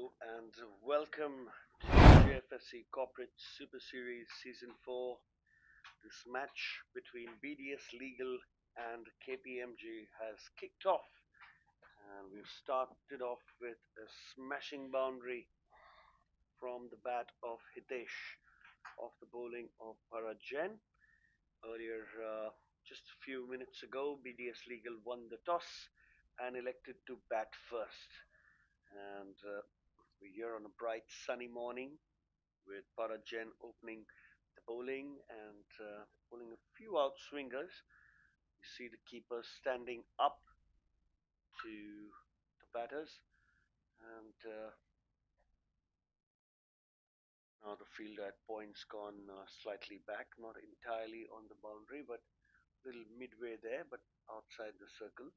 and welcome to Jfsc Corporate Super Series Season 4. This match between BDS Legal and Kpmg has kicked off, and we've started off with a smashing boundary from the bat of Hitesh off the bowling of Parajan. Earlier, just a few minutes ago, BDS Legal won the toss and elected to bat first. And we're here on a bright sunny morning with Parajan opening the bowling and bowling a few outswingers. You see the keeper standing up to the batters, and now the fielder at points gone slightly back, not entirely on the boundary, but a little midway there, but outside the circle.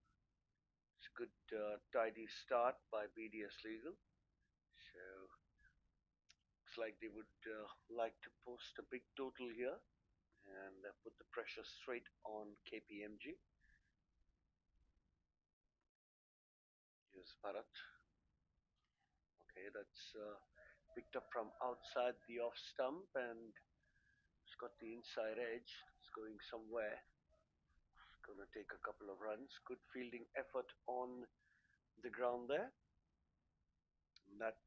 It's a good tidy start by BDS Legal. So looks like they would like to post a big total here and put the pressure straight on Kpmg. Here's Bharat. Okay, that's picked up from outside the off stump and it's got the inside edge. It's going somewhere. It's going to take a couple of runs. Good fielding effort on the ground there. And that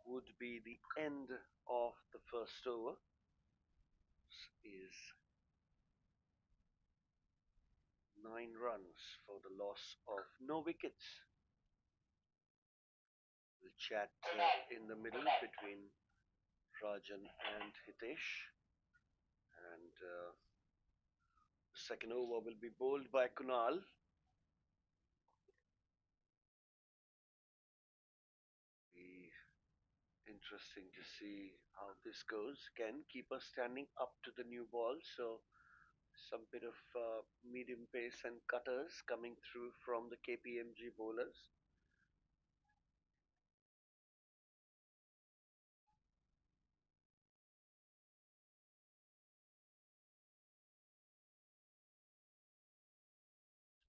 would be the end of the first over. This is 9 runs for the loss of no wickets. We'll chat in the middle between Rajan and Hitesh. And the second over will be bowled by Kunal. Be interesting to see how this goes. Again, keeper standing up to the new ball, so some bit of medium pace and cutters coming through from the Kpmg bowlers.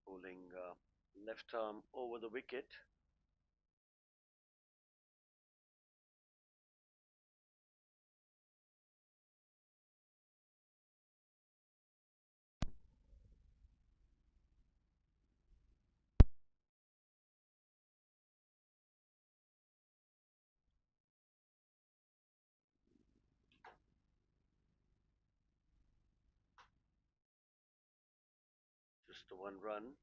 Bowling left arm over the wicket. Just the 1 run.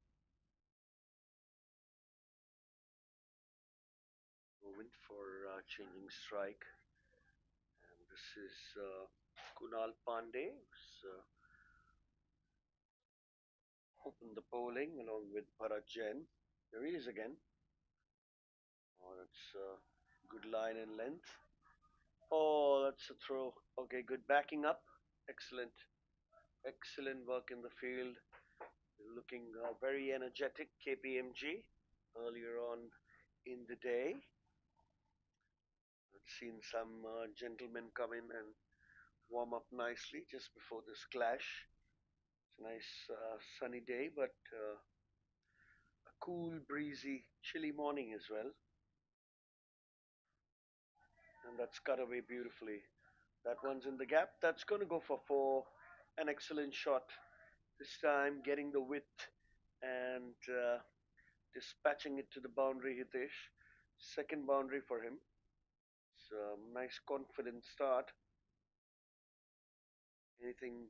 Moment for changing strike. And this is Kunal Pandey, who's opened the bowling along with Bharat Jain. There he is again. Oh, that's good line and length. Oh, that's a throw. Okay, good backing up. Excellent. Excellent work in the field. Looking very energetic, Kpmg, earlier on in the day. I've seen some gentlemen come in and warm up nicely just before this clash. It's a nice sunny day, but a cool, breezy, chilly morning as well. And that's cut away beautifully. That one's in the gap. That's going to go for 4. An excellent shot. This time getting the width and dispatching it to the boundary, Hitesh. Second boundary for him. It's a nice confident start. Anything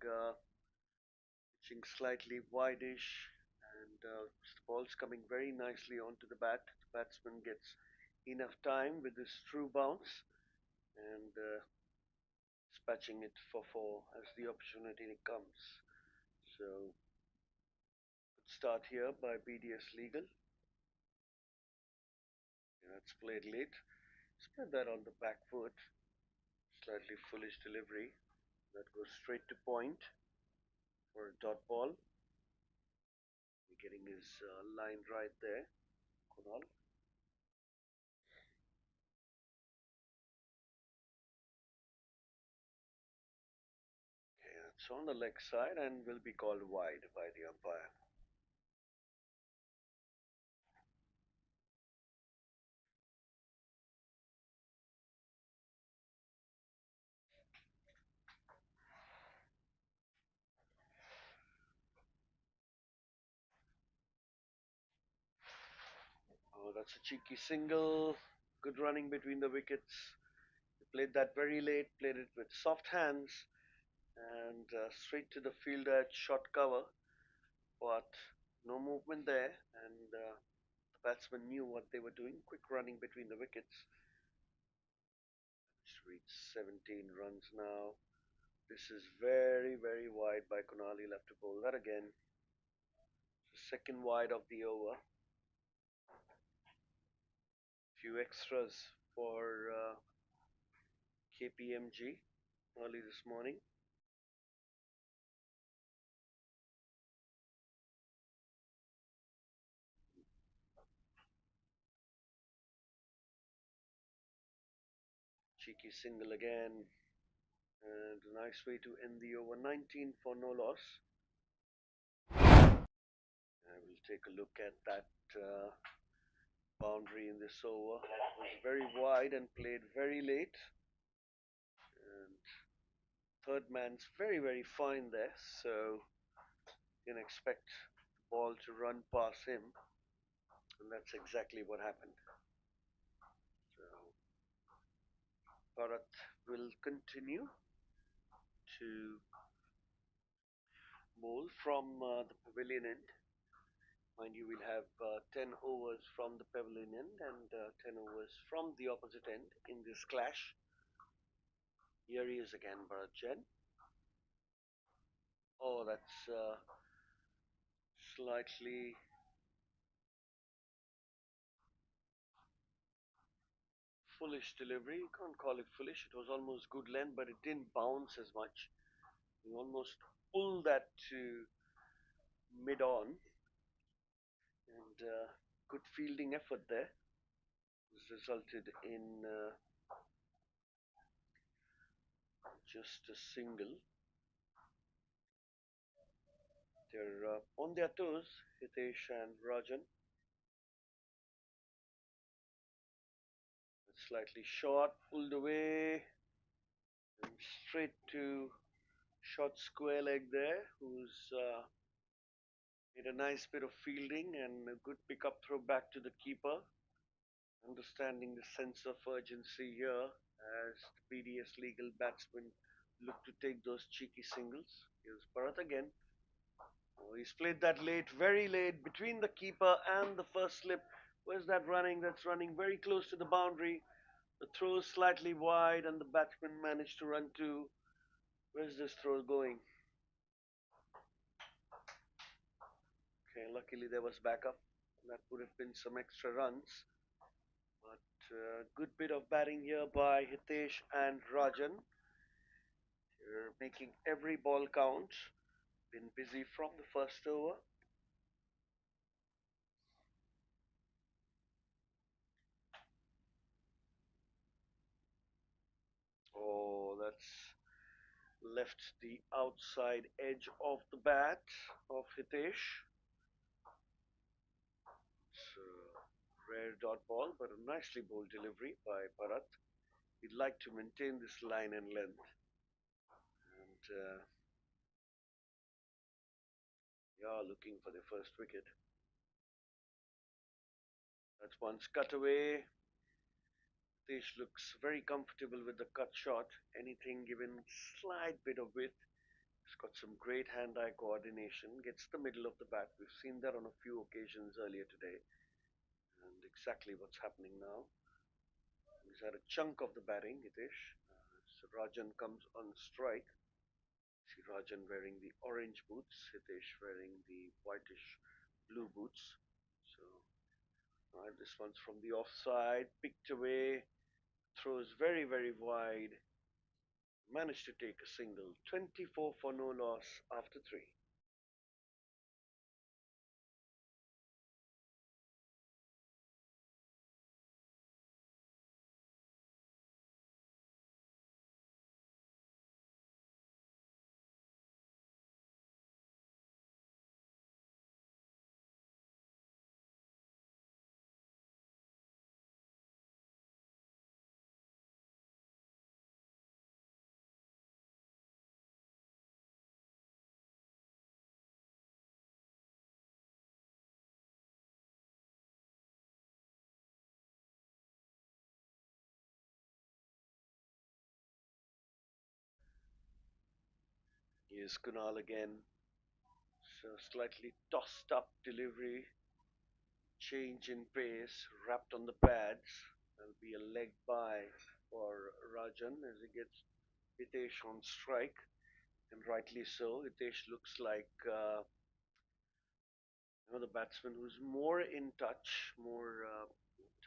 pitching slightly wideish and the ball's coming very nicely onto the bat. The batsman gets enough time with his true bounce and dispatching it for 4 as the opportunity comes. So, good start here by BDS Legal. Yeah, it's played late. Spread that on the back foot. Slightly foolish delivery. That goes straight to point for a dot ball. Getting his line right there, Kunal. Okay, it's on the leg side and will be called wide by the umpire. That's a cheeky single. Good running between the wickets. He played that very late, played it with soft hands and straight to the fielder at short cover, but no movement there. And the batsman knew what they were doing. Quick running between the wickets. It's reached 17 runs now. This is very, very wide by Kunal. He'll have to bowl that again. So second wide of the over. Few extras for Kpmg early this morning. Cheeky single again, and a nice way to end the over. 19 for no loss. I will take a look at that boundary in this over. It was very wide and played very late. And third man's very, very fine there, so you can expect the ball to run past him, and that's exactly what happened. So Bharat will continue to bowl from the pavilion end. Mind you, we'll have 10 overs from the pavilion end and 10 overs from the opposite end in this clash. Here he is again, Bharat Jain. Oh, that's slightly foolish delivery. You can't call it foolish. It was almost good length, but it didn't bounce as much. He almost pulled that to mid on, and good fielding effort there resulted in just a single. They're on their toes, Hitesh and Rajan. Slightly short, pulled away, and straight to short square leg there, who's made a nice bit of fielding and a good pickup throw back to the keeper. Understanding the sense of urgency here as the BDS legal batsmen look to take those cheeky singles. Here's Bharat again. Oh, he's played that late, very late, between the keeper and the first slip. Where's that running? That's running very close to the boundary. The throw is slightly wide, and the batsman managed to run to. Where's this throw going? Okay, luckily there was backup. That would have been some extra runs. But good bit of batting here by Hitesh and Rajan. They're making every ball count. Been busy from the first over. Oh, that's left the outside edge of the bat of Hitesh. It's a rare dot ball, but a nicely bowled delivery by Bharat. He'd like to maintain this line and length. And yeah, looking for the first wicket. That's once cut away. Hitesh looks very comfortable with the cut shot. Anything given slight bit of width. He's got some great hand-eye coordination. Gets the middle of the bat. We've seen that on a few occasions earlier today. And exactly what's happening now. He's had a chunk of the batting, Hitesh. So Rajan comes on strike. See Rajan wearing the orange boots, Hitesh wearing the whitish blue boots. So this one's from the offside, picked away, throws very, very wide. Managed to take a single. 24 for no loss after 3. Here's Kunal again. So slightly tossed up delivery, change in pace, wrapped on the pads. There'll be a leg by for Rajan as he gets Hitesh on strike, and rightly so. Hitesh looks like the batsman who's more in touch, more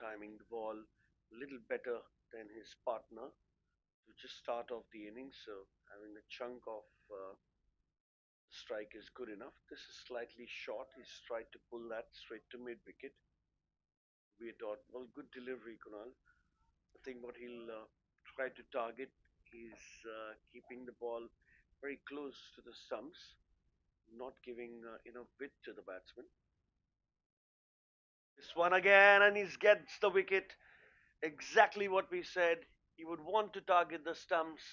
timing the ball a little better than his partner to just start off the innings. So having a chunk of strike is good enough. This is slightly short. He's tried to pull that straight to mid wicket. We thought, well, good delivery, Kunal. I think what he'll try to target is keeping the ball very close to the stumps, not giving enough width to the batsman. This one again, and he gets the wicket. Exactly what we said. He would want to target the stumps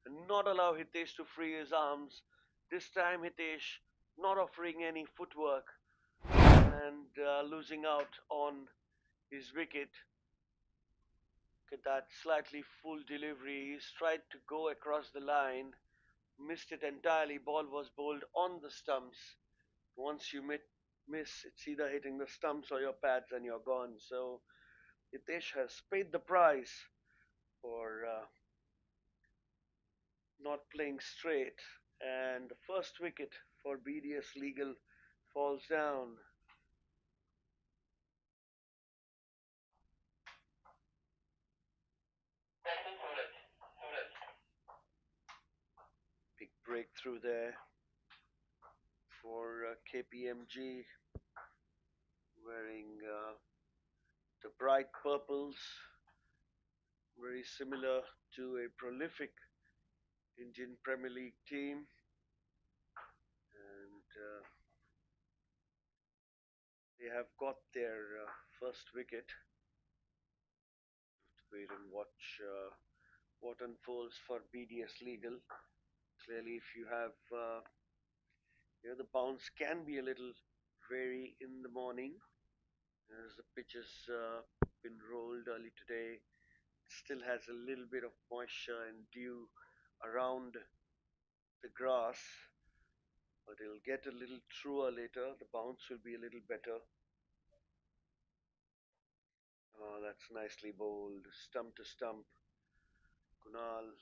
and not allow Hitesh to free his arms. This time, Hitesh not offering any footwork and losing out on his wicket. Look at that slightly full delivery. He's tried to go across the line, missed it entirely. Ball was bowled on the stumps. Once you miss, it's either hitting the stumps or your pads and you're gone. So Hitesh has paid the price for not playing straight. And the first wicket for BDS Legal falls down. Big breakthrough there for Kpmg, wearing the bright purples, very similar to a prolific Indian Premier League team. And they have got their first wicket. Wait and watch what unfolds for BDS Legal. Clearly, if you have, the bounce can be a little vary in the morning as the pitch has been rolled early today. It still has a little bit of moisture and dew around the grass, but it'll get a little truer later. The bounce will be a little better. Oh, that's nicely bowled. Stump to stump. Kunal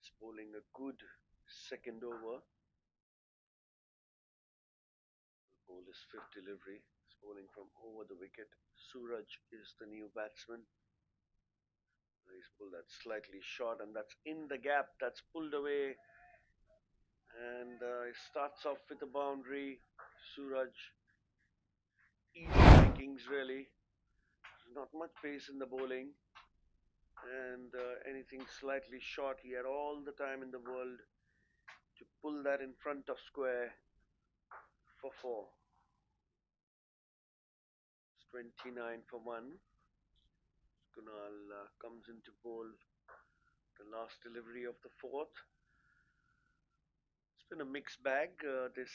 is bowling a good second over. Bowl his fifth delivery. He's bowling from over the wicket. Suraj is the new batsman. He's pulled that slightly short, and that's in the gap. That's pulled away, and he starts off with a boundary. Suraj, easy pickings really. Not much pace in the bowling, and anything slightly short, he had all the time in the world to pull that in front of square for four. It's 29 for one. Kunal comes into bowl the last delivery of the fourth. It's been a mixed bag, this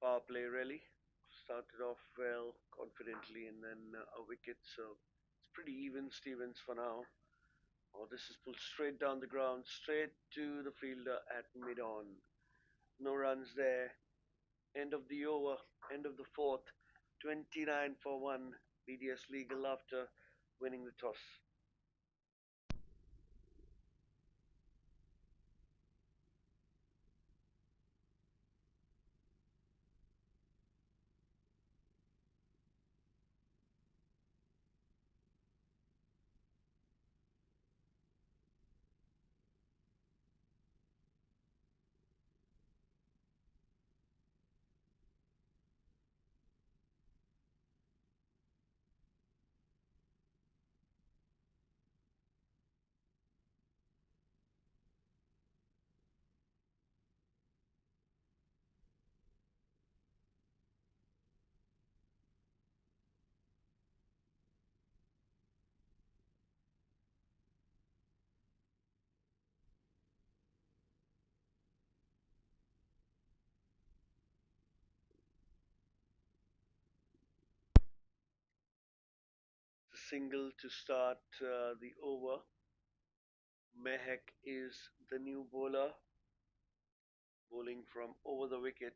power play really. Started off well, confidently, and then a wicket. So it's pretty even Stevens for now. Oh, this is pulled straight down the ground, straight to the fielder at mid on. No runs there. End of the over, end of the fourth. 29 for 1. BDS Legal after winning the toss. single to start the over. Mehak is the new bowler, bowling from over the wicket,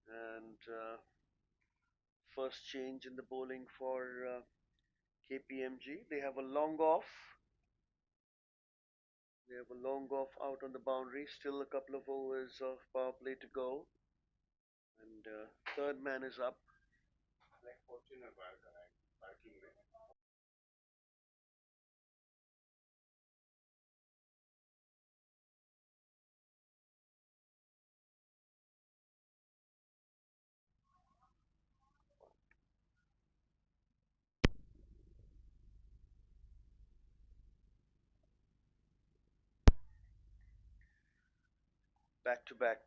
and first change in the bowling for Kpmg. They have a long off. They have a long off out on the boundary. Still a couple of overs of power play to go, and third man is up. Back to back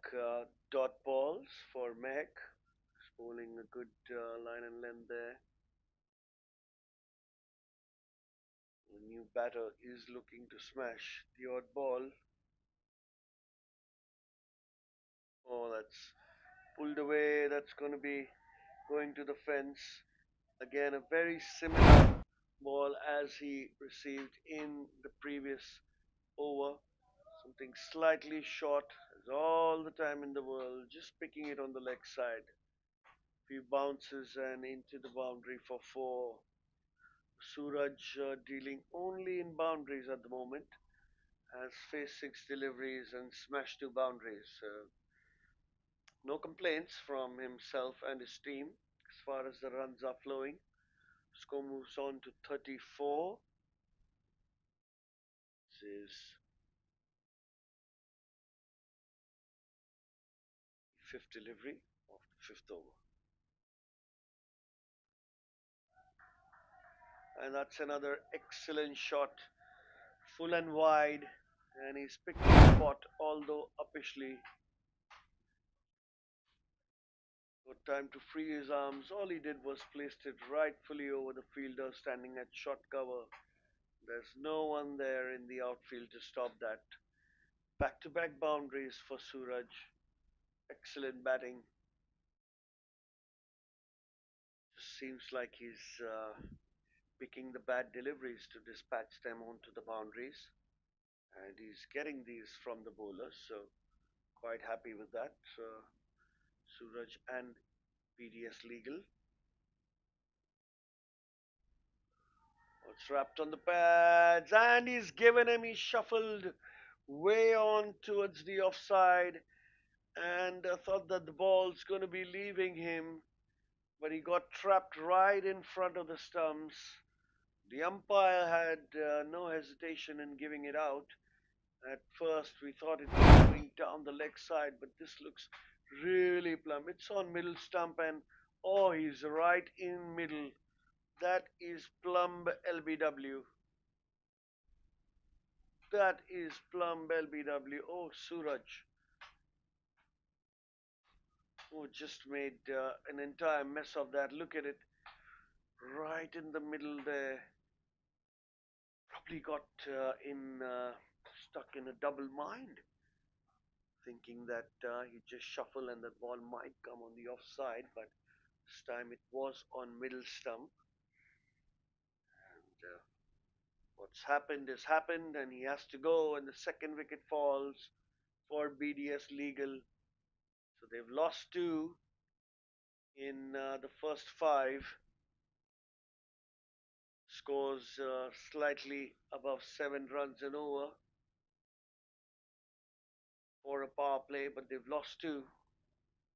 dot balls for Mehak. He's bowling a good line and length there. The new batter is looking to smash the odd ball. Oh, that's pulled away. That's going to be going to the fence. Again, a very similar ball as he received in the previous over. Something slightly short, has all the time in the world, just picking it on the leg side. Few bounces and into the boundary for four. Suraj dealing only in boundaries at the moment, has faced six deliveries and smashed two boundaries. No complaints from himself and his team as far as the runs are flowing. Score moves on to 34. This is fifth delivery of the fifth over. And that's another excellent shot, full and wide. And he's picked the spot, although uppishly. No time to free his arms. All he did was placed it rightfully over the fielder standing at short cover. There's no one there in the outfield to stop that. Back to back boundaries for Suraj. Excellent batting. Just seems like he's picking the bad deliveries to dispatch them onto the boundaries. And he's getting these from the bowlers, so quite happy with that. Suraj and BDS Legal. It's wrapped on the pads, and he's given him. He shuffled way on towards the offside, and thought that the ball's going to be leaving him, but he got trapped right in front of the stumps. The umpire had no hesitation in giving it out. At first, we thought it was going down the leg side, but this looks really plumb. It's on middle stump, and oh, he's right in middle. That is plumb LBW. That is plumb LBW. Oh, Suraj. Oh, just made an entire mess of that. Look at it. Right in the middle there. Probably got stuck in a double mind, thinking that he'd just shuffle and the ball might come on the offside, but this time it was on middle stump. And what's happened is happened, and he has to go, and the second wicket falls for BDS Legal. So they've lost two in the first five. Scores slightly above 7 runs and over for a power play, but they've lost two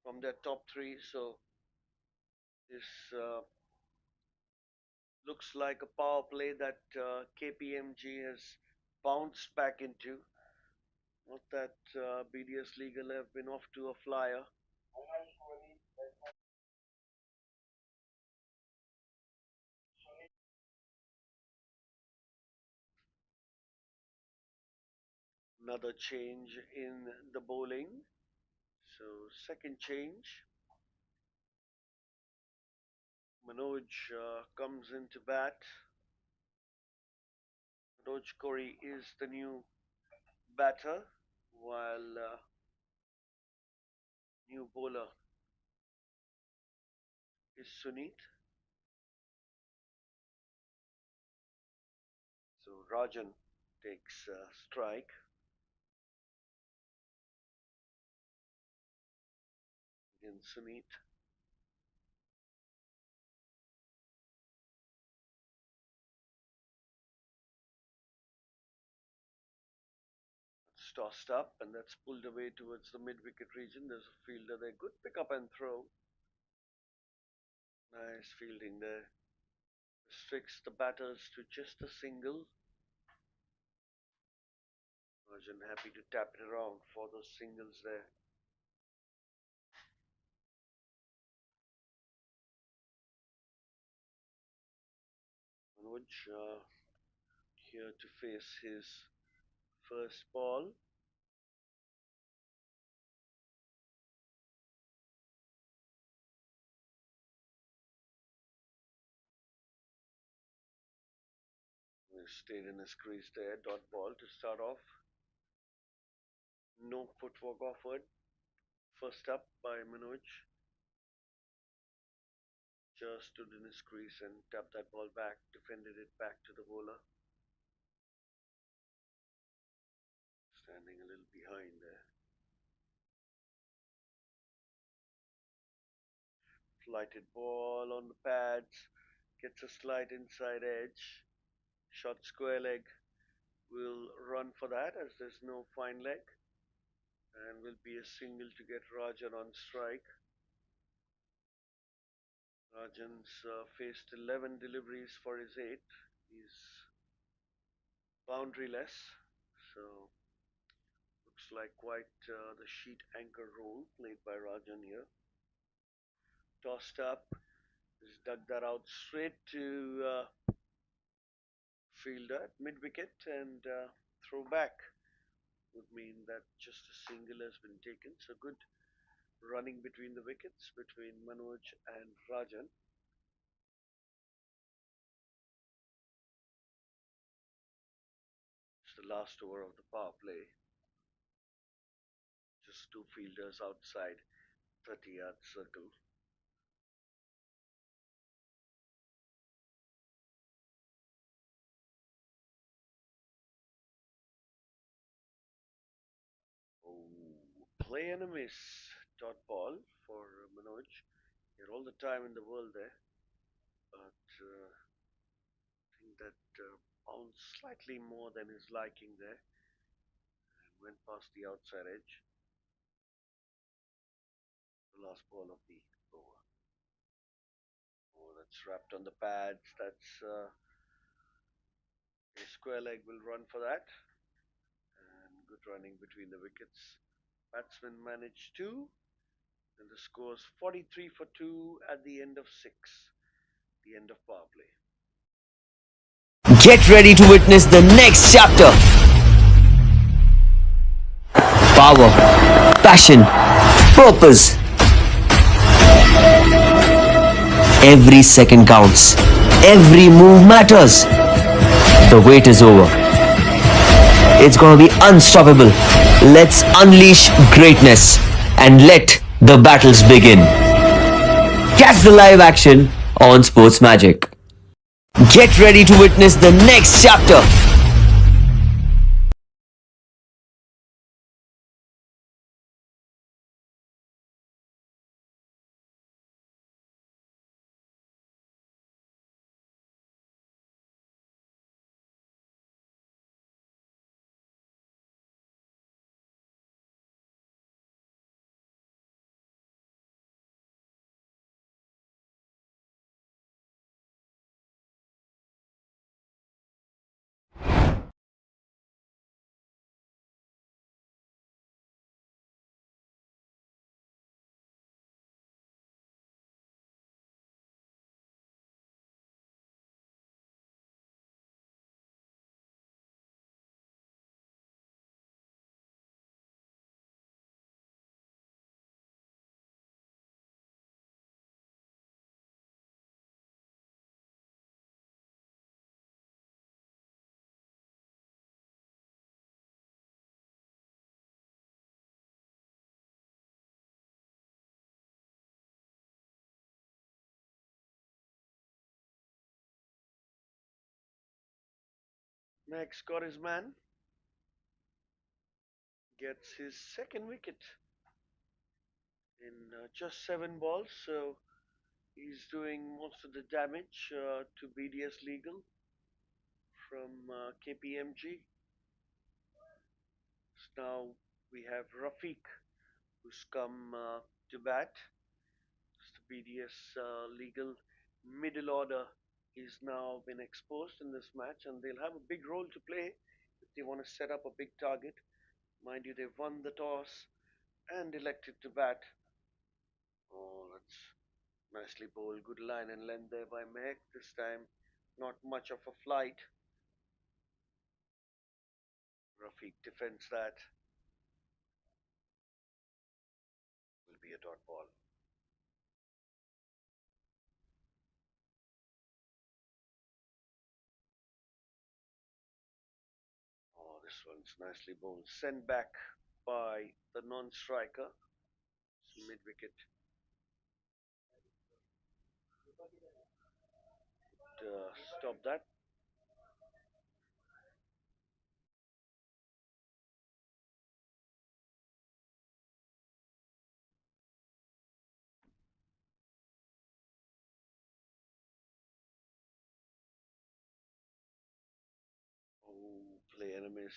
from their top three. So this looks like a power play that Kpmg has bounced back into. Not that BDS Legal have been off to a flyer. Another change in the bowling. So second change. Manoj comes into bat. Manoj Kori is the new batter, while new bowler is Sunit. Rajan takes strike. Again, Sumit. It's tossed up and that's pulled away towards the mid wicket region. There's a fielder there. Good pick up and throw. Nice fielding there. Restricts the batters to just a single. Rajan happy to tap it around for those singles there. Manoj here to face his first ball. He stayed in his crease there. Dot ball to start off. No footwork offered. First up by Manoj. Just stood in his crease and tapped that ball back, defended it back to the bowler. Standing a little behind there. Flighted ball on the pads. Gets a slight inside edge. Shot square leg. Will run for that as there's no fine leg. And will be a single to get Rajan on strike. Rajan's faced 11 deliveries for his 8. He's boundaryless. So looks like quite the sheet anchor role played by Rajan here. Tossed up. He's dug that out straight to fielder at mid wicket and throw back would mean that just a single has been taken. So good running between the wickets between Manoj and Rajan. It's the last over of the power play. Just two fielders outside 30-yard circle. Oh, play and a miss. Dot ball for Manoj. He had all the time in the world there, but I think that bounced slightly more than his liking there and went past the outside edge. The last ball of the over. Oh, that's wrapped on the pads. That's a square leg will run for that. And good running between the wickets. Batsman managed two. And the score's 43 for 2 at the end of 6. The end of power play. Get ready to witness the next chapter. Power, passion, purpose. Every second counts. Every move matters. The wait is over. It's gonna be unstoppable. Let's unleash greatness and let the battles begin. Catch the live action on Sports Magic. Get ready to witness the next chapter. Next, got his man, gets his second wicket in just 7 balls, so he's doing most of the damage to BDS Legal from Kpmg. So now we have Rafiq, who's come to bat. The BDS Legal middle order is now been exposed in this match, and they'll have a big role to play if they want to set up a big target. Mind you, they've won the toss and elected to bat. Oh, that's nicely bowled. Good line and length there by Meg. This time, not much of a flight. Rafiq defends that. Will be a dot ball. Oh, this one's nicely bowled. Sent back by the non-striker. Mid wicket. Stop that. Oh, play enemies.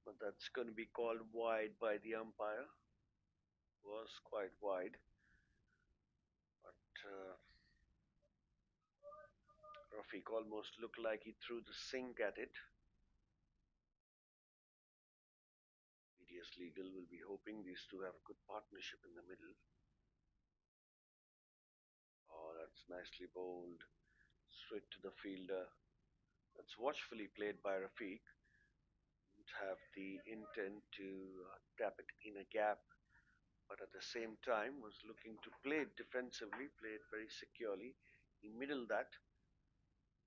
But that's going to be called wide by the umpire. Was quite wide. But Rafiq almost looked like he threw the sink at it. BDS Legal will be hoping these two have a good partnership in the middle. Oh, that's nicely bowled. Straight to the fielder. That's watchfully played by Rafiq. Didn't have the intent to tap it in a gap, but at the same time was looking to play it defensively, play it very securely. He middled that,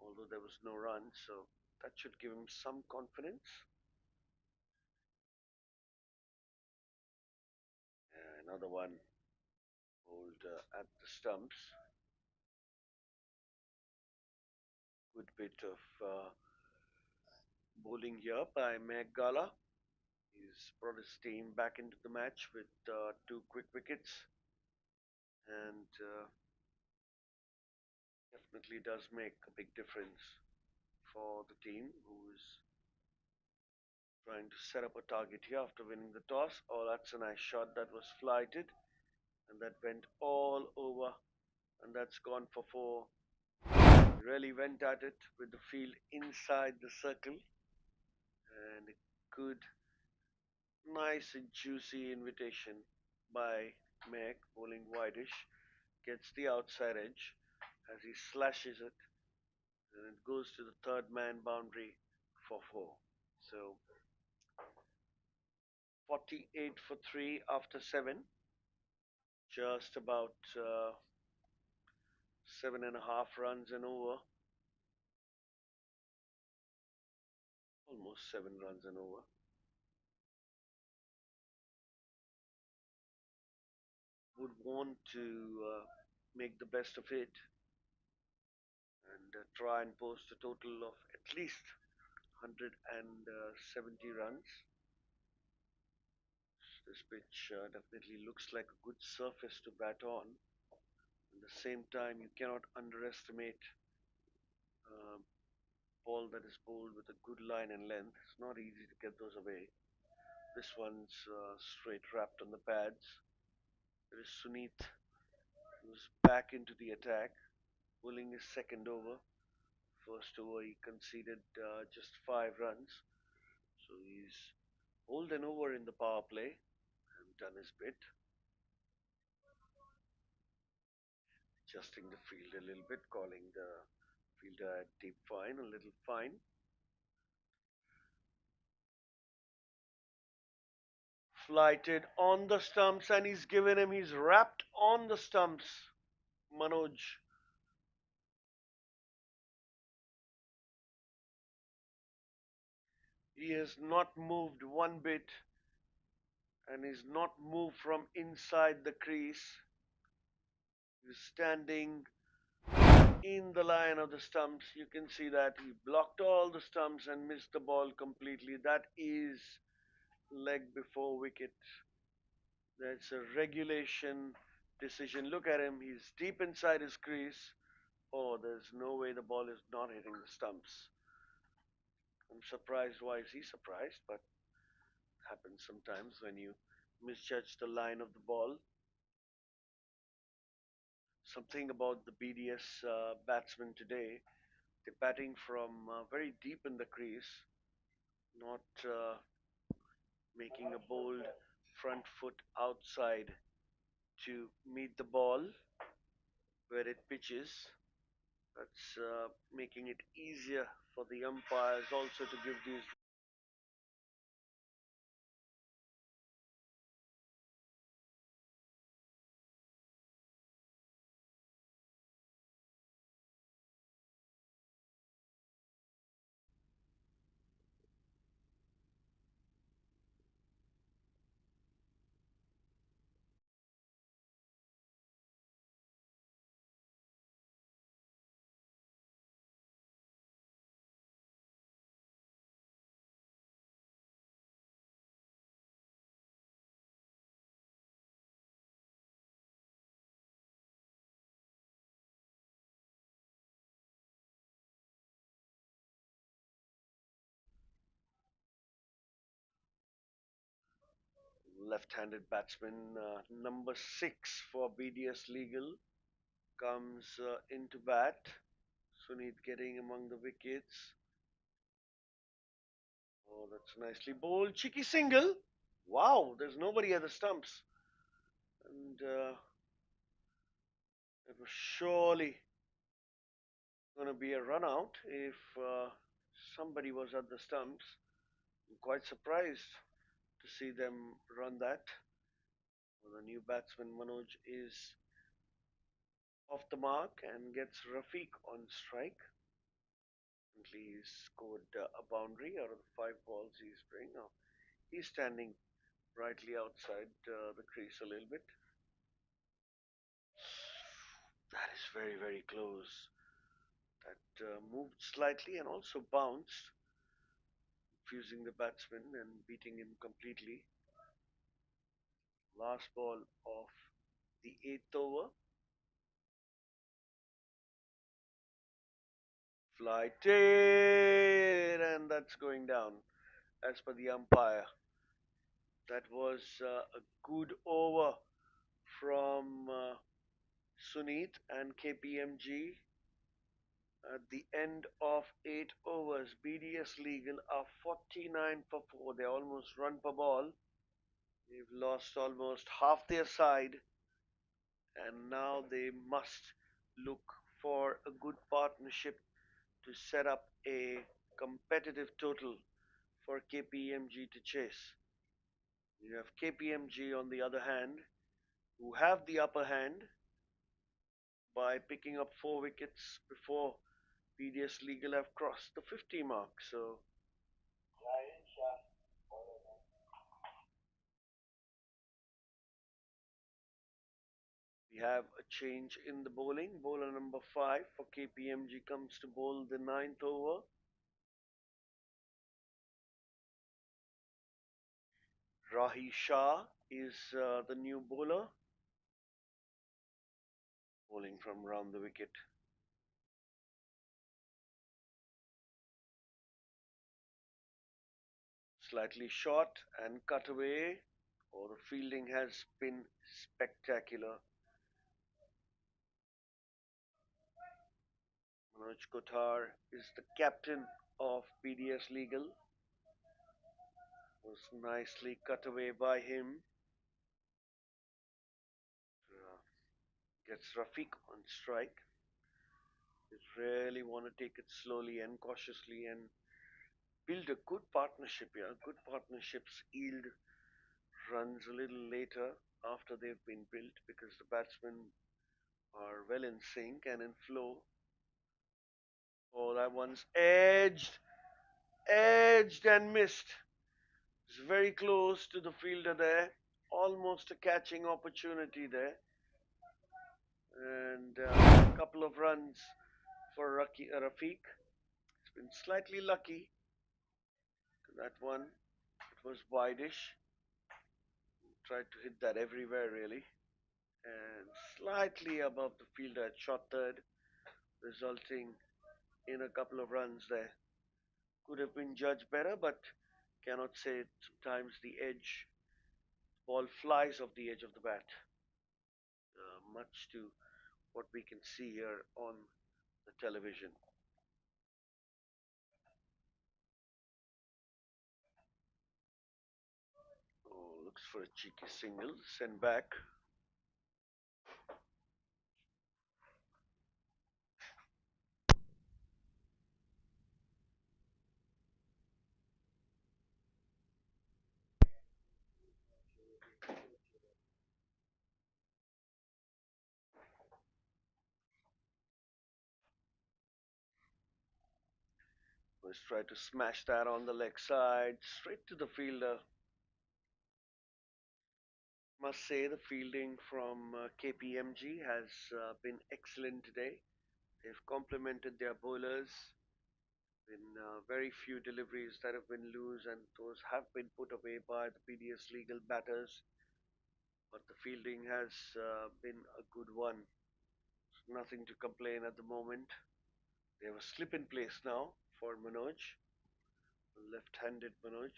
although there was no run, so that should give him some confidence. Another one bowled at the stumps. Good bit of bowling here by Meghgala. He's brought his team back into the match with two quick wickets, and definitely does make a big difference for the team who is trying to set up a target here after winning the toss. Oh, that's a nice shot that was flighted, and that went all over, and that's gone for four. He really went at it with the field inside the circle, and a good, nice and juicy invitation by Meg, bowling widish, gets the outside edge as he slashes it, and it goes to the third man boundary for four. So 48 for three after seven, just about 7.5 runs and over, almost 7 runs and over. Would want to make the best of it and try and post a total of at least 170 runs. This pitch definitely looks like a good surface to bat on. At the same time, you cannot underestimate a ball that is bowled with a good line and length. It's not easy to get those away. This one's straight wrapped on the pads. There is Sunith, who's back into the attack, bowling his second over. First over, he conceded just 5 runs. So he's holden over in the power play and done his bit, adjusting the field a little bit, calling the fielder at deep fine, a little fine. Flighted on the stumps, and he's given him, he's wrapped on the stumps. Manoj. He has not moved one bit, and he's not moved from inside the crease. He's standing in the line of the stumps. You can see that he blocked all the stumps and missed the ball completely. That is leg before wicket. That's a regulation decision. Look at him. He's deep inside his crease. Oh, there's no way the ball is not hitting the stumps. I'm surprised. Why is he surprised? But it happens sometimes when you misjudge the line of the ball. Something about the BDS batsmen today. They're batting from very deep in the crease, not making a bold front foot outside to meet the ball where it pitches. That's making it easier for the umpires also to give these. Left-handed batsman number 6 for BDS Legal comes into bat. Sunit getting among the wickets. Oh, that's nicely bowled. Cheeky single. Wow, there's nobody at the stumps. And it was surely going to be a run out if somebody was at the stumps. I'm quite surprised to see them run that. Well, the new batsman Manoj is off the mark and gets Rafiq on strike. He's scored a boundary out of the 5 balls he's playing. Now he's standing rightly outside the crease a little bit. That is very, very close. That moved slightly and also bounced, confusing the batsman and beating him completely. Last ball of the 8th over. Flight it, and that's going down as per the umpire. That was a good over from Sunit and Kpmg. At the end of 8 overs, BDS Legal are 49 for 4. They almost run per ball. They've lost almost half their side, and now they must look for a good partnership to set up a competitive total for Kpmg to chase. You have Kpmg on the other hand, who have the upper hand by picking up 4 wickets before BDS Legal have crossed the 50 mark. So we have a change in the bowling. Bowler number 5 for Kpmg comes to bowl the 9th over. Rahi Shah is the new bowler, bowling from round the wicket. Slightly short and cut away. Oh, the fielding has been spectacular. Manoj Kothar is the captain of BDS Legal. Was nicely cut away by him. Gets Rafiq on strike. They really want to take it slowly and cautiously and build a good partnership here. Good partnerships yield runs a little later after they've been built because the batsmen are well in sync and in flow. Oh, that one's edged and missed. It's very close to the fielder there. Almost a catching opportunity there. And a couple of runs for Rafiq. He's been slightly lucky to that one. It was wideish. Tried to hit that everywhere really. And slightly above the fielder at shot third, resulting in a couple of runs there. Could have been judged better, but cannot say it. Sometimes the edge, ball flies off the edge of the bat, much to what we can see here on the television. Oh, looks for a cheeky single, send back. Let's try to smash that on the leg side, straight to the fielder. Must say the fielding from Kpmg has been excellent today. They've complemented their bowlers. Been very few deliveries that have been loose, and those have been put away by the PDS legal batters. But the fielding has been a good one. Nothing to complain at the moment. They have a slip in place now for Manoj, left-handed Manoj.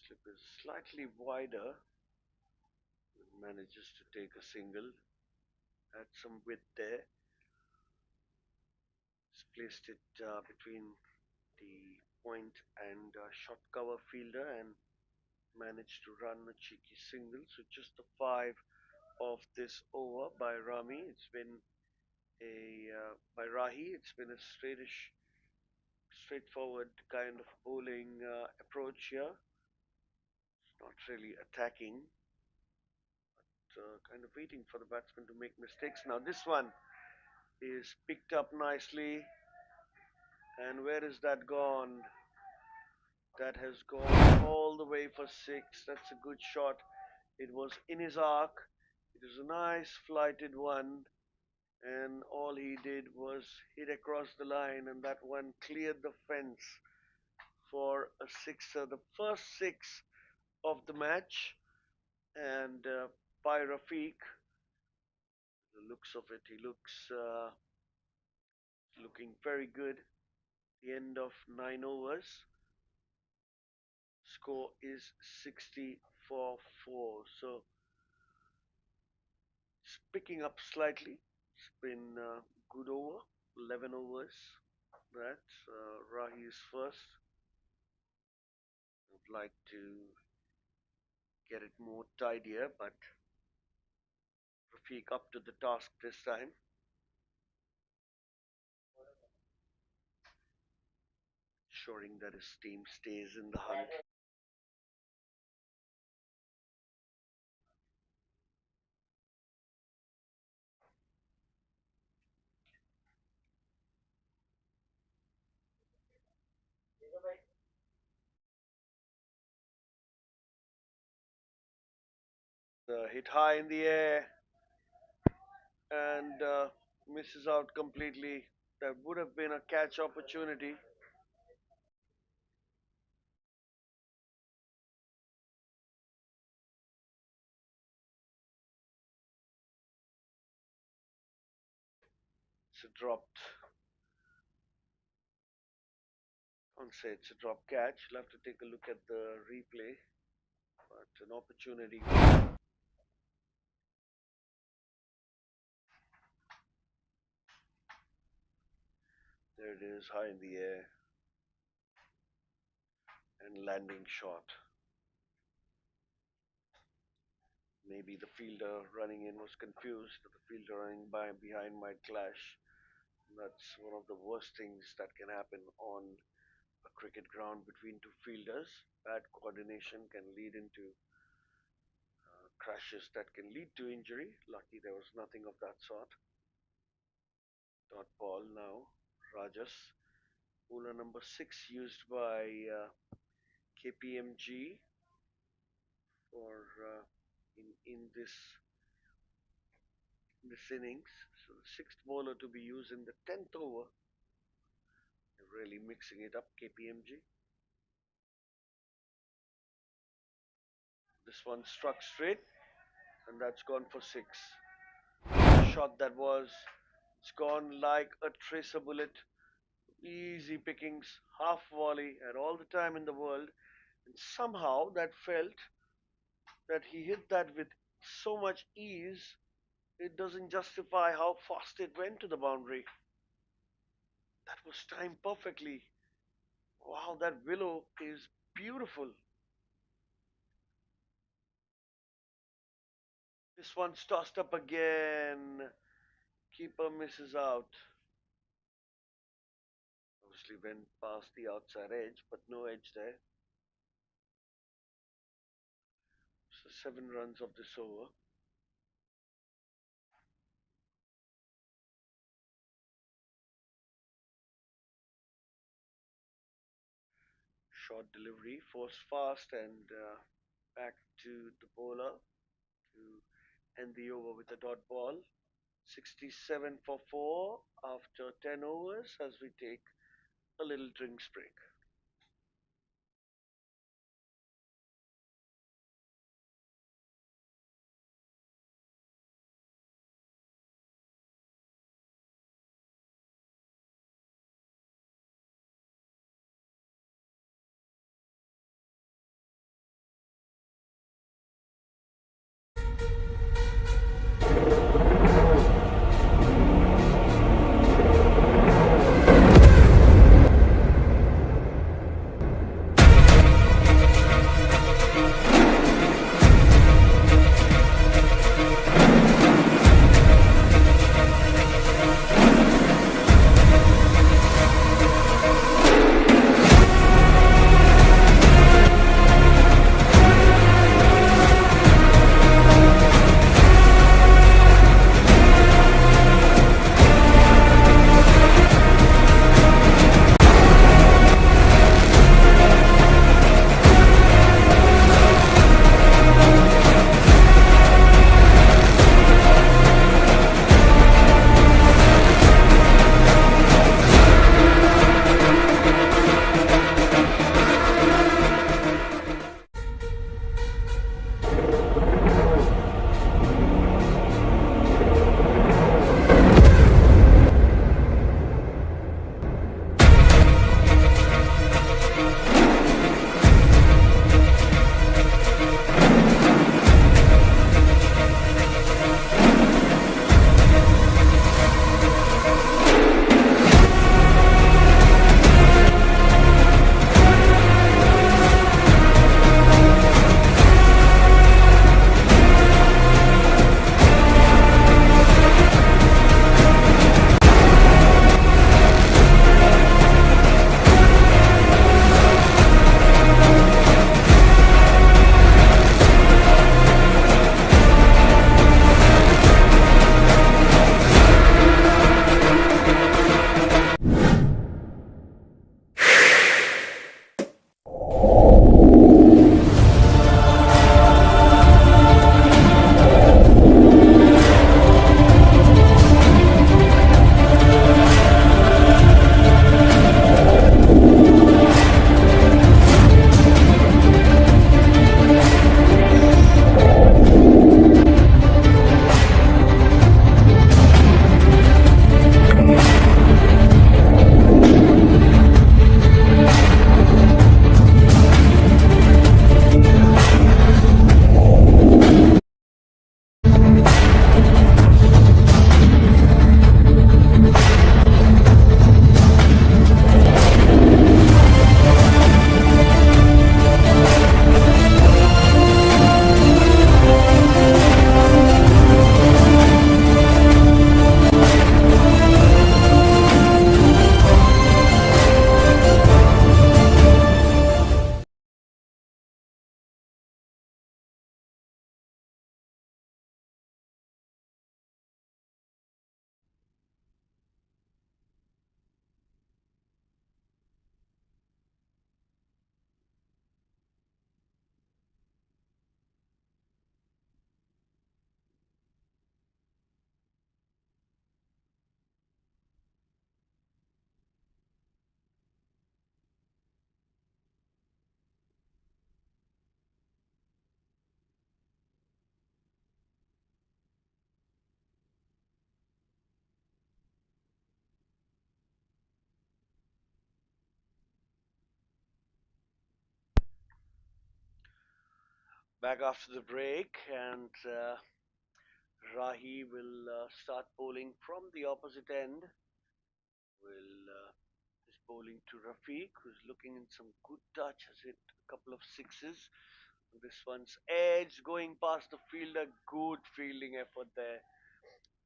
Slip is slightly wider. Manages to take a single. Add some width there. He's placed it between the point and shot cover fielder and managed to run a cheeky single. So just the five of this over by Rami. It's been by Rahi. It's been a straightforward kind of bowling approach here. It's not really attacking, kind of waiting for the batsman to make mistakes. Now this one is picked up nicely, and where is that gone? That has gone all the way for six. That's a good shot. It was in his arc. It was a nice flighted one, and all he did was hit across the line, and that one cleared the fence for a sixer, the first six of the match. And by Rafiq, the looks of it, he looking very good. The end of 9 overs. Score is 60 for 4. So it's picking up slightly. It's been good over, 11 overs. That's Rahi's first. I'd like to get it more tidier, but Rafiq up to the task this time. Ensuring that his team stays in the hunt. Hit high in the air and misses out completely. That would have been a catch opportunity. It's a dropped, I won't say it's a drop catch. You'll have to take a look at the replay. But an opportunity. There it is, high in the air and landing shot. Maybe the fielder running in was confused. The fielder running by behind might clash. That's one of the worst things that can happen on a cricket ground between two fielders. Bad coordination can lead into crashes that can lead to injury. Lucky there was nothing of that sort. Dot ball now. Rajas. Bowler number 6 used by Kpmg for in this in this innings. So the sixth bowler to be used in the 10th over. They're really mixing it up, Kpmg. This one struck straight, and that's gone for six. The shot that was, it's gone like a tracer bullet. Easy pickings, half volley, had all the time in the world, and somehow that felt that he hit that with so much ease, it doesn't justify how fast it went to the boundary. That was timed perfectly. Wow, that willow is beautiful. This one's tossed up again. Keeper misses out. Obviously went past the outside edge, but no edge there. So 7 runs of this over. Short delivery, forced fast, and back to the bowler to end the over with a dot ball. 67 for 4 after 10 overs as we take a little drinks break. Back after the break, and Rahi will start bowling from the opposite end. Will is bowling to Rafiq, who's looking in some good touch, has hit a couple of sixes. This one's edge going past the fielder. Good fielding effort there.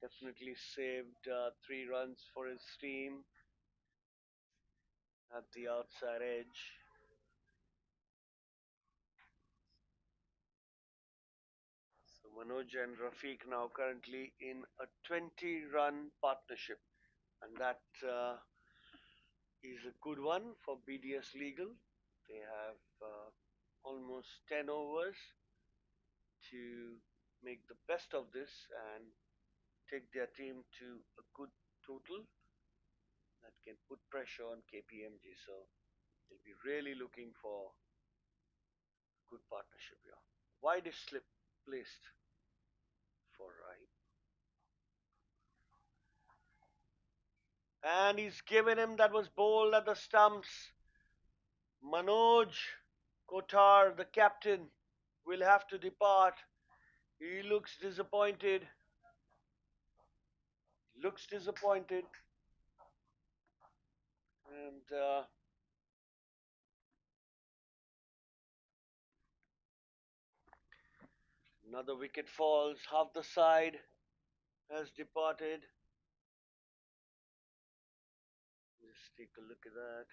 Definitely saved 3 runs for his team at the outside edge. So Manoj and Rafiq now currently in a 20-run partnership, and that is a good one for BDS Legal. They have almost 10 overs to make the best of this and take their team to a good total that can put pressure on Kpmg. So they'll be really looking for a good partnership here. Wide slip placed for Rai. And he's given him, that was bowled at the stumps. Manoj Kothar, the captain, will have to depart. He looks disappointed. Looks disappointed. And another wicket falls. Half the side has departed. Let's take a look at that.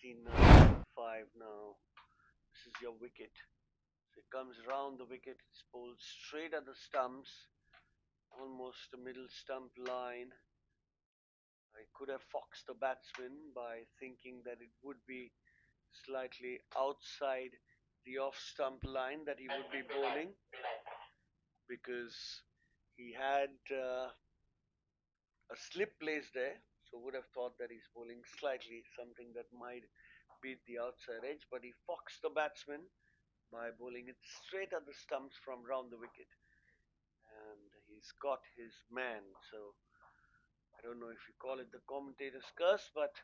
16 now, 5 now. This is your wicket. So it comes round the wicket. It's bowled straight at the stumps. Almost the middle stump line. I could have foxed the batsman by thinking that it would be slightly outside the off stump line that he would be bowling, because he had a slip placed there, so would have thought that he's bowling slightly something that might beat the outside edge, but he foxed the batsman by bowling it straight at the stumps from round the wicket, and he's got his man. So I don't know if you call it the commentator's curse, but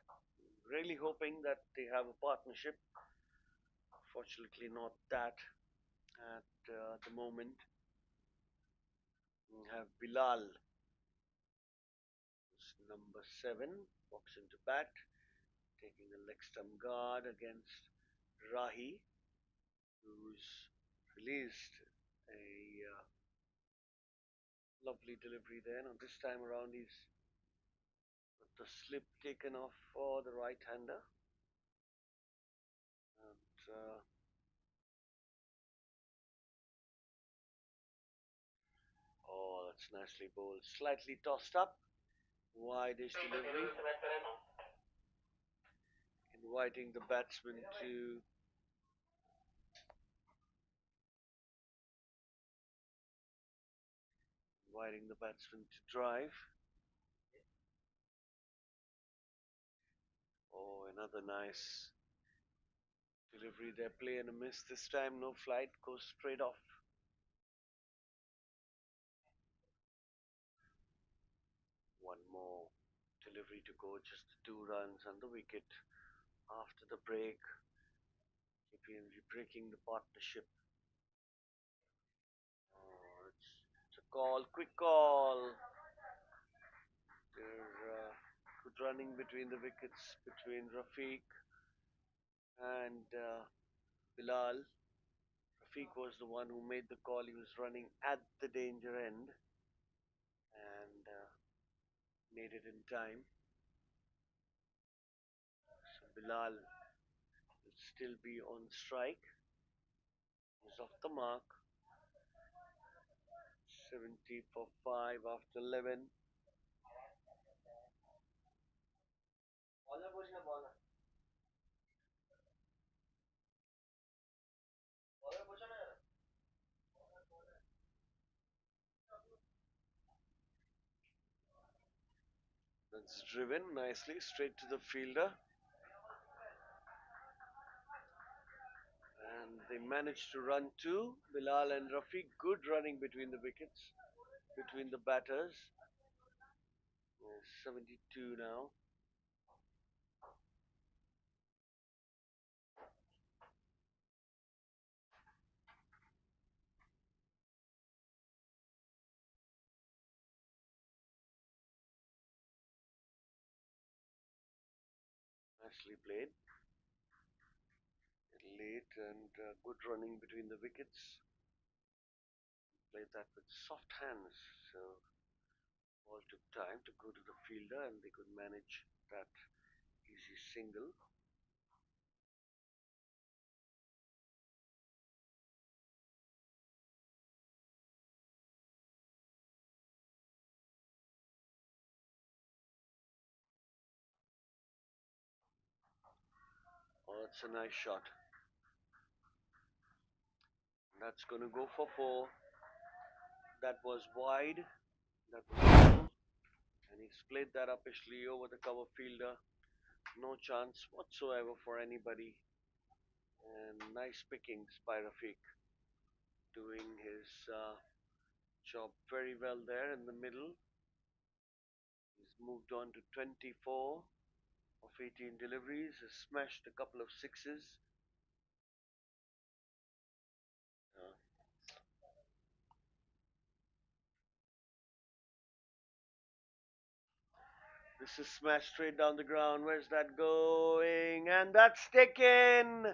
really hoping that they have a partnership. Fortunately, not that at the moment. We have Bilal, who's number 7, walks into bat, taking a leg stump guard against Rahi, who's released a lovely delivery there. Now this time around he's got the slip taken off for the right-hander. And oh, that's nicely bowled. Slightly tossed up. Wide-ish delivery. Inviting the batsman to drive. Oh, another nice delivery there. Play and a miss. This time no flight. Goes straight off. One more delivery to go. Just 2 runs and the wicket. After the break, Kpmg breaking the partnership. Oh, it's a call. Quick call. They're good running between the wickets between Rafiq and Bilal. Rafiq was the one who made the call. He was running at the danger end and made it in time. So Bilal will still be on strike. He's off the mark. 70 for 5 after 11. That's driven nicely straight to the fielder. And they managed to run 2. Bilal and Rafiq, good running between the wickets, between the batters. 72 now. nicely played. Late and good running between the wickets. Played that with soft hands, so ball took time to go to the fielder and they could manage that easy single. Oh, it's a nice shot. That's going to go for four. That was wide. That was full. And he split that uppishly over the cover fielder. No chance whatsoever for anybody. And nice pickings by Rafiq, doing his job very well there in the middle. He's moved on to 24 of 18 deliveries, has smashed a couple of sixes. Uh, this is smashed straight down the ground. Where's that going? And that's taken.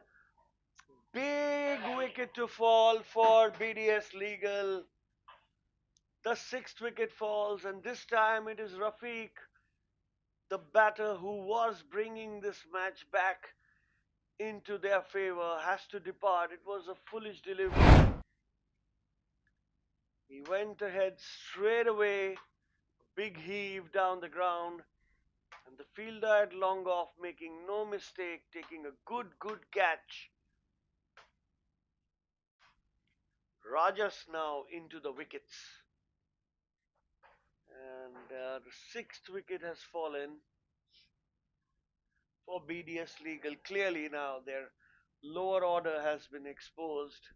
Big wicket to fall for BDS Legal. The sixth wicket falls, and this time it is Rafiq, the batter who was bringing this match back into their favor, has to depart. It was a foolish delivery. He went ahead straight away, big heave down the ground, and the fielder had long off, making no mistake, taking a good catch. Rajas now into the wickets. And the sixth wicket has fallen for BDS Legal. Clearly now their lower order has been exposed,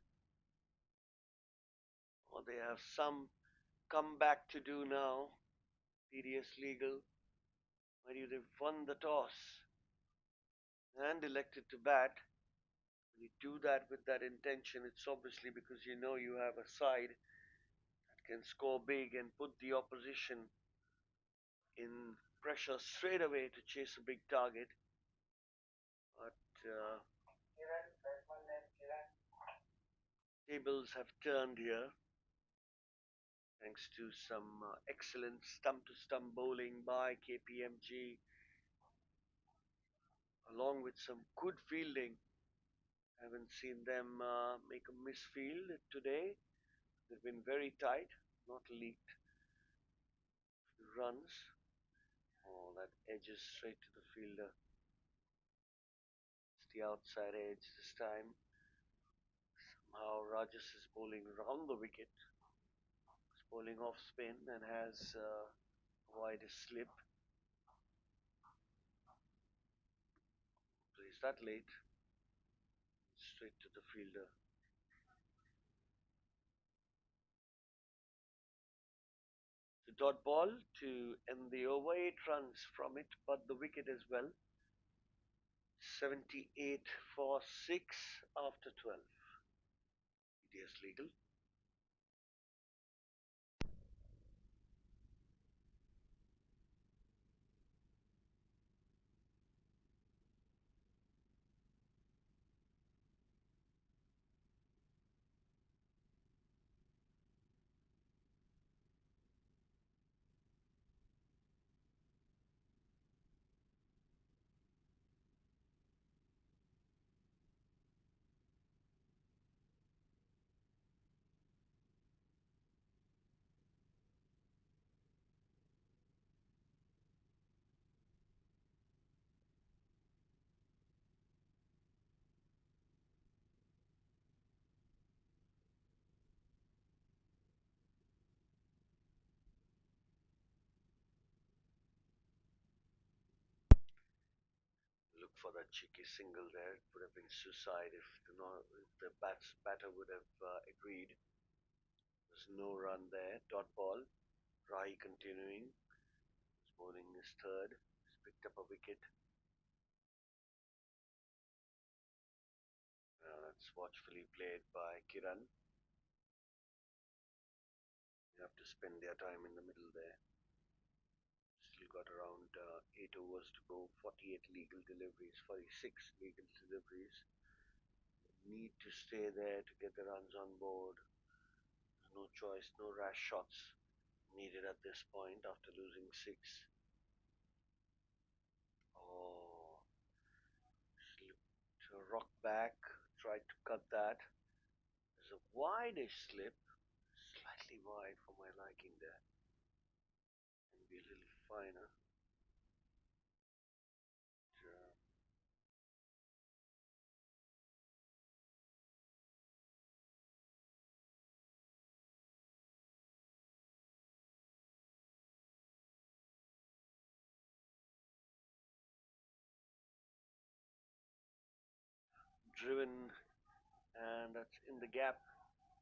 or they have some comeback to do now. BDS Legal, where they've won the toss and elected to bat. When you do that with that intention, it's obviously because you know you have a side that can score big and put the opposition in pressure straight away to chase a big target. But tables have turned here thanks to some excellent stump to stump bowling by Kpmg, along with some good fielding. Haven't seen them make a misfield today. They've been very tight, not leaked runs. Oh, that edges straight to the fielder. It's the outside edge this time. Somehow Rajas is bowling round the wicket. He's bowling off spin and has wide slip. Plays that late. Straight to the fielder. The dot ball to end the over. 8 runs from it, but the wicket as well. 78 for 6 after 12. BDS Legal. Look for that cheeky single there. It would have been suicide if the batter would have agreed. There's no run there. Dot ball. Rai continuing. He's bowling his third. He's picked up a wicket. That's watchfully played by Kiran. You have to spend their time in the middle there. still got around 8 overs to go, 48 legal deliveries, 46 legal deliveries. Need to stay there to get the runs on board. There's no choice, no rash shots needed at this point after losing six. Oh, slipped a rock back, tried to cut that. There's a wide-ish slip, slightly wide for my liking there, and be a little finer. Uh, Driven, and that's in the gap.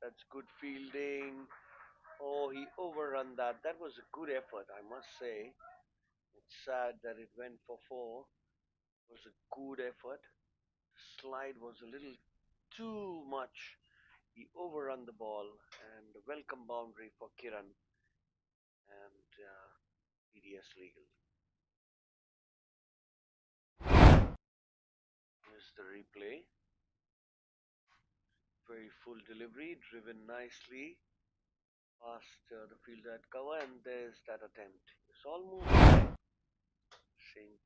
That's good fielding. Oh, he overrun that. That was a good effort, I must say. It's sad that it went for four. It was a good effort. Slide was a little too much. He overrun the ball, and a welcome boundary for Kiran and BDS legal. Here's the replay. Very full delivery, driven nicely past the fielder at cover, and there's that attempt. It's almost there. I think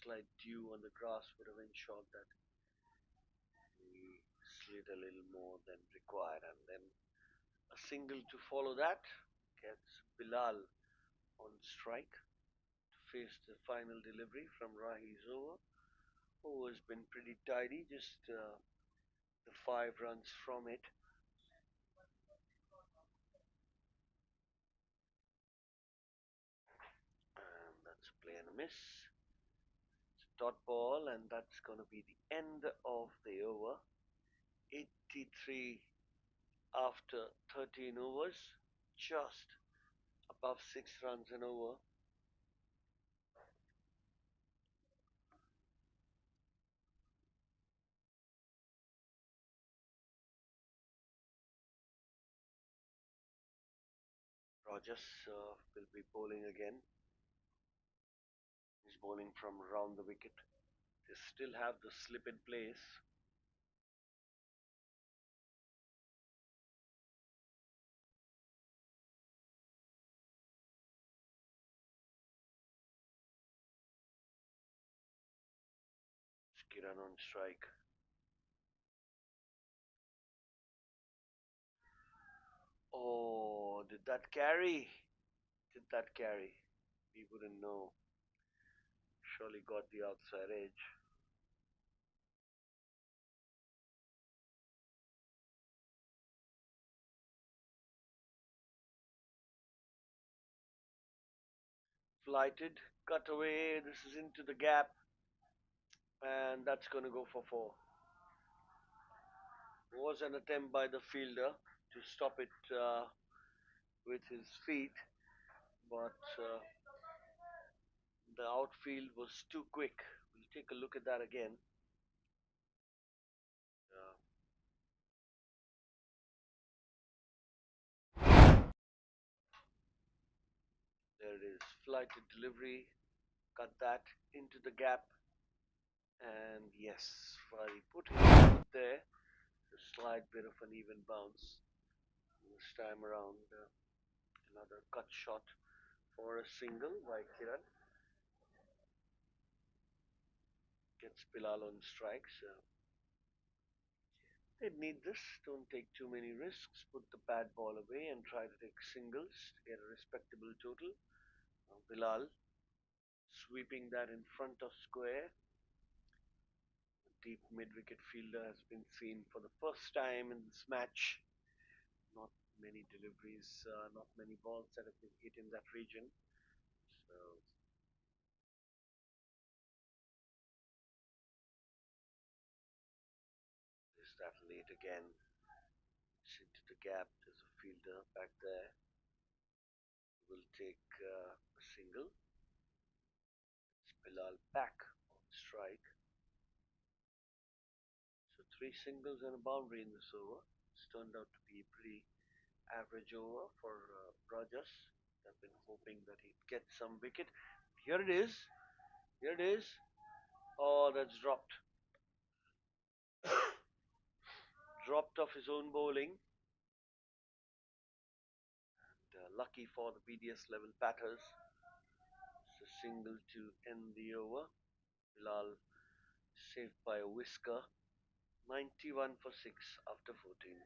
slight dew on the grass would have ensured that he slid a little more than required, and then a single to follow that gets Bilal on strike to face the final delivery from Rahi's over, who has been pretty tidy, just the 5 runs from it. And that's a play and a miss. It's a dot ball, and that's going to be the end of the over. 83 after 13 overs, just above 6 runs an over. Rogers will be bowling again. He's bowling from around the wicket. They still have the slip in place. Kiran on strike. Oh, did that carry? Did that carry? We wouldn't know. Surely got the outside edge. Flighted, cut away. This is into the gap, and that's going to go for four. Was an attempt by the fielder to stop it with his feet, but the outfield was too quick. We'll take a look at that again. Uh, there it is, flighted delivery, cut that into the gap, and yes, while he put his foot there, a slight bit of an even bounce. This time around, another cut shot for a single by Kiran. Gets Bilal on strikes. They need this. Don't take too many risks. Put the bad ball away and try to take singles to get a respectable total. Bilal sweeping that in front of square. A deep mid-wicket fielder has been seen for the first time in this match. Not many deliveries, not many balls that have been hit in that region. So is that late again? It's into the gap. There's a fielder back there. Will take a single. It's Bilal back on strike. So 3 singles and a boundary in this over. It's turned out to be a pretty average over for Rogers. I've been hoping that he'd get some wicket. Here it is. Here it is. Oh, that's dropped. Dropped off his own bowling. Lucky for the BDS level batters, it's a single to end the over. Bilal saved by a whisker. 91 for 6 after 14.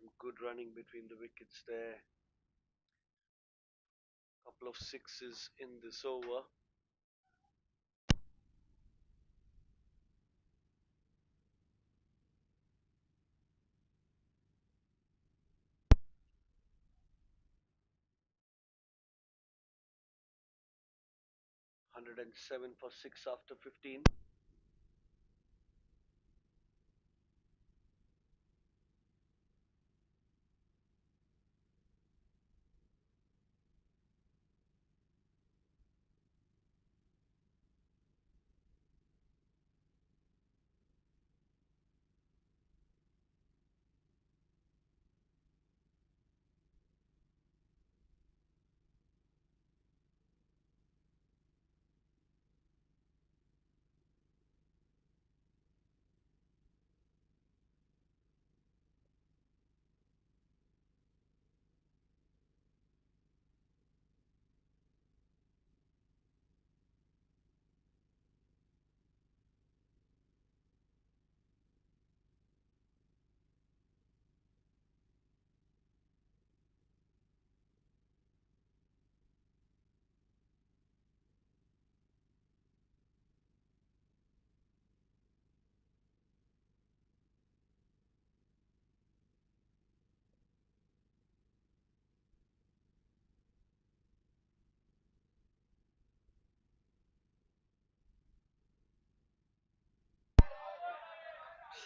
Some good running between the wickets there. Couple of sixes in this over. Hundred and seven for six after 15.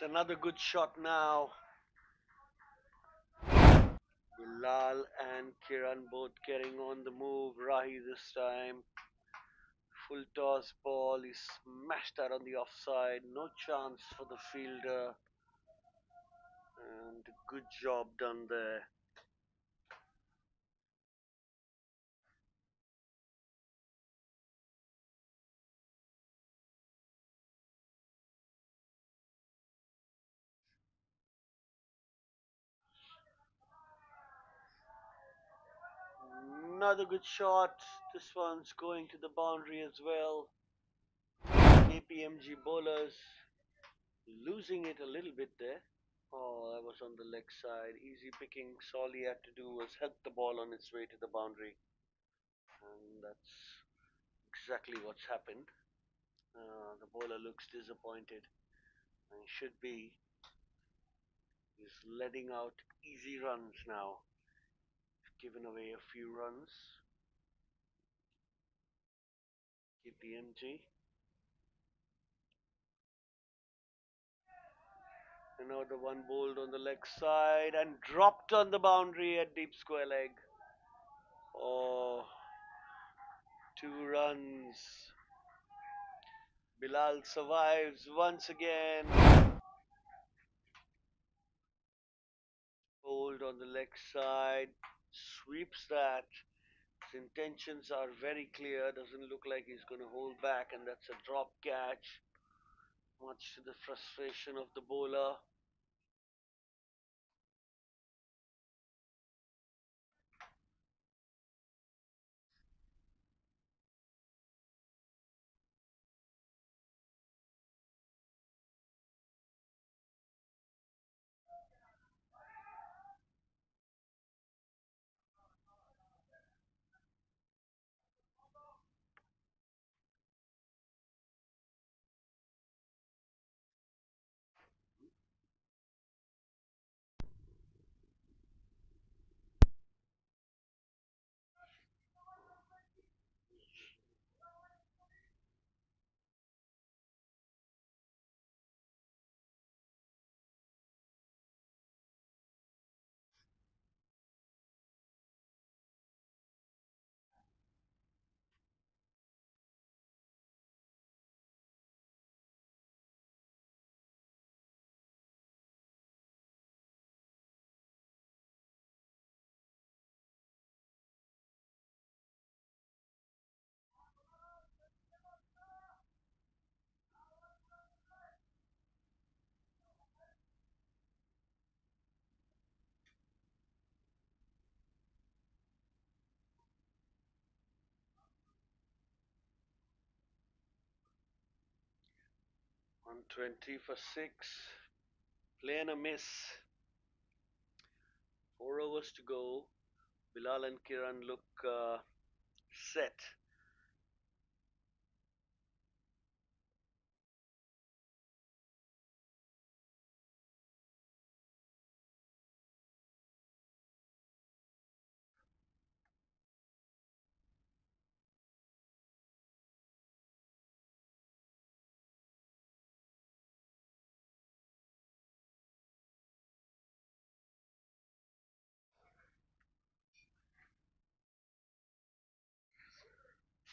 It's another good shot now. Bilal and Kiran both getting on the move. Rahi this time. Full toss ball. He smashed that on the offside. No chance for the fielder. And good job done there. Another good shot. This one's going to the boundary as well. Kpmg bowlers losing it a little bit there. Oh, that was on the leg side. Easy pickings. All he had to do was help the ball on its way to the boundary. And that's exactly what's happened. The bowler looks disappointed and should be. He's letting out easy runs now. Given away a few runs. Kpmg. Another one bowled on the leg side and dropped on the boundary at deep square leg. Oh, 2 runs. Bilal survives once again. Bowled on the leg side. Sweeps that. His intentions are very clear. Doesn't look like he's going to hold back, and that's a drop catch. Much to the frustration of the bowler. On 20 for 6. Playing a miss. 4 overs to go. Bilal and Kiran look set.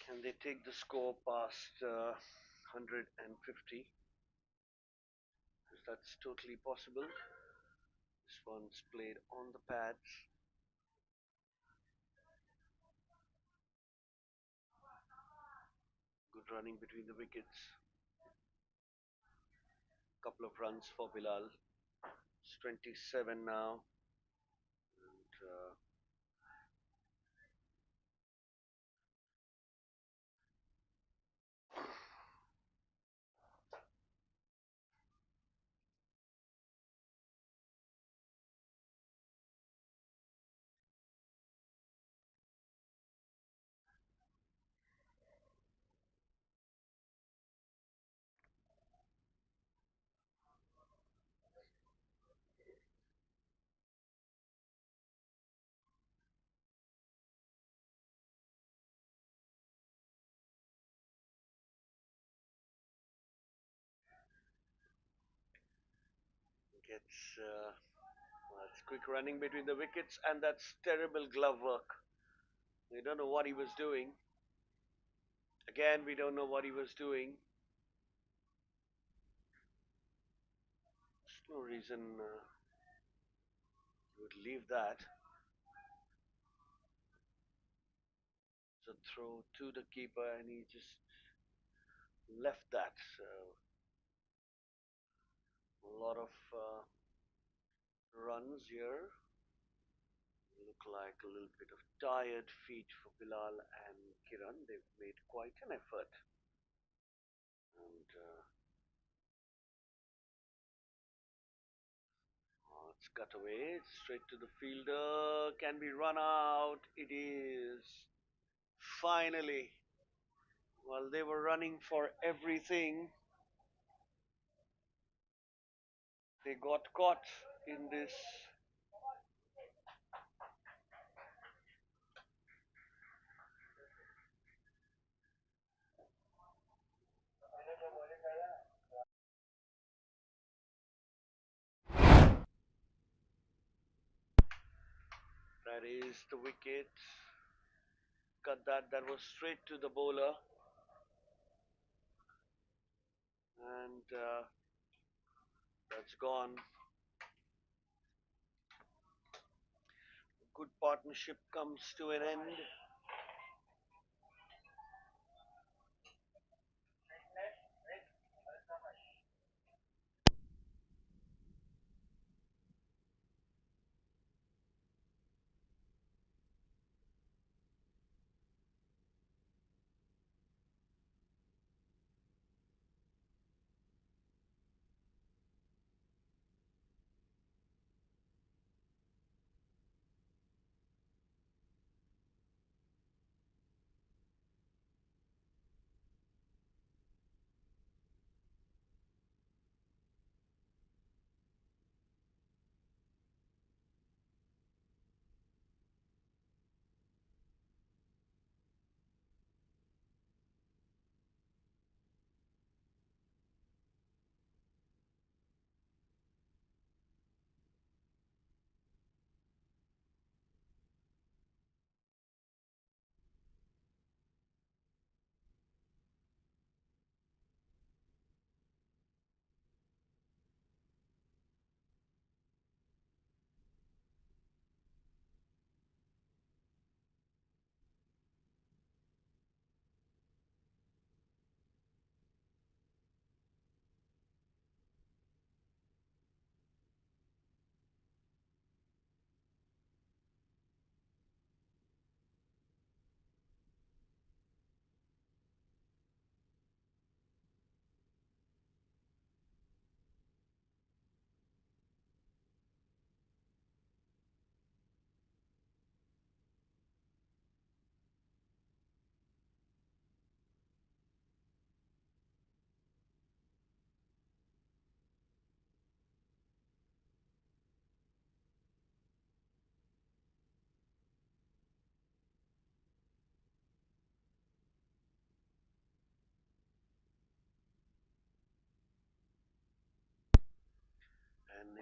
Can they take the score past 150? Because that's totally possible. This one's played on the pads. Good running between the wickets. Couple of runs for Bilal. It's 27 now. And gets that's quick running between the wickets, and that's terrible glove work. We don't know what he was doing. Again, we don't know what he was doing. There's no reason he would leave that. It's a throw to the keeper, and he just left that. So a lot of runs here. Look like a little bit of tired feet for Bilal and Kiran. They've made quite an effort. And it's cut away. Straight to the fielder. Can be run out. It is. Finally. While they were running for everything, they got caught in this. That is the wicket. Cut that. That was straight to the bowler. And that's gone. Good partnership comes to an end.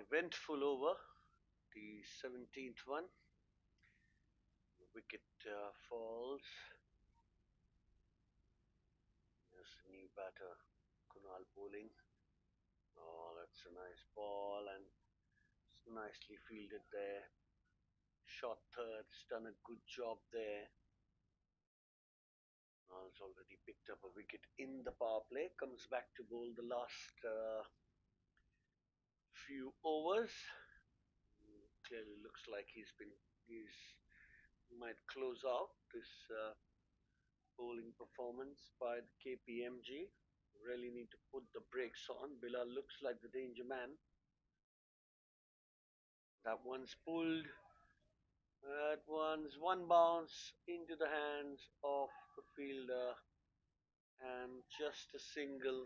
Eventful over, the 17th one. Wicket falls. There's a new batter, Kunal bowling. Oh, that's a nice ball and it's nicely fielded there. Shot third, he's done a good job there. Kunal's already picked up a wicket in the power play. Comes back to bowl the last few overs. Clearly looks like he's might close out this bowling performance by the Kpmg. Really need to put the brakes on. Bilal looks like the danger man. That one's pulled. That one's one bounce into the hands of the fielder and just a single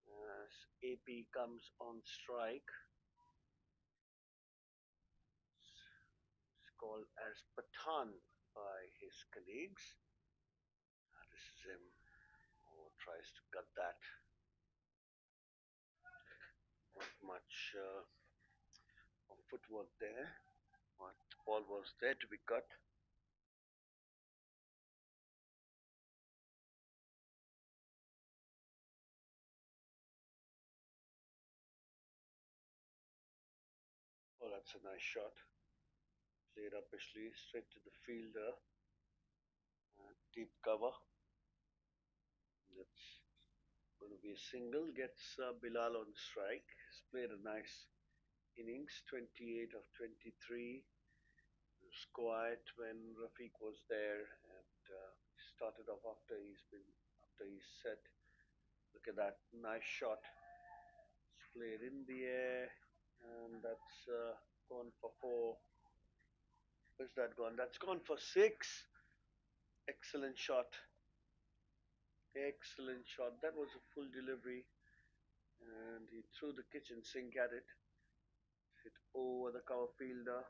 as AP comes on strike. It's called as Pathan by his colleagues. This is him. Oh, tries to cut that. Not much of footwork there. But the ball was there to be cut. Oh, that's a nice shot. Played upishly straight to the fielder. Deep cover. That's going to be a single. Gets Bilal on strike. He's played a nice innings, 28 of 23. It was quiet when Rafiq was there and started off after he's set. Look at that nice shot. It's played in the air and that's gone for four. Where's that gone? That's gone for six. Excellent shot. Excellent shot. That was a full delivery and he threw the kitchen sink at it. Hit over the cover fielder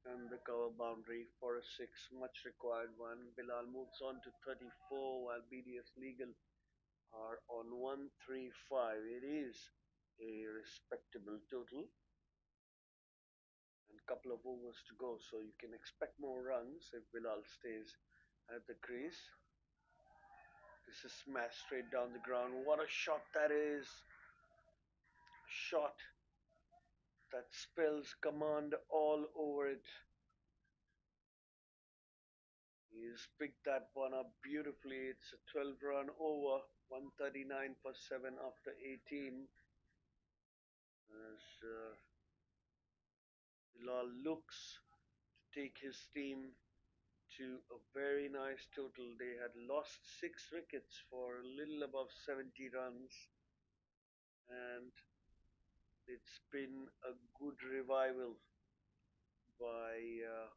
and the cover boundary for a six, much required one. Bilal moves on to 34 while BDS Legal are on 135. It is a respectable total and a couple of overs to go, so you can expect more runs if Bilal stays at the crease. This is smashed straight down the ground. What a shot that is! Shot that spells command all over it. He's picked that one up beautifully. It's a 12-run over, 139 for 7 after 18. As Bilal looks to take his team to a very nice total. They had lost 6 wickets for a little above 70 runs, and it's been a good revival by the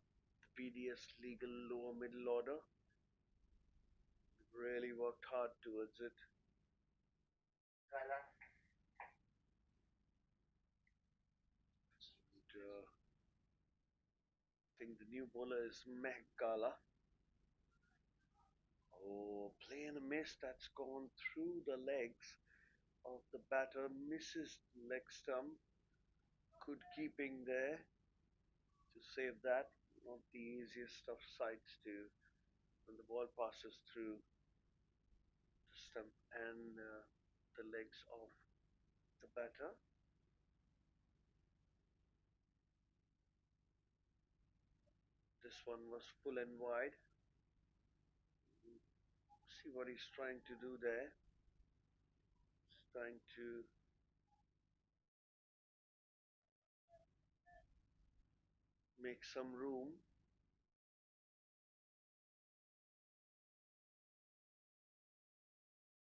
BDS Legal lower middle order. Really worked hard towards it. And, I think the new bowler is Mehkala. Oh, play and a miss that's gone through the legs of the batter, misses leg stump. Good keeping there to save that. Not the easiest of sights to when the ball passes through the stump and the legs of the batter. This one was full and wide. See what he's trying to do there. He's trying to make some room.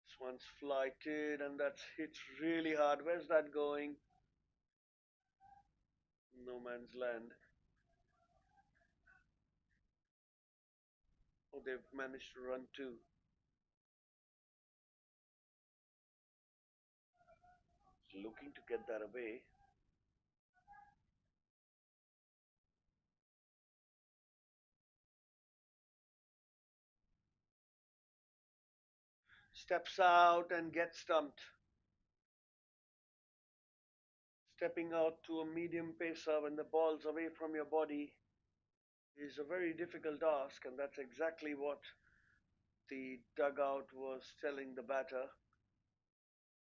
This one's flighted and that's hit really hard. Where's that going? No man's land. Oh, they've managed to run two. Looking to get that away. Steps out and gets stumped. Stepping out to a medium pacer when the ball's away from your body is a very difficult task, and that's exactly what the dugout was telling the batter.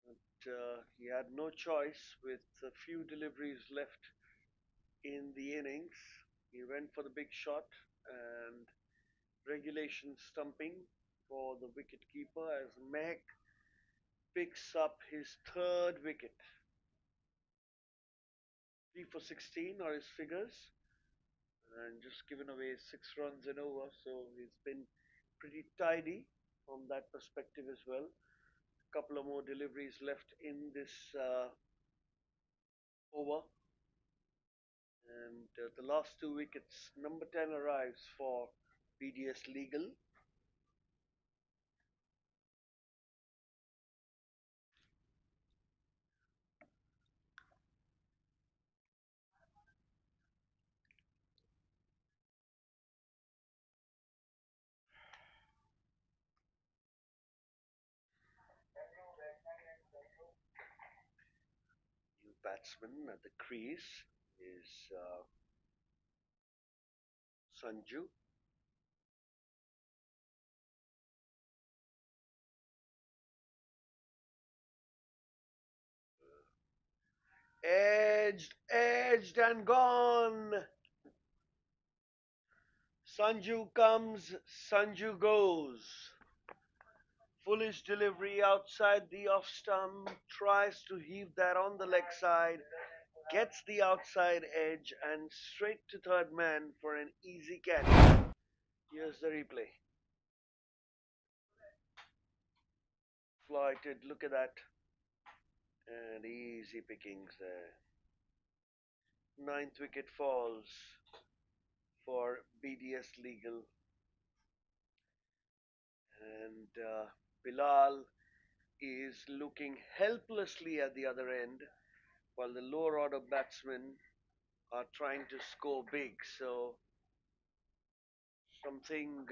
But he had no choice with a few deliveries left in the innings. He went for the big shot and regulation stumping for the wicket keeper as Mehak picks up his third wicket. 3 for 16 are his figures, and just given away 6 runs and over, so he's been pretty tidy from that perspective as well. A couple of more deliveries left in this over, and the last 2 wickets. Number 10 arrives for BDS Legal. New batsman at the crease is Sanju. Edged and gone. Sanju comes, Sanju goes. Foolish delivery outside the off stump, tries to heave that on the leg side, gets the outside edge and straight to third man for an easy catch. Here's the replay. Flighted, look at that. And easy pickings there. Ninth wicket falls for BDS Legal. And Bilal is looking helplessly at the other end while the lower order batsmen are trying to score big. So something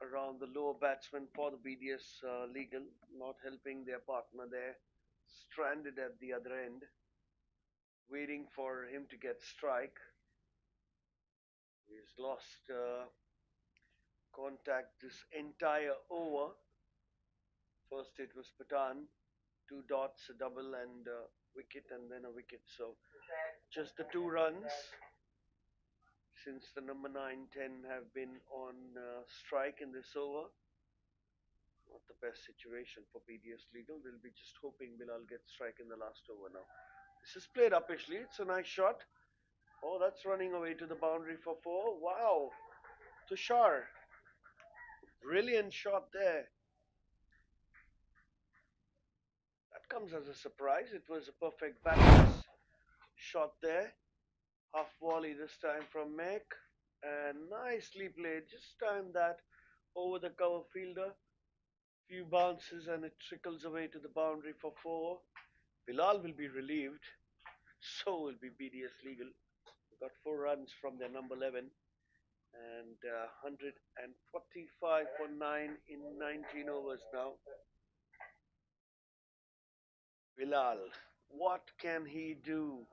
around the lower batsman for the BDS Legal, not helping their partner there, stranded at the other end, waiting for him to get strike. He's lost contact this entire over. First it was Patan, 2 dots, a double and a wicket, and then a wicket. So just the 2 runs since the number 9, 10 have been on strike in this over. Not the best situation for BDS Legal. They'll be just hoping Bilal gets strike in the last over now. This is played uppishly. It's a nice shot. Oh, that's running away to the boundary for 4. Wow. Tushar. Brilliant shot there. That comes as a surprise. It was a perfect balance shot there. Half volley this time from Mek. And nicely played. Just timed that over the cover fielder. Few bounces and it trickles away to the boundary for 4. Bilal will be relieved. So will be BDS Legal. Got 4 runs from their number 11 and 145 for 9 in 19 overs now. Bilal, what can he do?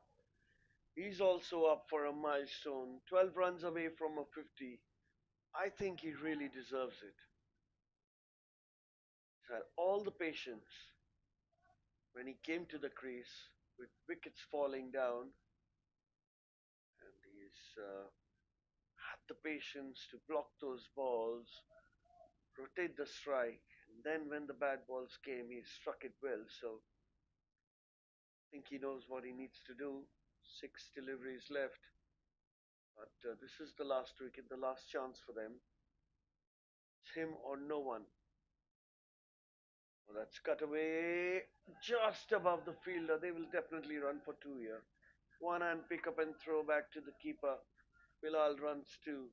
He's also up for a milestone, 12 runs away from a 50. I think he really deserves it. He's had all the patience when he came to the crease with wickets falling down, and he's had the patience to block those balls, rotate the strike, and then when the bad balls came, he struck it well. So I think he knows what he needs to do. 6 deliveries left, but this is the last wicket, the last chance for them. It's him or no one. Well, that's cut away just above the fielder. They will definitely run for 2 here. One hand pick up and throw back to the keeper. Bilal runs 2.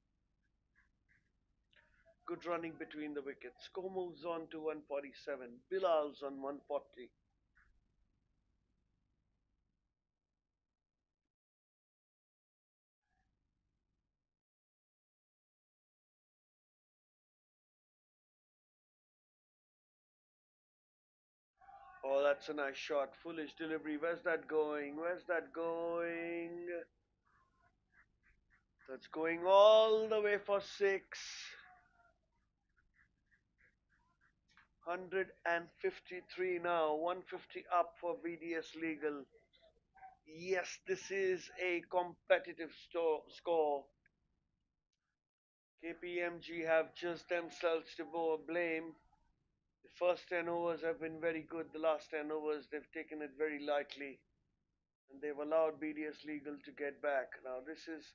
Good running between the wickets. Score moves on to 147. Bilal's on 140. Oh, that's a nice shot. Foolish delivery. Where's that going? Where's that going? That's going all the way for six. 153 now. 150 up for BDS Legal. Yes, this is a competitive score. Kpmg have just themselves to blame. The first 10 overs have been very good. The last 10 overs, they've taken it very lightly. And they've allowed BDS Legal to get back. Now, this is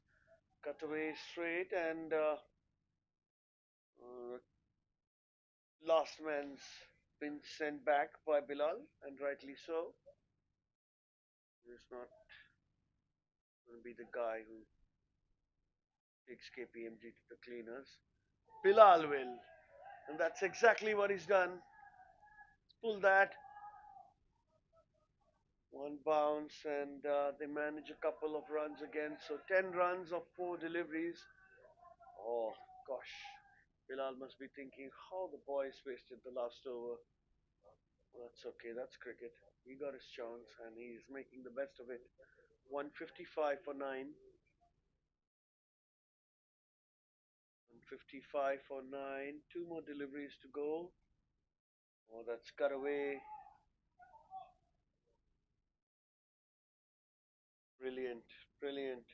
cut away straight, and last man's been sent back by Bilal, and rightly so. He's not going to be the guy who takes Kpmg to the cleaners. Bilal will, and that's exactly what he's done. Pull that. One bounce, and they manage a couple of runs again. So 10 runs of 4 deliveries. Oh, gosh. Bilal must be thinking how the boys wasted the last over. Well, that's okay, that's cricket. He got his chance, and he's making the best of it. 155 for 9. 155 for 9. 2 more deliveries to go. Oh, that's cut away. Brilliant, brilliant.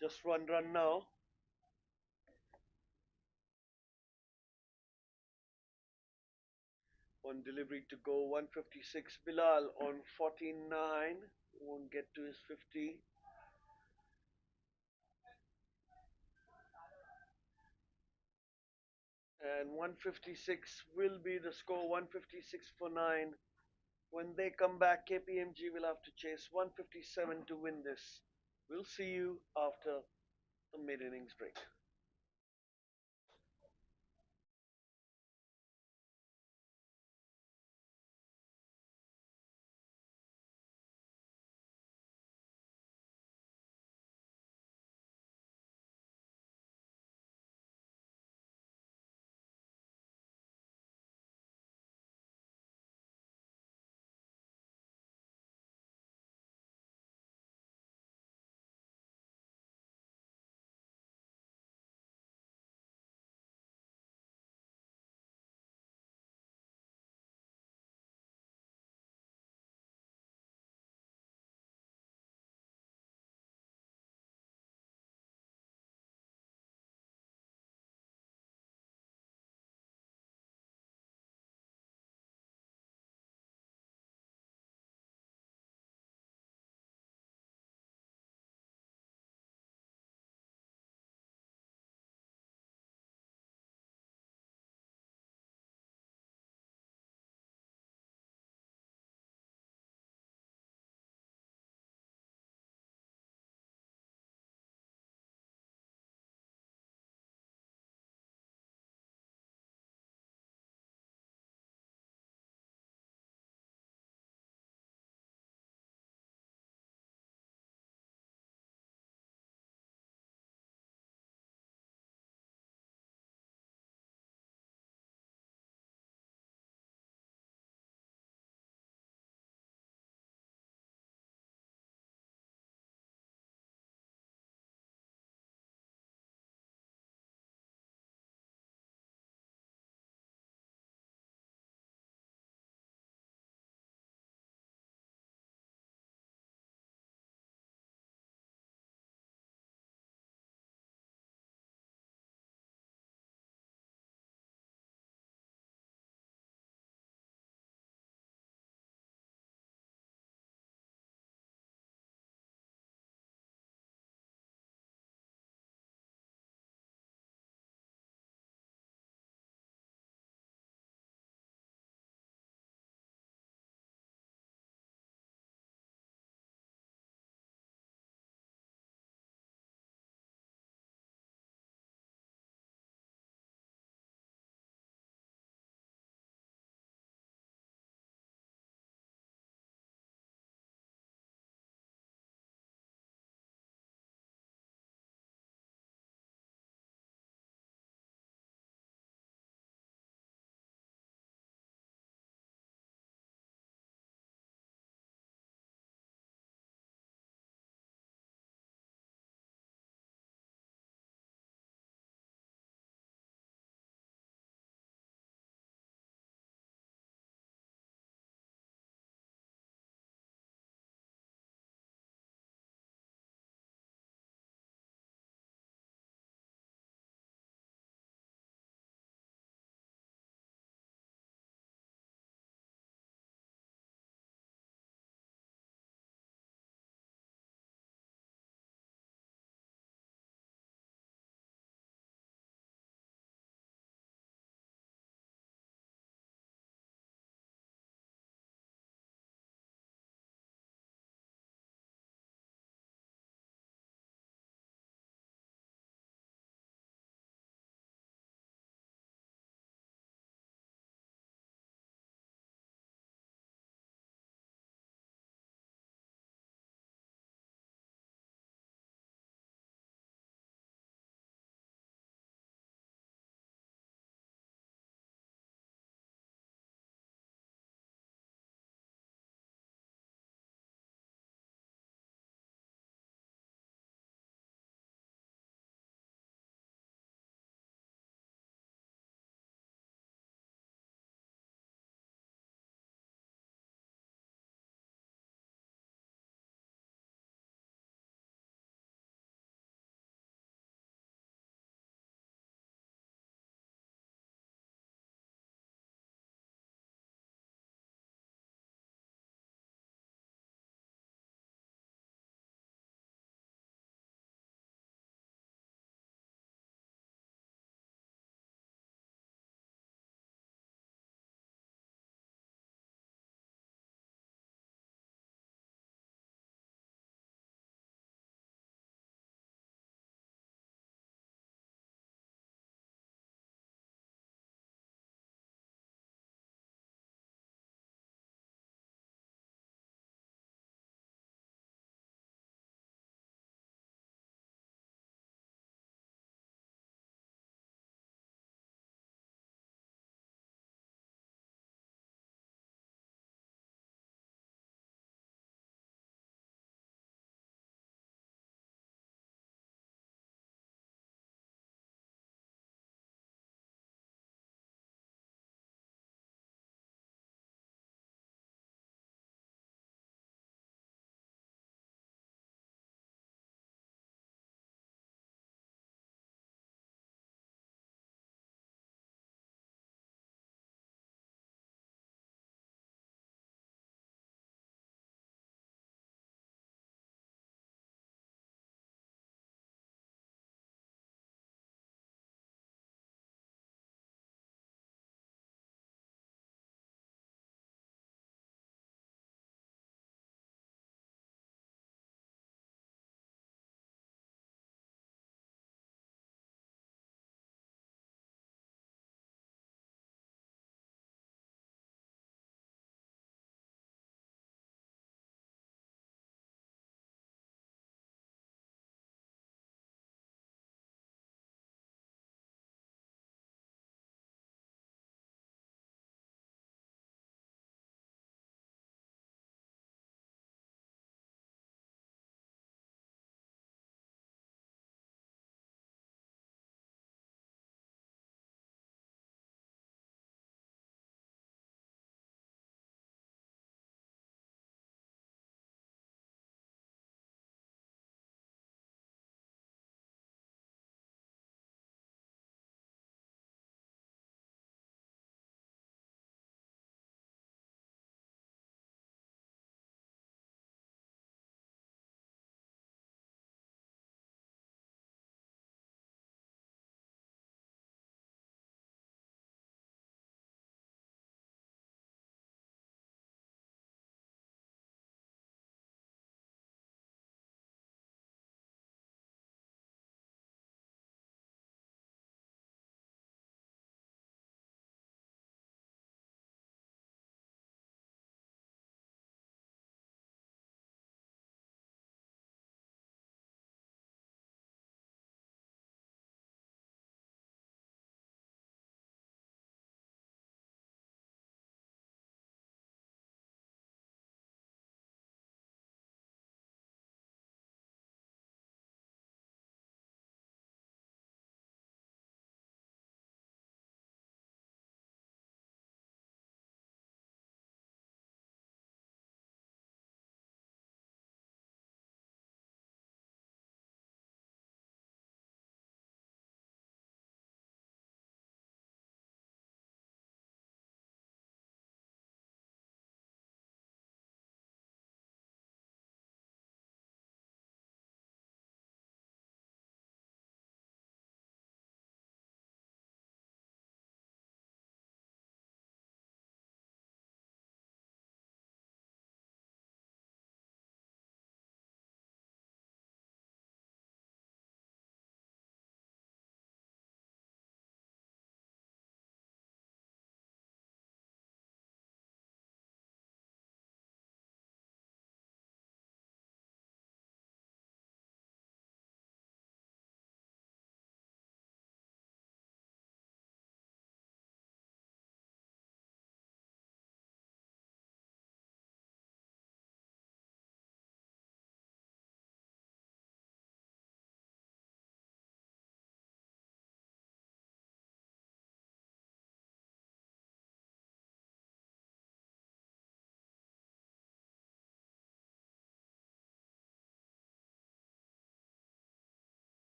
Just one run now. One delivery to go. 156. Bilal on 49. Won't get to his 50. And 156 will be the score. 156 for 9. When they come back, Kpmg will have to chase 157 to win this. We'll see you after the mid innings break.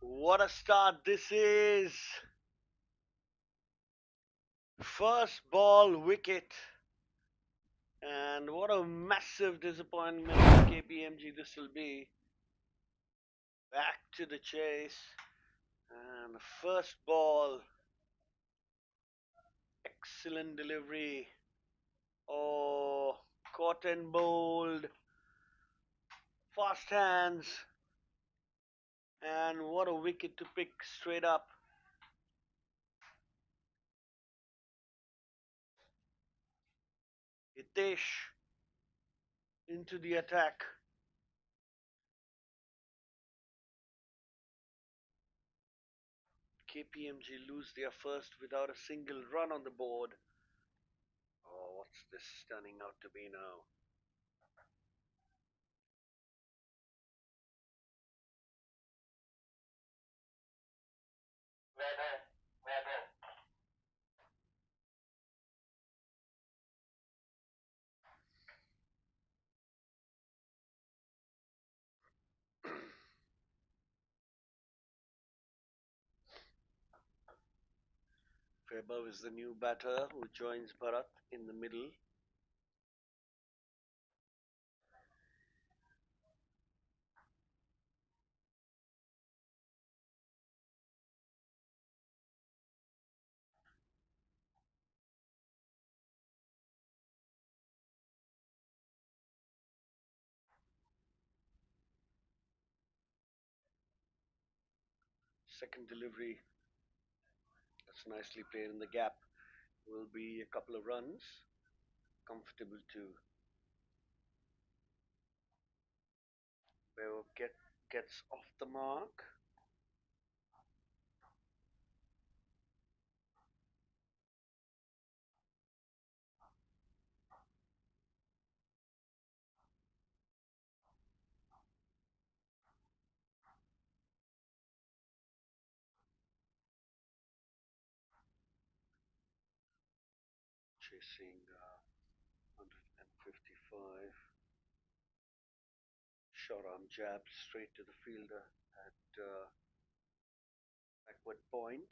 What a start this is! First ball wicket. And what a massive disappointment for Kpmg this will be. Back to the chase. And first ball. Excellent delivery. Oh, caught and bowled. Fast hands. And what a wicket to pick straight up. Hitesh into the attack. Kpmg lose their first without a single run on the board. Oh, what's this turning out to be now? Vaibhav is the new batter who joins Bharat in the middle. Second delivery, that's nicely played in the gap. Will be a couple of runs. Comfortable too. Vaibhav gets off the mark. Chasing 155. Short arm jab straight to the fielder at backward point.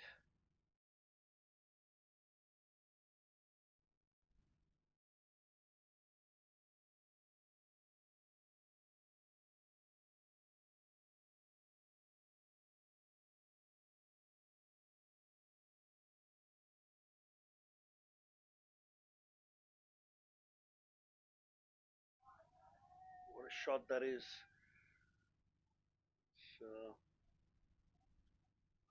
What a shot that is. So,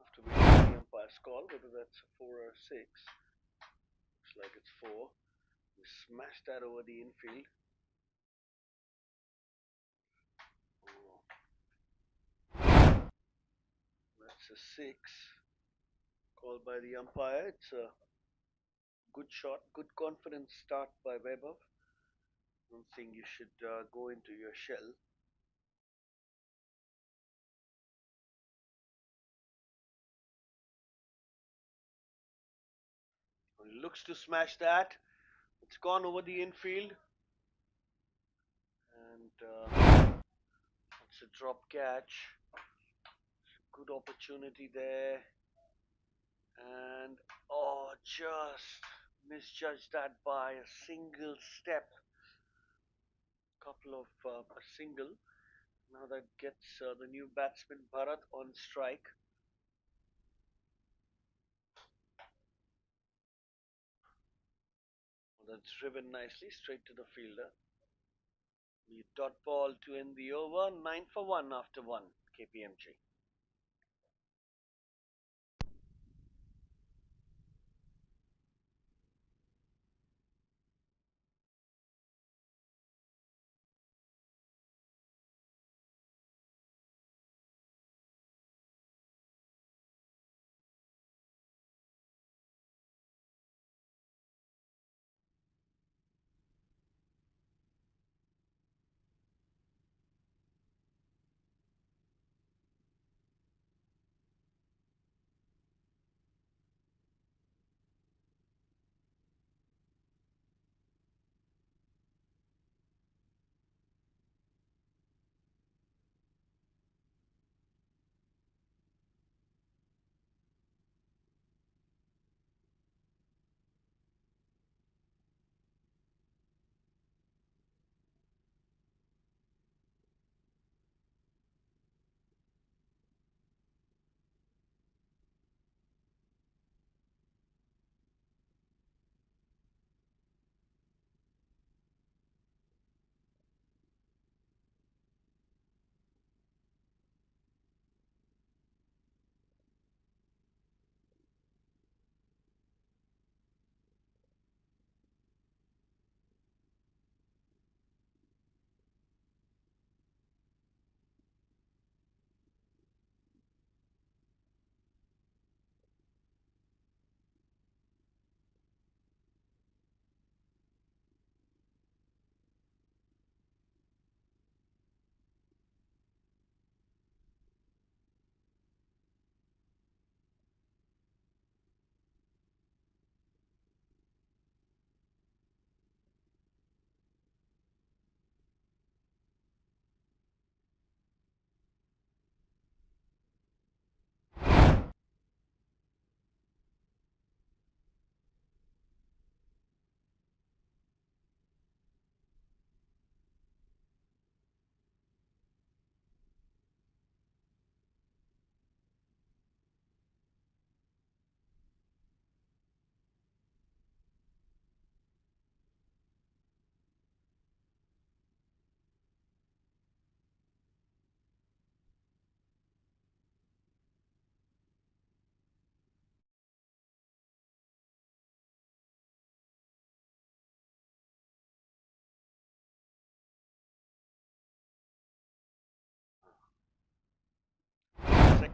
have to wait for the umpire's call, whether that's a 4 or a 6. Looks like it's 4. We smashed that over the infield. Oh, that's a 6. Called by the umpire. It's a good shot, good confidence start by Vaibhav. Don't think you should go into your shell. He looks to smash that. It's gone over the infield. And it's a drop catch. Good opportunity there. And oh, just misjudged that by a single step. Couple of a single. Now that gets the new batsman Bharat on strike. That's driven nicely straight to the fielder. The dot ball to end the over. 9 for 1 after 1. Kpmg.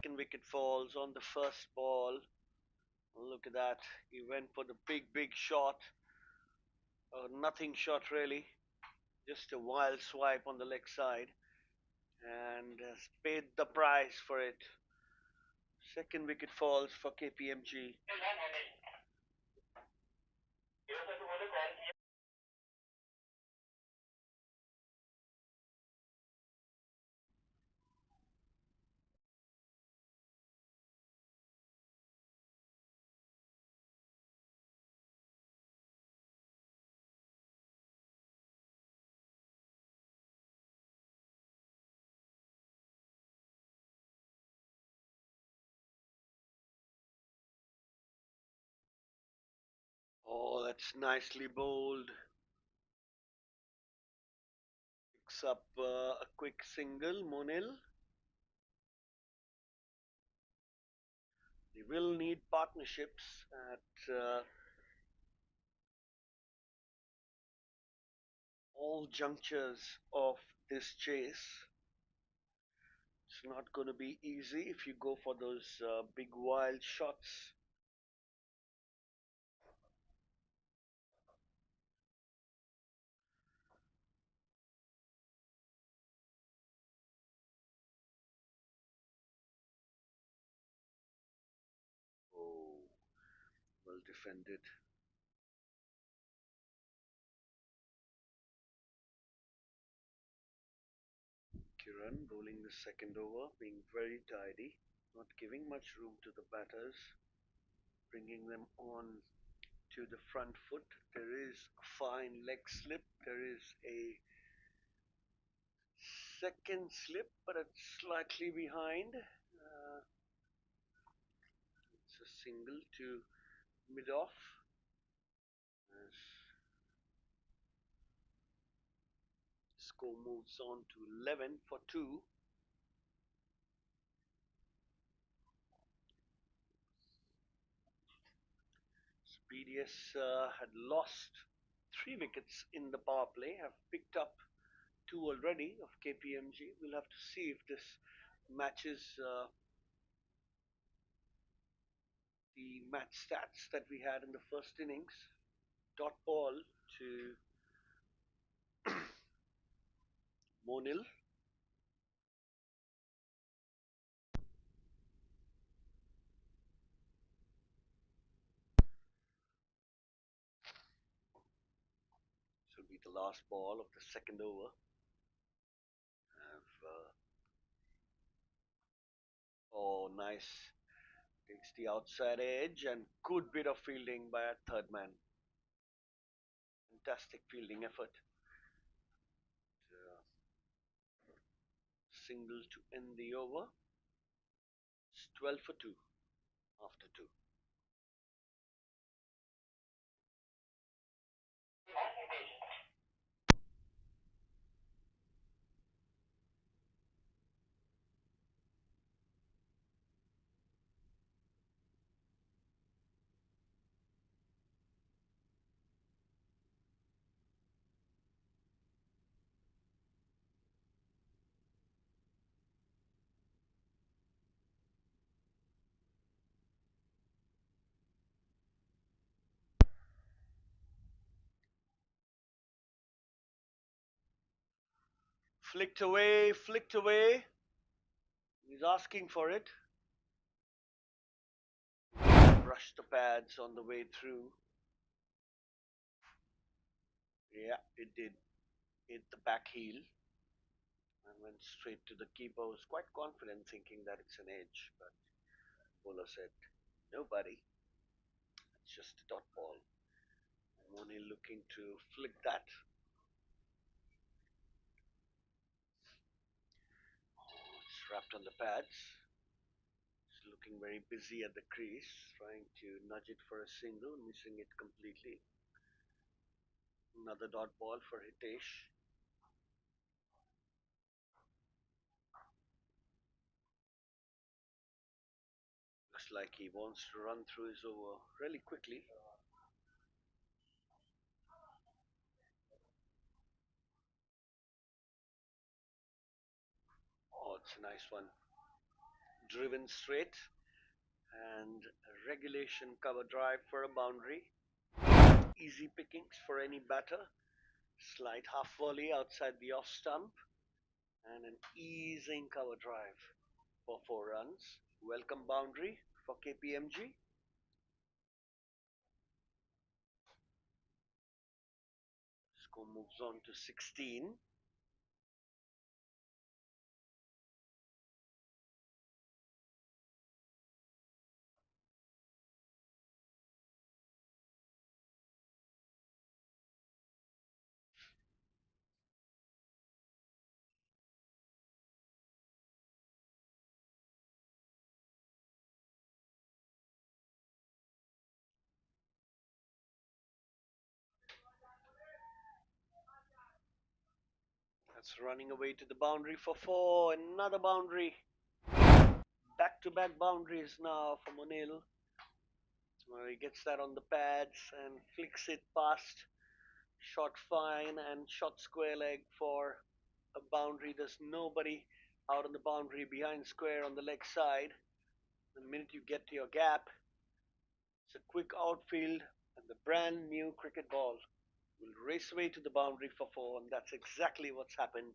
second wicket falls on the first ball. Look at that. He went for the big shot. Nothing shot really. Just a wild swipe on the leg side. And has paid the price for it. Second wicket falls for Kpmg. Oh, that's nicely bowled. Picks up a quick single, Monil. They will need partnerships at all junctures of this chase. It's not going to be easy if you go for those big wild shots. Oh, well defended. Kiran bowling the second over, being very tidy, not giving much room to the batters, bringing them on to the front foot. There is a fine leg slip. There is a second slip, but it's slightly behind. It's a single to mid off. As score moves on to 11 for 2. BDS had lost 3 wickets in the power play, have picked up 2 already of Kpmg. We'll have to see if this matches the match stats that we had in the first innings. Dot ball to Monil. This will be the last ball of the second over. Have, oh, nice. Takes the outside edge and good bit of fielding by a third man. Fantastic fielding effort. Uh, Single to end the over. It's 12 for 2 after 2. Flicked away, flicked away. He's asking for it. Brushed the pads on the way through. Yeah, it did. Hit the back heel and went straight to the keeper. Was quite confident, thinking that it's an edge, but bowler said, "Nobody. It's just a dot ball." Moni looking to flick that. Oh, it's wrapped on the pads. He's looking very busy at the crease, trying to nudge it for a single, missing it completely. Another dot ball for Hitesh. Looks like he wants to run through his over really quickly. Oh, it's a nice one. driven straight, and regulation cover drive for a boundary. Easy pickings for any batter. Slight half volley outside the off stump, and an easing cover drive for 4 runs. Welcome boundary for Kpmg. Score moves on to 16. That's running away to the boundary for 4. Another boundary. Back to back boundaries now for Monil. He gets that on the pads and flicks it past short fine and short square leg for a boundary. There's nobody out on the boundary behind square on the leg side. The minute you get to your gap, it's a quick outfield and the brand new cricket ball will race away to the boundary for 4, and that's exactly what's happened.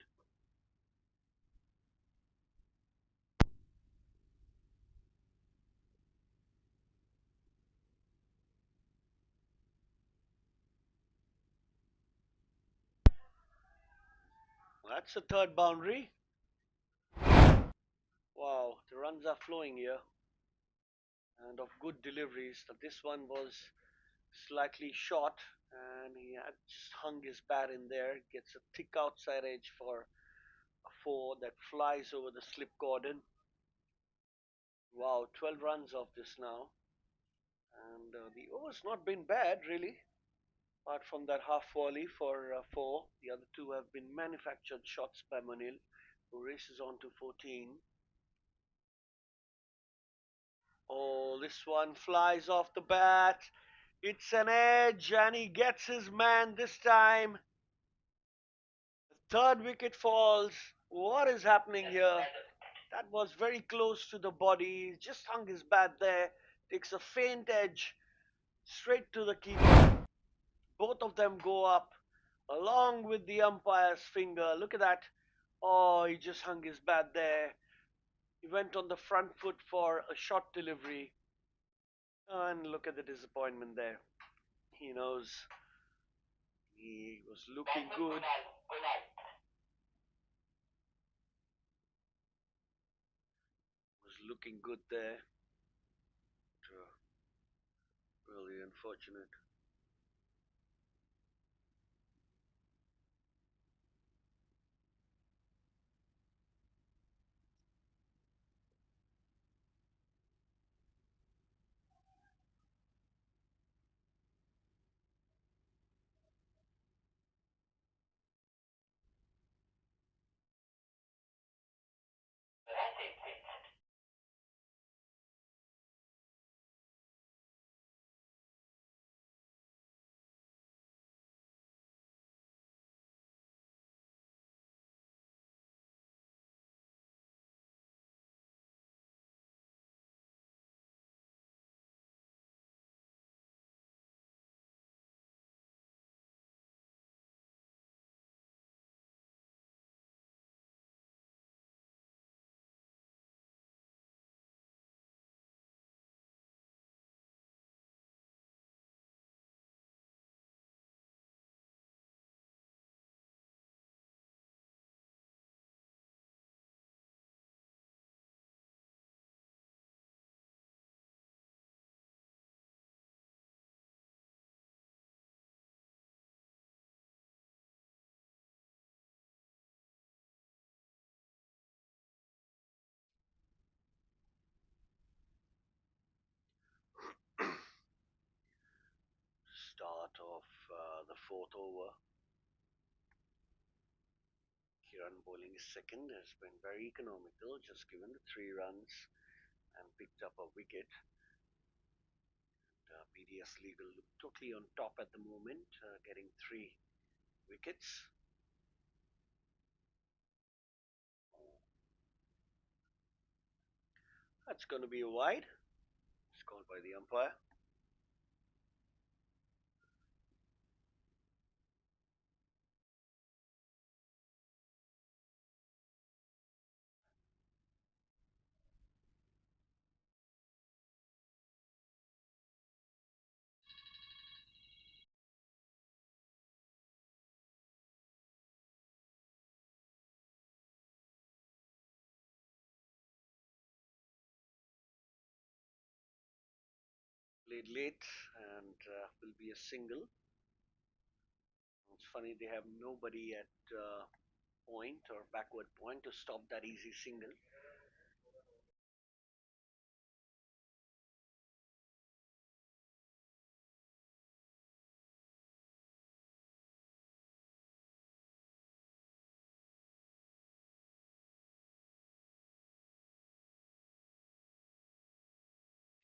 Well, that's the third boundary. Wow, the runs are flowing here and of good deliveries. This one was slightly short and he had just hung his bat in there. Gets a thick outside edge for a 4 that flies over the slip cordon. Wow, 12 runs off this now. And the over's not been bad really. Apart from that half volley for 4, the other 2 have been manufactured shots by Manil, who races on to 14. Oh, this one flies off the bat. It's an edge, and he gets his man this time. The third wicket falls. What is happening here? That was very close to the body. He just hung his bat there. Takes a faint edge straight to the keeper. Both of them go up along with the umpire's finger. Look at that. Oh, he just hung his bat there. He went on the front foot for a short delivery. And look at the disappointment there. He knows he was looking good. Was looking good there. Really unfortunate. Start of the fourth over. Kiran bowling second has been very economical, just given the 3 runs and picked up a wicket. BDS Legal look totally on top at the moment, getting 3 wickets. That's going to be a wide. It's called by the umpire. Played late and will be a single. It's funny they have nobody at point or backward point to stop that easy single.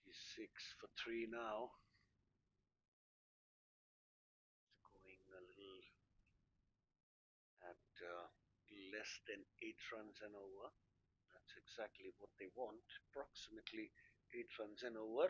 He's 6 for 3 now. It's going a little at less than 8 runs and over. That's exactly what they want. Approximately 8 runs and over.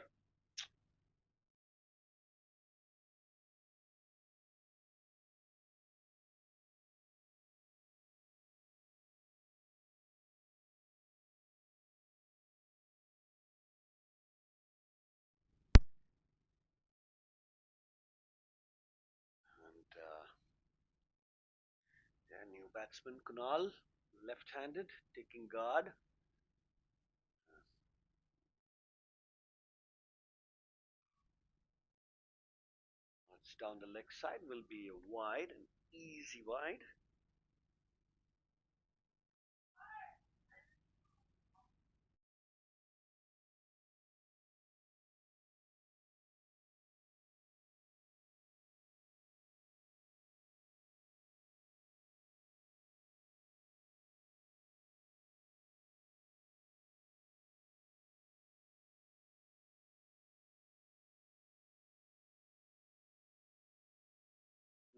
And their new batsman Kunal, left-handed, taking guard. It's down the leg side, will be a wide, an easy wide.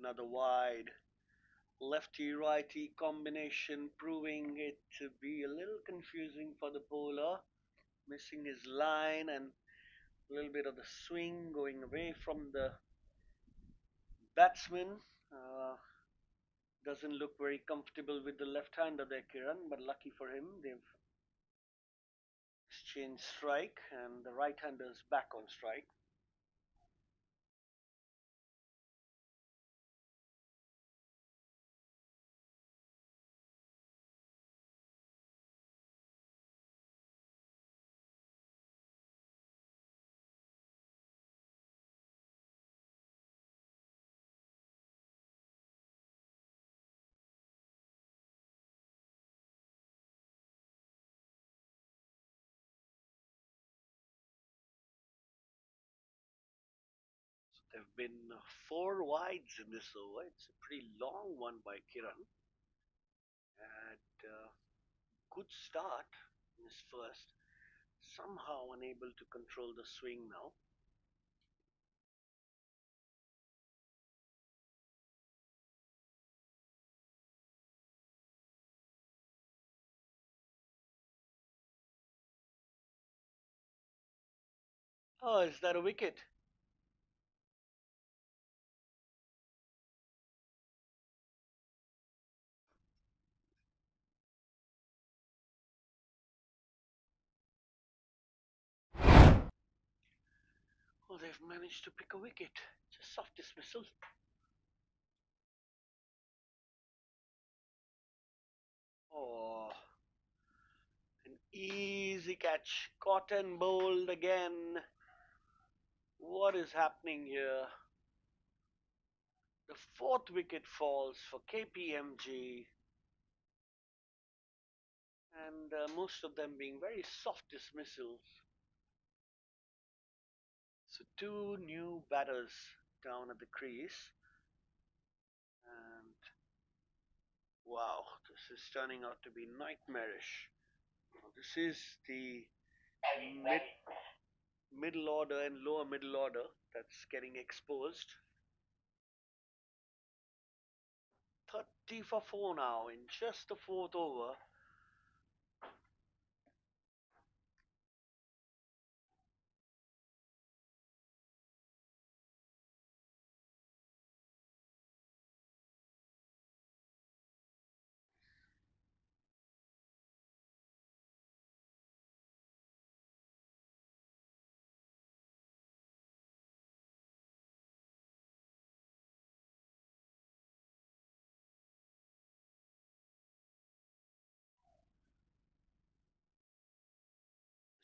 Another wide. Lefty righty combination, proving it to be a little confusing for the bowler. Missing his line and a little bit of the swing going away from the batsman. Uh, doesn't look very comfortable with the left hander there, Kiran, but lucky for him, they've exchanged strike and the right hander's back on strike. There have been 4 wides in this over. It's a pretty long one by Kiran. And good start in his first. Somehow unable to control the swing now. Oh, is that a wicket? Oh, they've managed to pick a wicket. Just soft dismissal. Oh, an easy catch. Caught and bowled again. What is happening here? The fourth wicket falls for Kpmg, and most of them being very soft dismissals. So 2 new batters down at the crease, and wow, this is turning out to be nightmarish. This is the mid middle order and lower middle order that's getting exposed. 30 for 4 now in just the fourth over.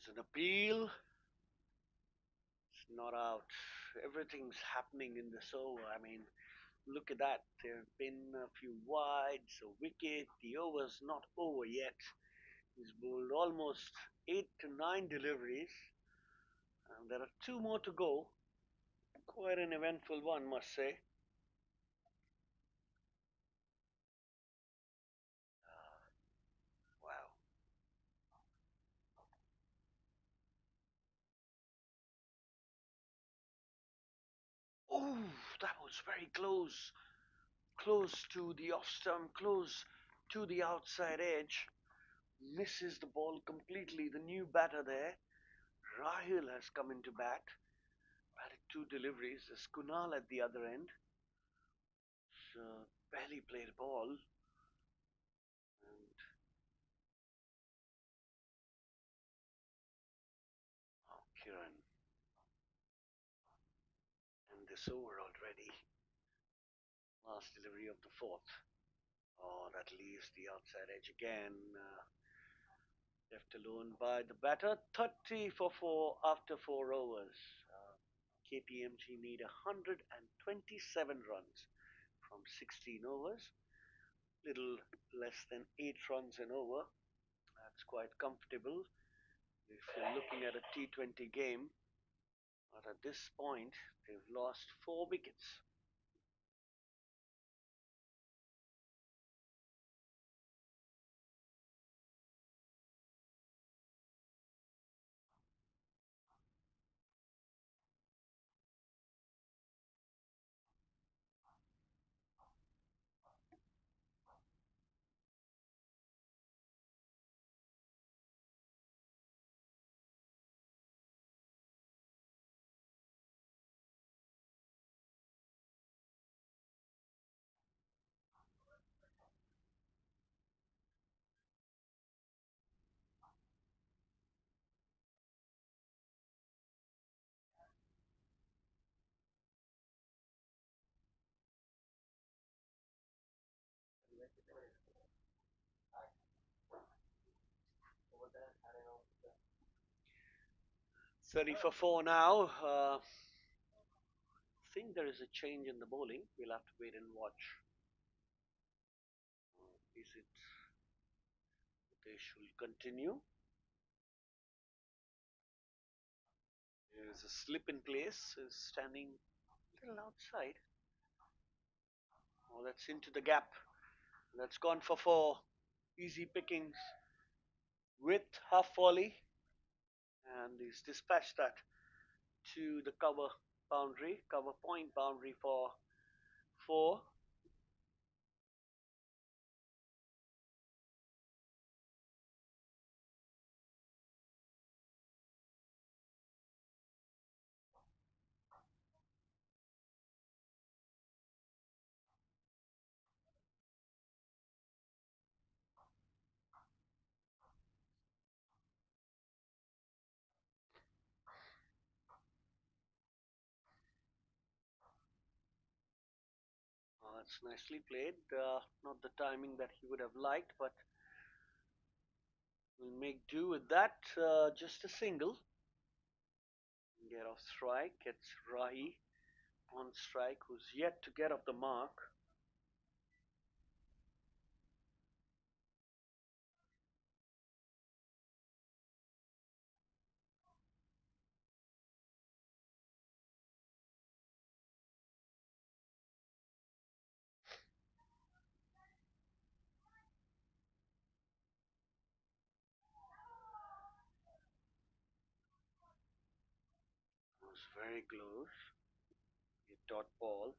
There's an appeal. It's not out. Everything's happening in this over. I mean, look at that. There have been a few wides, a wicket. The over's not over yet. He's bowled almost 8 to 9 deliveries, and there are two more to go. Quite an eventful one, must say. Wow. Oh, that was very close. Close to the off stump, close to the outside edge. Misses the ball completely. The new batter there, Rahul, has come into bat. Batted two deliveries. There's Kunal at the other end. So barely played ball. And oh, Kiran. And this over already. Last delivery of the fourth. Oh, that leaves the outside edge again. Left alone by the batter. 30 for 4 after 4 overs. Kpmg need 127 runs from 16 overs. Little less than 8 runs an over. That's quite comfortable if you're looking at a T20 game. But at this point, they've lost 4 wickets. Thirty for 4 now. Think there is a change in the bowling. We'll have to wait and watch. Is it they should continue? There's a slip in place. Is standing a little outside. Oh, that's into the gap. That's gone for 4. Easy pickings with half volley. And he's dispatched that to the cover point boundary for 4. That's nicely played. Not the timing that he would have liked, but we'll make do with that. Just a single. Get off strike. Gets Rahi on strike, who's yet to get off the mark. Was very close. A dot ball.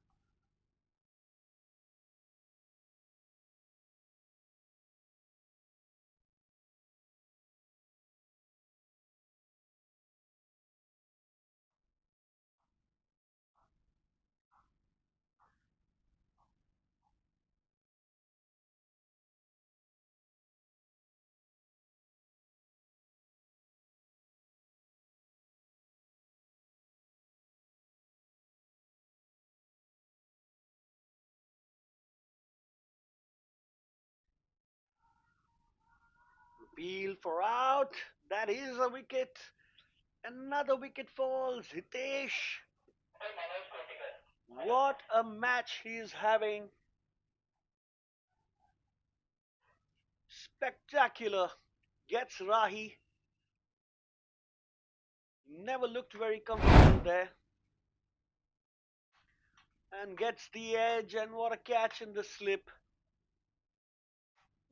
Appeal for out. That is a wicket. Another wicket falls. Hitesh, what a match he is having. Spectacular. Gets Rahi. Never looked very comfortable there. And gets the edge. And what a catch in the slip.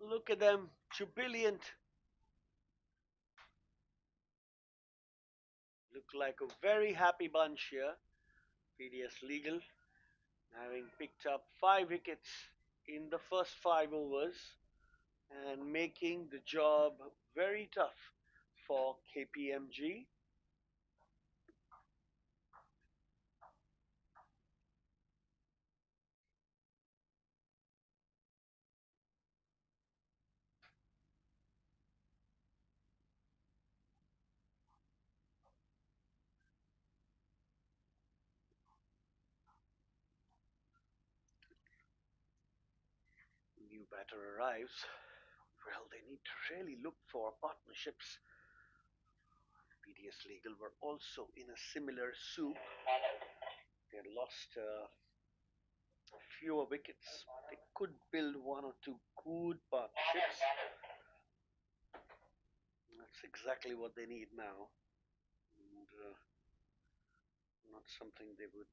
Look at them. Jubilant. Look like a very happy bunch here. PDS Legal having picked up 5 wickets in the first 5 overs and making the job very tough for Kpmg. New batter arrives. Well, they need to really look for partnerships. PDS Legal were also in a similar soup. They lost fewer wickets. They could build one or two good partnerships. That's exactly what they need now. And not something they would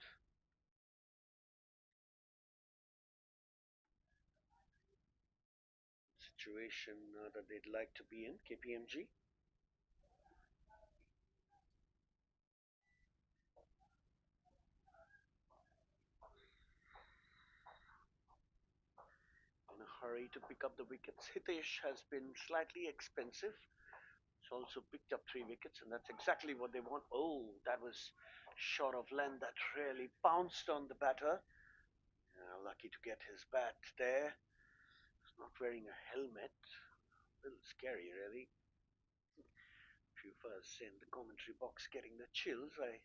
situation that they'd like to be in. Kpmg. In a hurry to pick up the wickets. Hitesh has been slightly expensive. He's also picked up 3 wickets, and that's exactly what they want. Oh, that was short of length. That really pounced on the batter. Lucky to get his bat there. He's not wearing a helmet. A little scary, really. A few of us in the commentary box getting the chills. I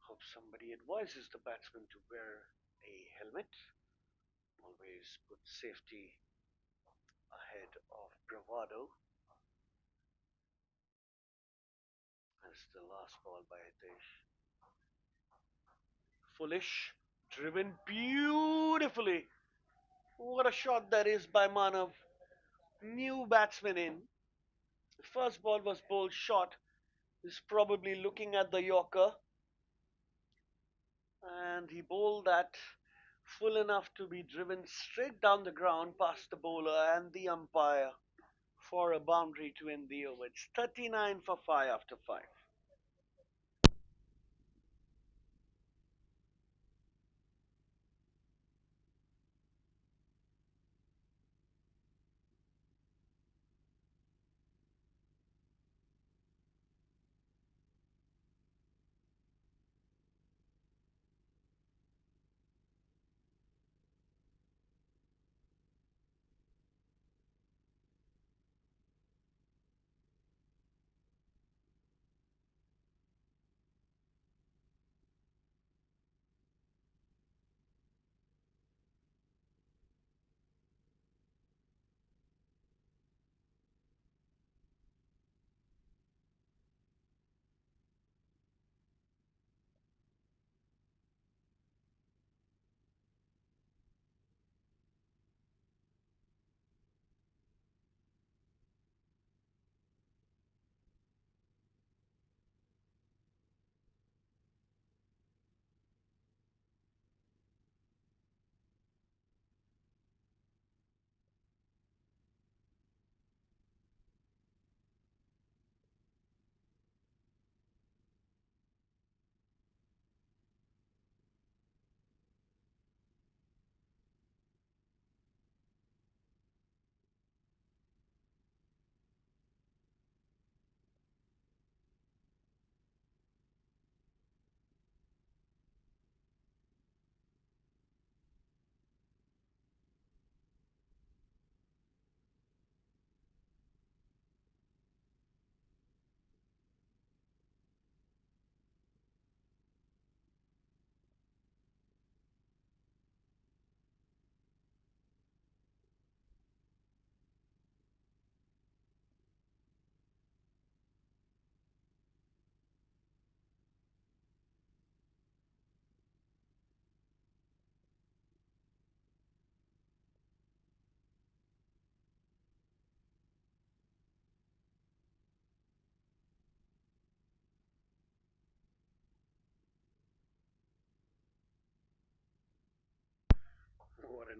hope somebody advises the batsman to wear a helmet. Always put safety ahead of bravado. That's the last ball by Hitesh. Foolish, driven beautifully. What a shot that is by Manav. New batsman in. The first ball was bowled short. He's probably looking at the Yorker. And he bowled that full enough to be driven straight down the ground past the bowler and the umpire for a boundary to end the over. It's 39 for 5 after 5.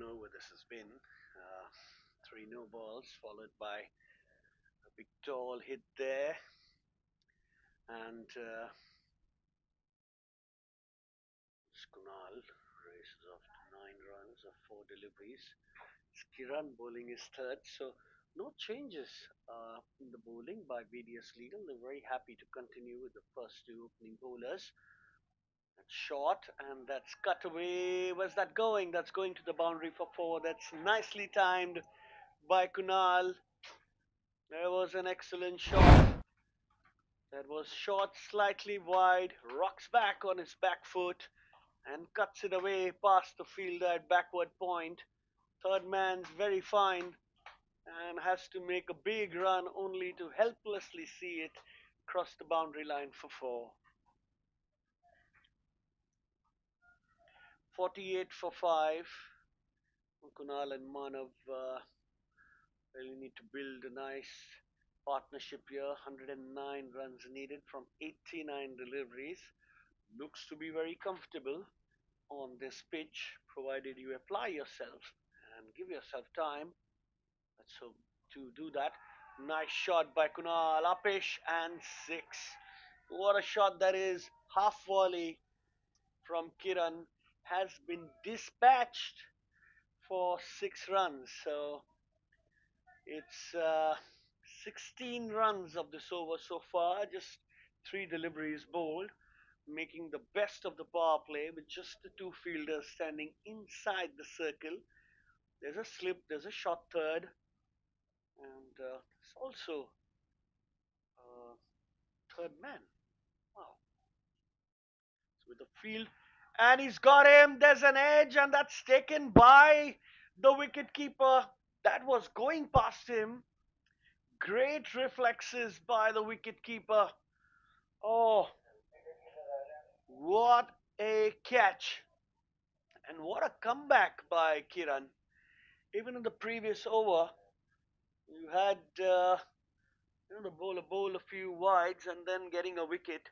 over this has been. Three no balls, followed by a big tall hit there, and Kunal races off to 9 runs of 4 deliveries. It's Kiran bowling his third, so no changes in the bowling by BDS Legal. They're very happy to continue with the first two opening bowlers. That's short, and that's cut away. Where's that going? That's going to the boundary for four. That's nicely timed by Kunal. There was an excellent shot. That was short, slightly wide, rocks back on his back foot, and cuts it away past the fielder at backward point. Third man's very fine and has to make a big run only to helplessly see it cross the boundary line for four. 48 for 5. Kunal and Manav really need to build a nice partnership here. 109 runs needed from 89 deliveries. Looks to be very comfortable on this pitch, provided you apply yourself and give yourself time. Let's hope to do that. Nice shot by Kunal, upish and 6. What a shot that is. Half volley from Kiran has been dispatched for 6 runs. So it's 16 runs of this over so far, just 3 deliveries bowled, making the best of the power play with just the two fielders standing inside the circle. There's a slip, there's a shot third, and there's also a third man. Wow. So with the field, and he's got him. There's an edge, and that's taken by the wicket keeper. That was going past him. Great reflexes by the wicket keeper. Oh, what a catch! And what a comeback by Kiran. Even in the previous over, you had the bowler bowl a few wides and then getting a wicket.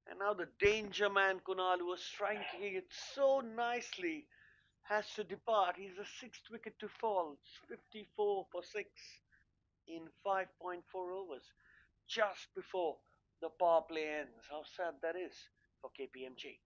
And now the danger man Kunal, who was striking it so nicely, has to depart. He's the sixth wicket to fall. It's 54 for 6 in 5.4 overs, just before the power play ends. How sad that is for Kpmg.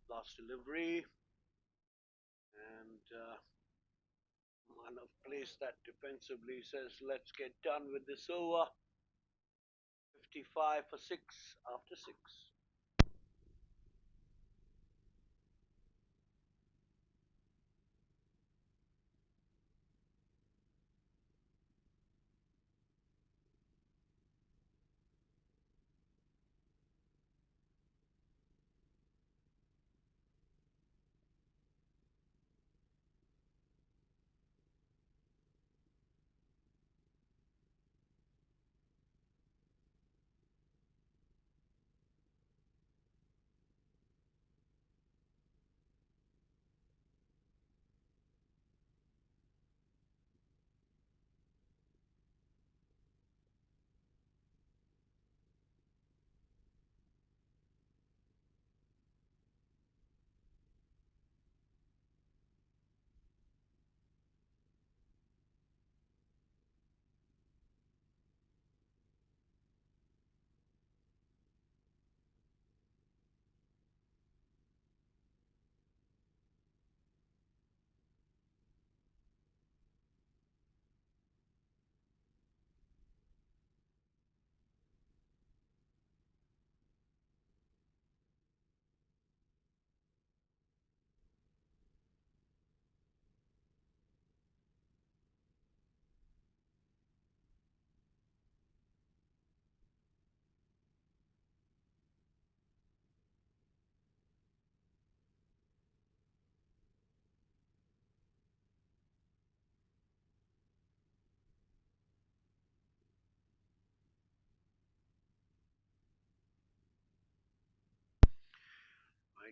Last delivery, and Manav plays that defensively, says, let's get done with this over. 55 for 6 after 6.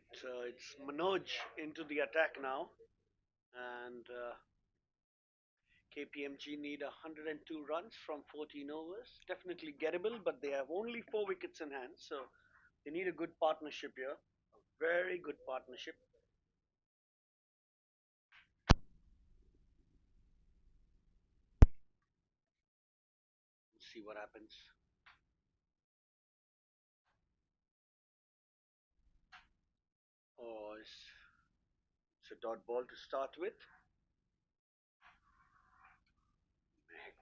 It's Manoj into the attack now, and KPMG need 102 runs from 14 overs. Definitely gettable, but they have only 4 wickets in hand, so they need a good partnership here. A very good partnership. Let's see what happens. Oh, it's a dot ball to start with. Heck.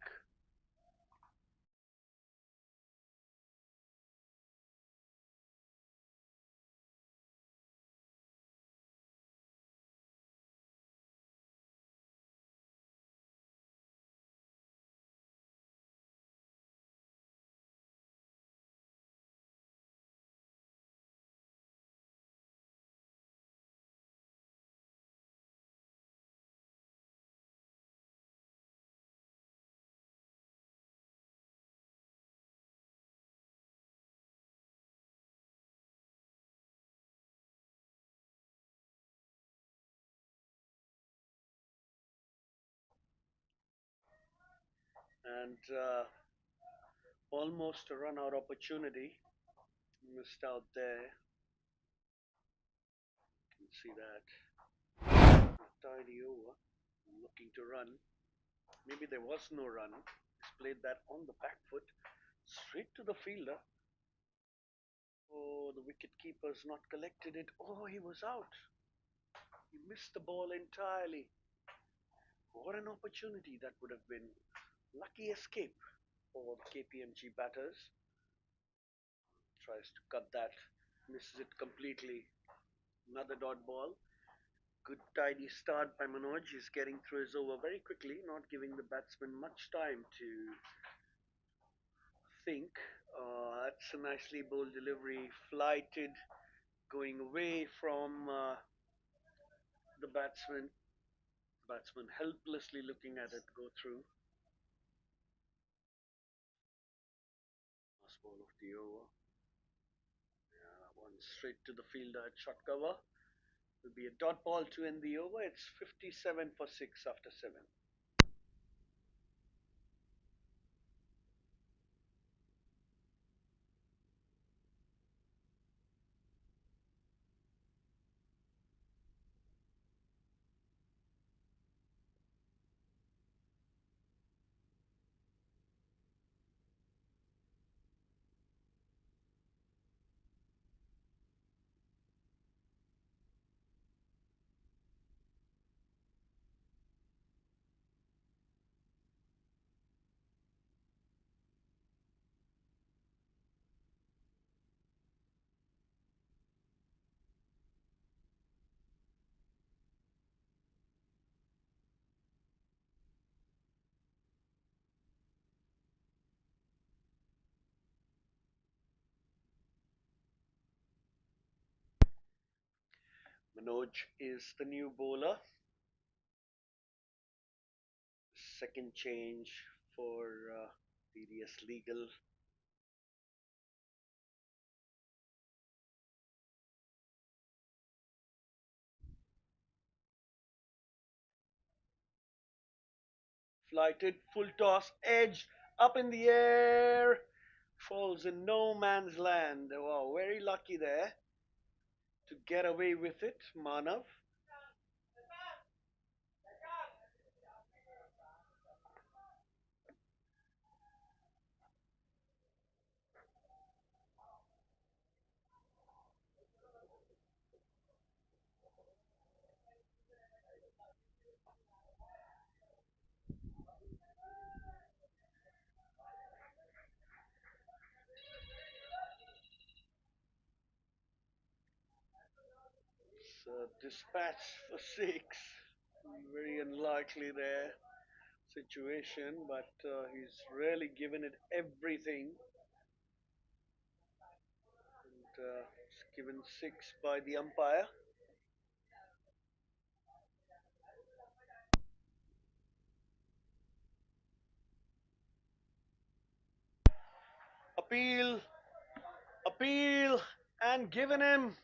And almost a run out opportunity. Missed out there. You can see that. Tidy over. Looking to run. Maybe there was no run. He's played that on the back foot. Straight to the fielder. Oh, the wicket keeper's not collected it. Oh, he was out. He missed the ball entirely. What an opportunity that would have been. Lucky escape for the KPMG batters. Tries to cut that. Misses it completely. Another dot ball. Good tidy start by Manoj. He's getting through his over very quickly, not giving the batsman much time to think. That's a nicely bowled delivery. Flighted, going away from the batsman. Batsman helplessly looking at it go through. Last ball of the over. Yeah, one straight to the fielder at short cover. Will be a dot ball to end the over. It's 57 for 6 after 7. Manoj is the new bowler. Second change for DDS Legal. Flighted, full toss, edge, up in the air. Falls in no man's land. Wow, very lucky there to get away with it, Manav. So dispatch for 6. Very unlikely there situation, but he's really given it everything. And it's given 6 by the umpire. Appeal, appeal, and given him.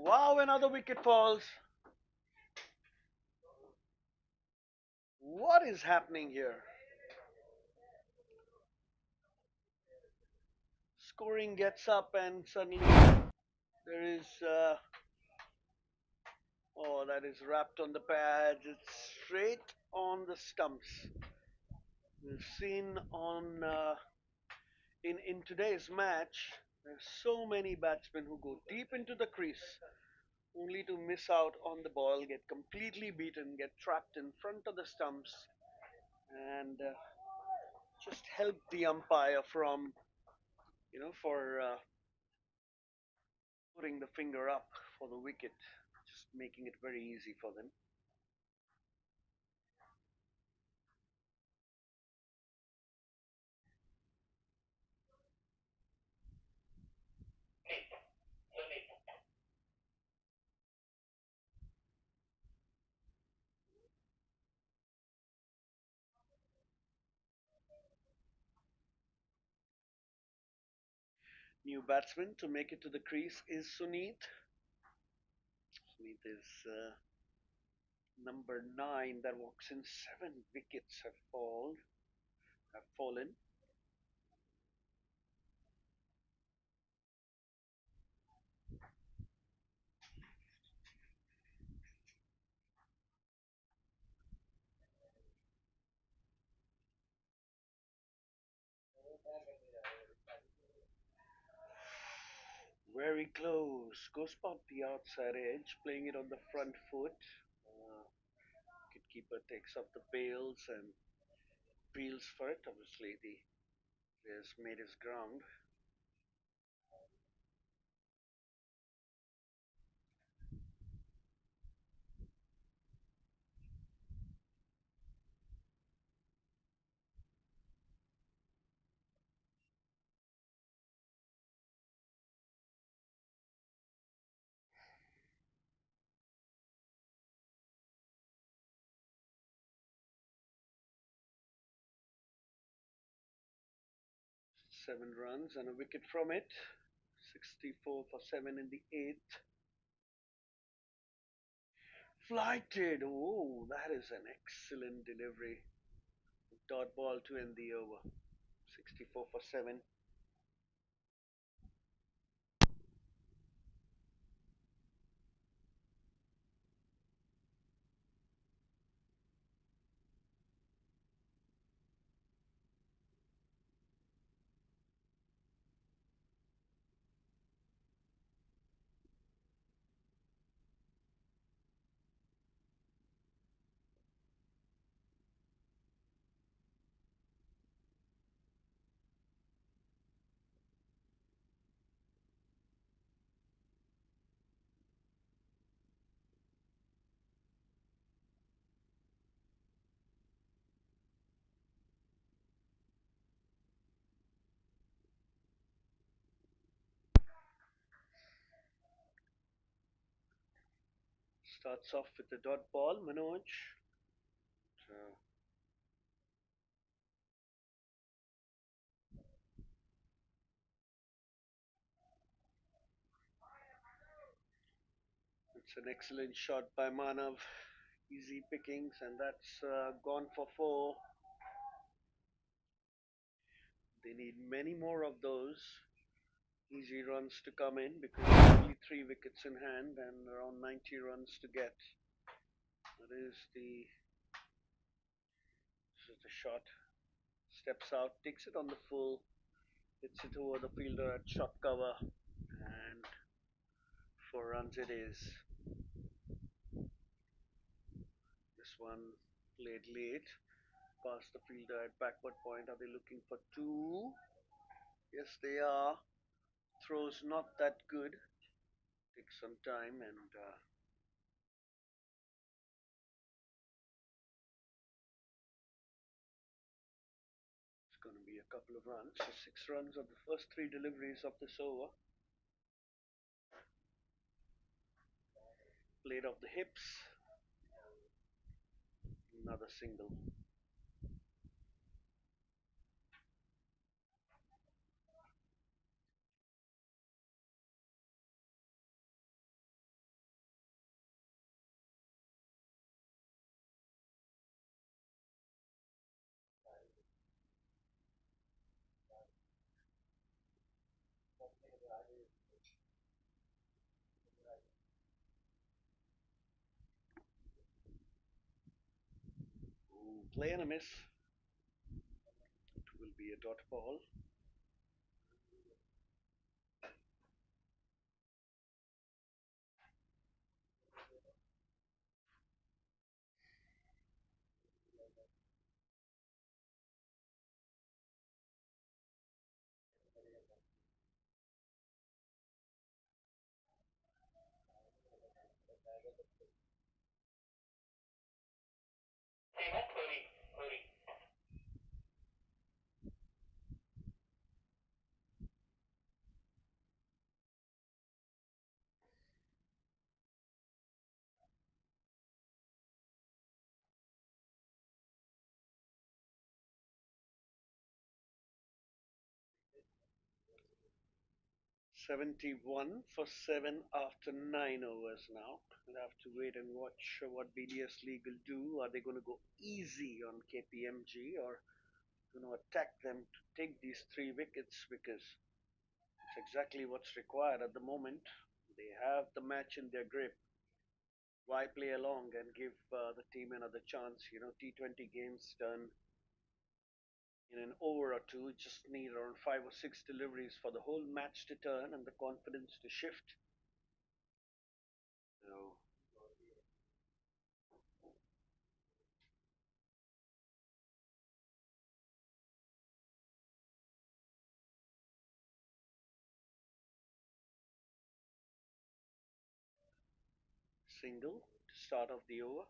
Wow, another wicket falls. What is happening here? Scoring gets up and suddenly there is oh, that is wrapped on the pads. It's straight on the stumps. We've seen on in today's match, there's so many batsmen who go deep into the crease only to miss out on the ball, get completely beaten, get trapped in front of the stumps, and just help the umpire from for putting the finger up for the wicket, just making it very easy for them. New batsman to make it to the crease is Sunit. Sunit is number 9 that walks in. 7 wickets have fallen. Very close. Goes past the outside edge, playing it on the front foot. Uh, Wicketkeeper takes up the bails and feels for it. Obviously, the player's made his ground. 7 runs and a wicket from it. 64 for 7 in the 8th. Flighted. Oh, that is an excellent delivery. Dot ball to end the over. 64 for 7. Starts off with the dot ball, Manoj. Uh, it's an excellent shot by Manav. Easy pickings, and that's gone for 4. They need many more of those easy runs to come in because only 3 wickets in hand and around 90 runs to get. That is the This is the shot. Steps out, takes it on the full, hits it over the fielder at short cover, and 4 runs it is. This one played late, past the fielder at backward point. Are they looking for 2? Yes, they are. Throws not that good. Takes some time, and it's going to be a couple of runs. So 6 runs of the first 3 deliveries of this over. Played off the hips. Another single. Play and a miss. It will be a dot ball. 71 for 7 after 9 overs now. We'll have to wait and watch what BDS League will do. Are they going to go easy on Kpmg or going to attack them to take these 3 wickets? Because it's exactly what's required at the moment. They have the match in their grip. Why play along and give the team another chance? T20 games done in an over or two. Just need around 5 or 6 deliveries for the whole match to turn and the confidence to shift. So single to start off the over.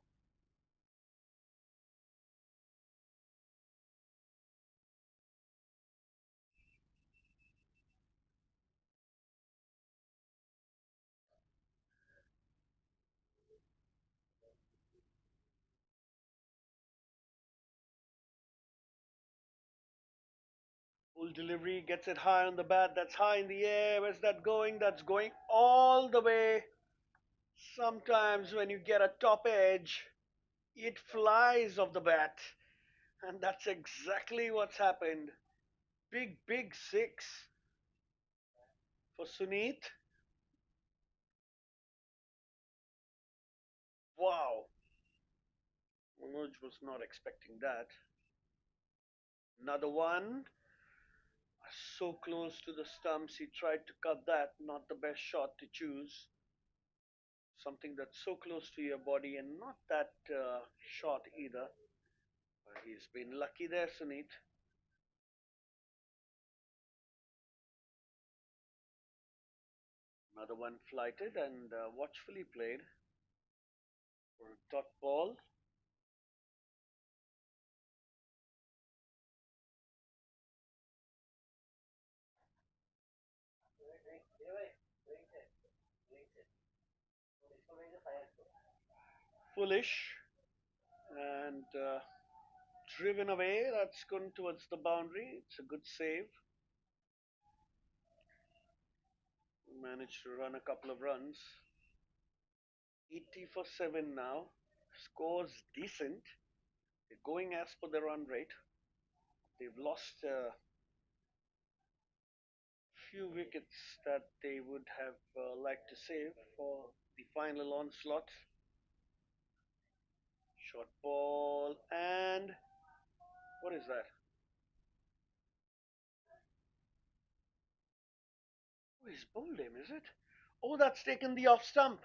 Full delivery, gets it high on the bat. That's high in the air. Where's that going? That's going all the way. Sometimes when you get a top edge, it flies off the bat. And that's exactly what's happened. Big, big six for Suneet. Wow. Manoj was not expecting that. Another one. So close to the stumps, he tried to cut that. Not the best shot to choose. Something that's so close to your body and not that short either. But he's been lucky there, Suneet. Another one flighted and watchfully played for a dot ball. Foolish and driven away. That's gone towards the boundary. It's a good save. Managed to run a couple of runs. 80 for 7 now. Scores decent. They're going as per the run rate. They've lost a few wickets that they would have liked to save for the final onslaught. Short ball and what is that? Oh, he's bowled him, is it? Oh, that's taken the off stump.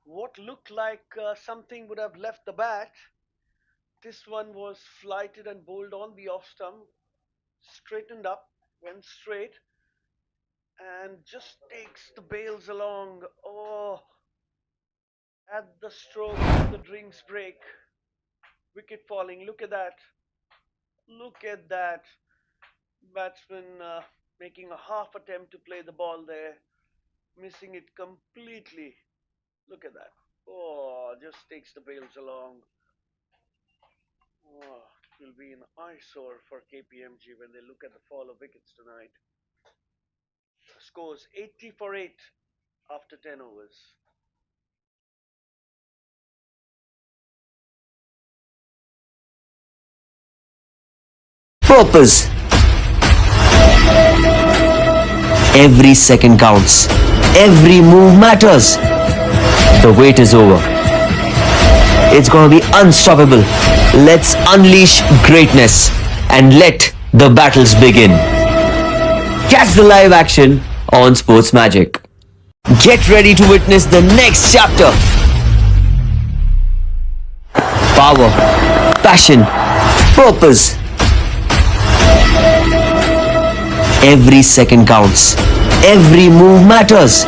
What looked like something would have left the bat. This one was flighted and bowled on the off stump, straightened up, went straight, and just takes the bails along. Oh, at the stroke of the drinks break. Wicket falling. Look at that. Look at that. Batsman making a half attempt to play the ball there, missing it completely. Look at that. Oh, just takes the bails along. Oh, it will be an eyesore for Kpmg when they look at the fall of wickets tonight. Scores 80 for 8 after 10 overs. Purpose. Every second counts. Every move matters. The wait is over. It's gonna be unstoppable. Let's unleash greatness and let the battles begin. Catch the live action on Sports Magic. Get ready to witness the next chapter. Power, passion, purpose. Every second counts. Every move matters.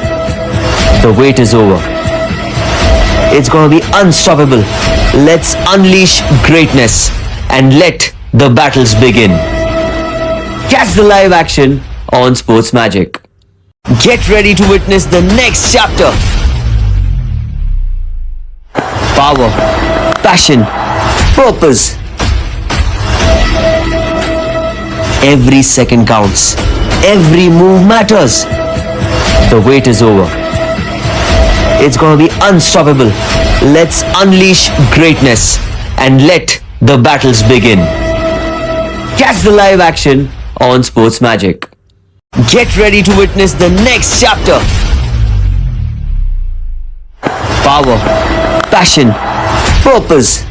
The wait is over. It's gonna be unstoppable. Let's unleash greatness and let the battles begin. Catch the live action on Sports Magic. Get ready to witness the next chapter. Power, passion, purpose. Every second counts. Every move matters. The wait is over. It's gonna be unstoppable. Let's unleash greatness and let the battles begin. Catch the live action on Sports Magic. Get ready to witness the next chapter. Power, passion, purpose.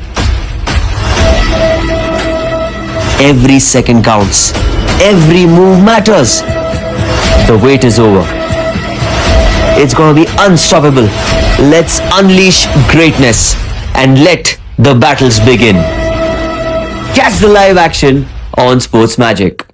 Every second counts. Every move matters. The wait is over. It's gonna be unstoppable. Let's unleash greatness and let the battles begin. Catch the live action on Sports Magic.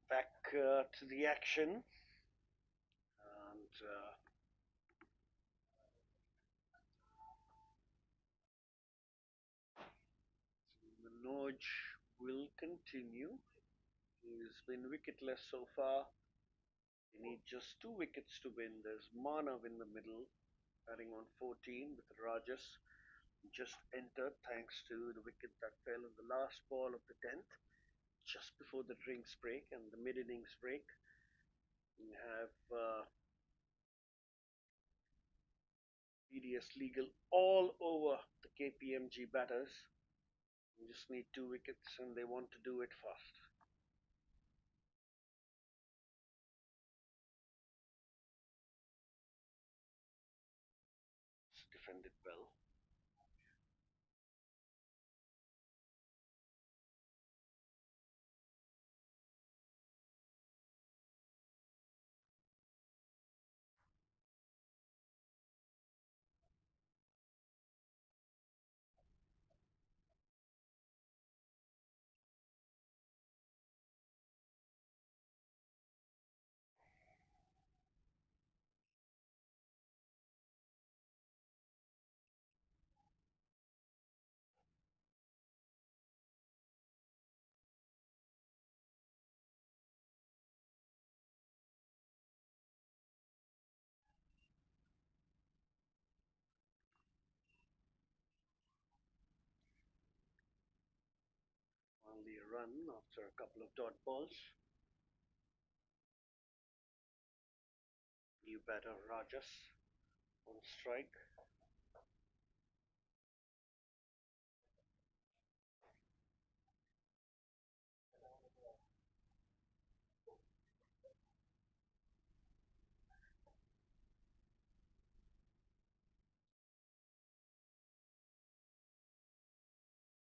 Back to the action, and Manoj will continue. He's been wicketless so far. They need just 2 wickets to win. There's Manav in the middle, batting on 14 with Rajas, who just entered thanks to the wicket that fell on the last ball of the 10th, just before the drinks break and the mid innings break. We have BDS Legal all over the Kpmg batters. We just need 2 wickets and they want to do it fast. It's defended well. Only a run after a couple of dot balls. New batter Rajas on strike.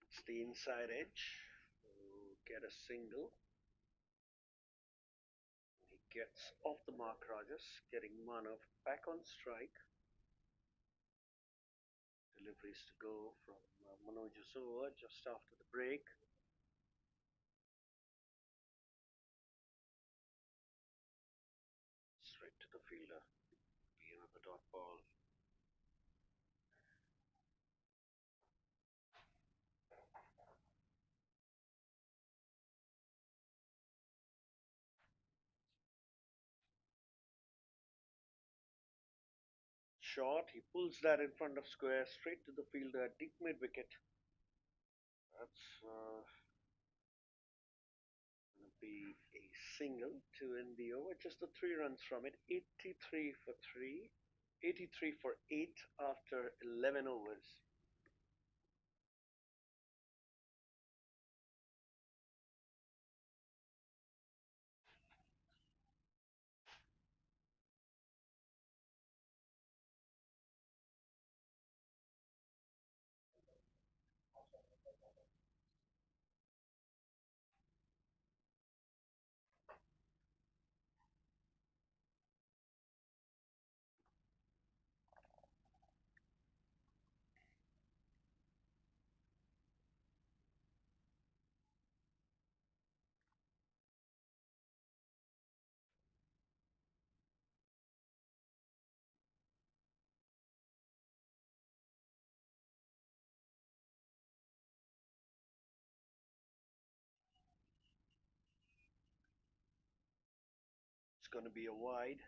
It's the inside edge. Get a single. He gets off the mark Rajas, getting Manav back on strike. deliveries to go from Manoj's over just after the break. Straight to the fielder. Be another dot ball. Short. He pulls that in front of square, straight to the fielder, deep mid wicket. That's going to be a single to end the over. Just the 3 runs from it. 83 for 3. 83 for 8 after 11 overs. It's going to be a wide.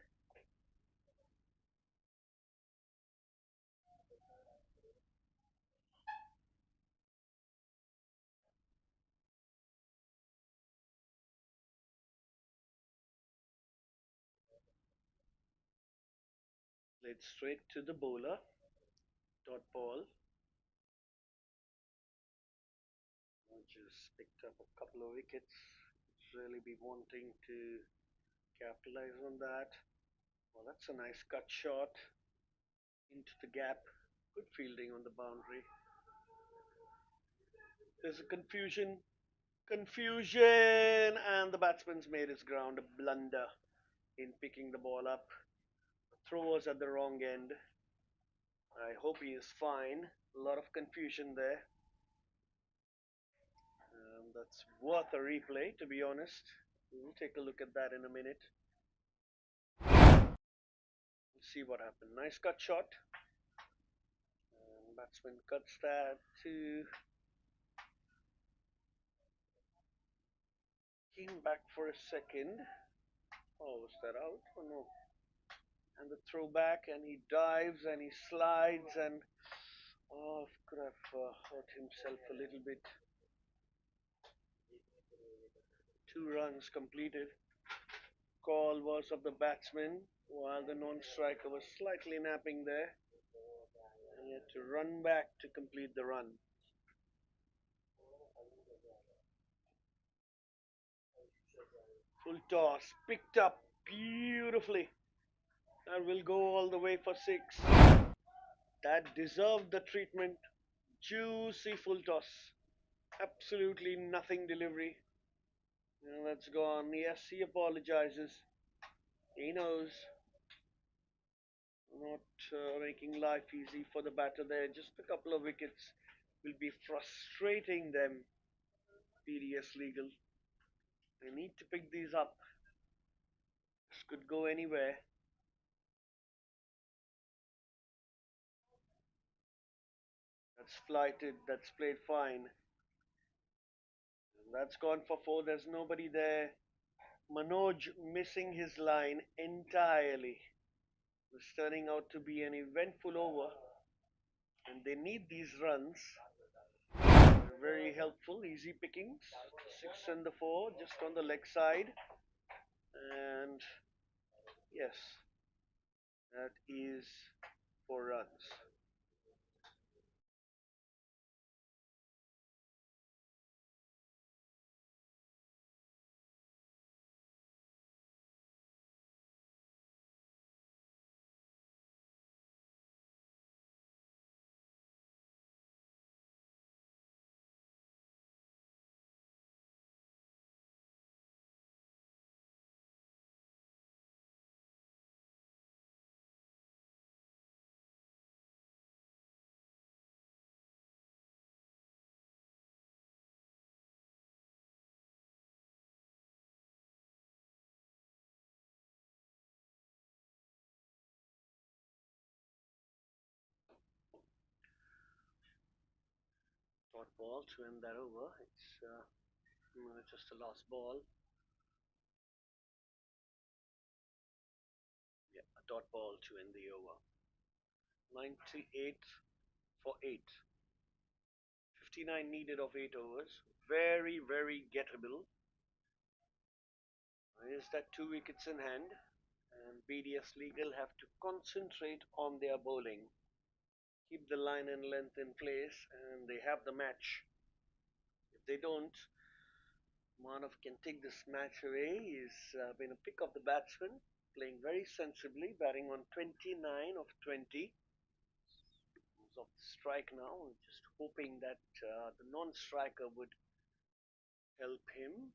Played straight to the bowler. Dot ball. Just picked up a couple of wickets. Really be wanting to capitalize on that. Well, that's a nice cut shot into the gap. Good fielding on the boundary. There's a confusion. Confusion! And the batsman's made his ground a blunder in picking the ball up. The throw was at the wrong end. I hope he is fine. A lot of confusion there. That's worth a replay, to be honest. We'll take a look at that in a minute. We'll see what happened. Nice cut shot. Batsman cuts that to. Came back for a second. Oh, was that out? Oh no. And the throwback, and he dives and he slides, and oh, could have hurt himself a little bit. 2 runs completed. Call was of the batsman, while the non-striker was slightly napping there. And he had to run back to complete the run. Full toss, picked up beautifully, and will go all the way for 6. That deserved the treatment. Juicy full toss. Absolutely nothing delivery. That's gone. Yes, he apologizes. He knows. Not making life easy for the batter there. Just a couple of wickets will be frustrating them. PDS legal. They need to pick these up. This could go anywhere. That's flighted. That's played fine. That's gone for 4. There's nobody there. Manoj missing his line entirely. It was turning out to be an eventful over, and they need these runs. They're very helpful, easy pickings. 6 and the 4, just on the leg side. And yes, that is 4 runs. dot ball to end that over. It's just a last ball. Yeah, a dot ball to end the over. 98 for 8. 59 needed of 8 overs. Very, very gettable. Is that 2 wickets in hand? And BDS Legal have to concentrate on their bowling. Keep the line and length in place, and they have the match. If they don't, Manav can take this match away. He's been a pick of the batsman, playing very sensibly, batting on 29 of 20. He's off the strike now, just hoping that the non-striker would help him.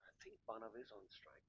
I think Manav is on strike.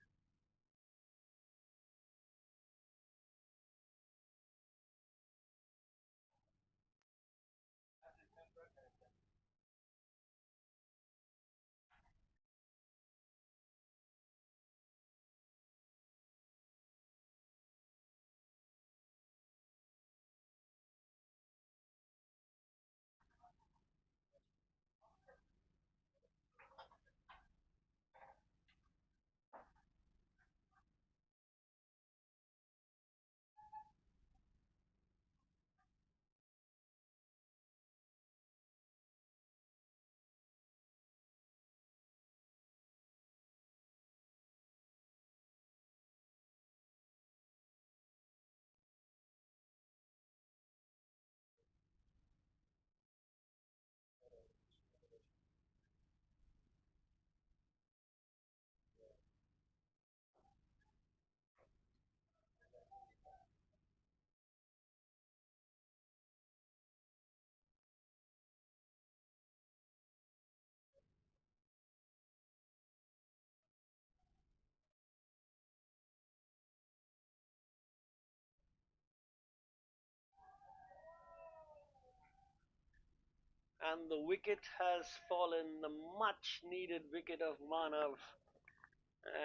And the wicket has fallen, the much needed wicket of Manav.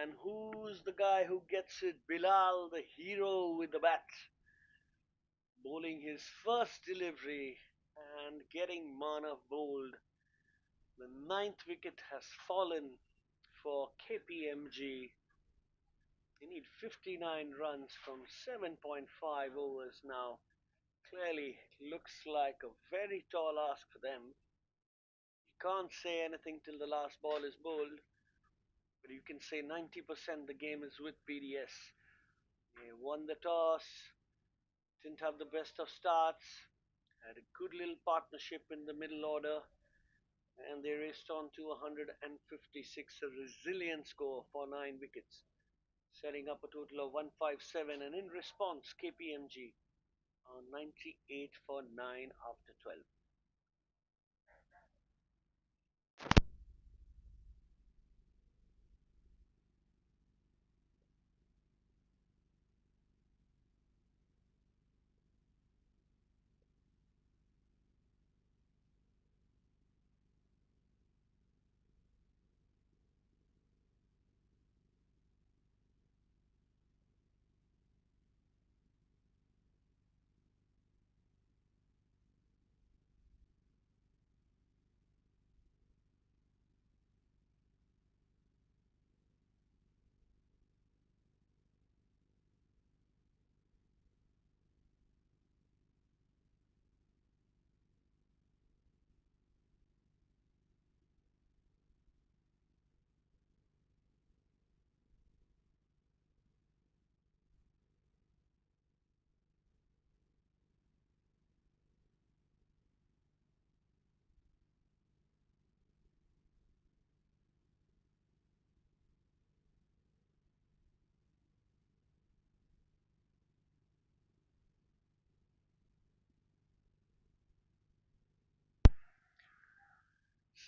And who's the guy who gets it? Bilal, the hero with the bat, bowling his first delivery and getting Manav bowled. The ninth wicket has fallen for Kpmg. They need 59 runs from 7.5 overs now. Clearly looks like a very tall ask for them. You can't say anything till the last ball is bowled, but you can say 90% the game is with BDS. They won the toss, didn't have the best of starts, had a good little partnership in the middle order, and they raced on to 156, a resilient score for 9 wickets, setting up a total of 157. And in response, KPMG on 98 for 9 after 12.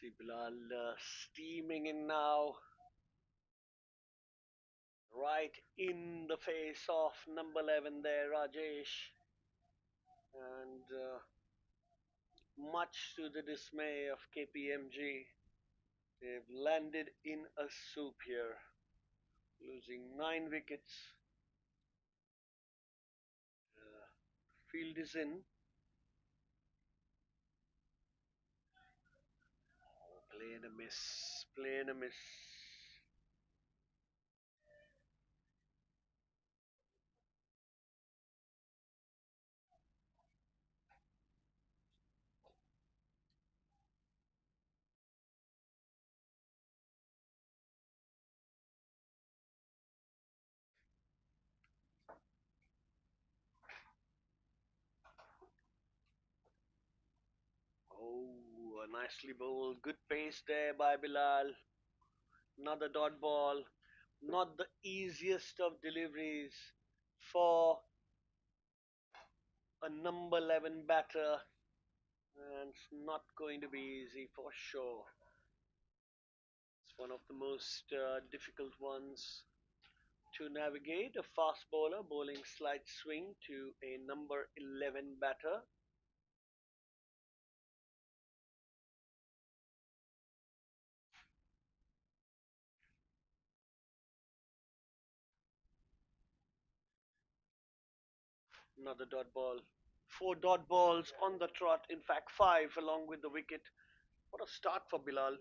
See Bilal steaming in now, right in the face of number 11 there, Rajesh. And much to the dismay of KPMG, they've landed in a soup here. losing 9 wickets. Uh, Field is in. Playing a miss. Playing a miss. Oh, a nicely bowled. Good pace there by Bilal. Another dot ball. Not the easiest of deliveries for a number 11 batter. And it's not going to be easy for sure. It's one of the most difficult ones to navigate. A fast bowler bowling slight swing to a number 11 batter. Another dot ball. Four dot balls on the trot. In fact, five along with the wicket. What a start for Bilal.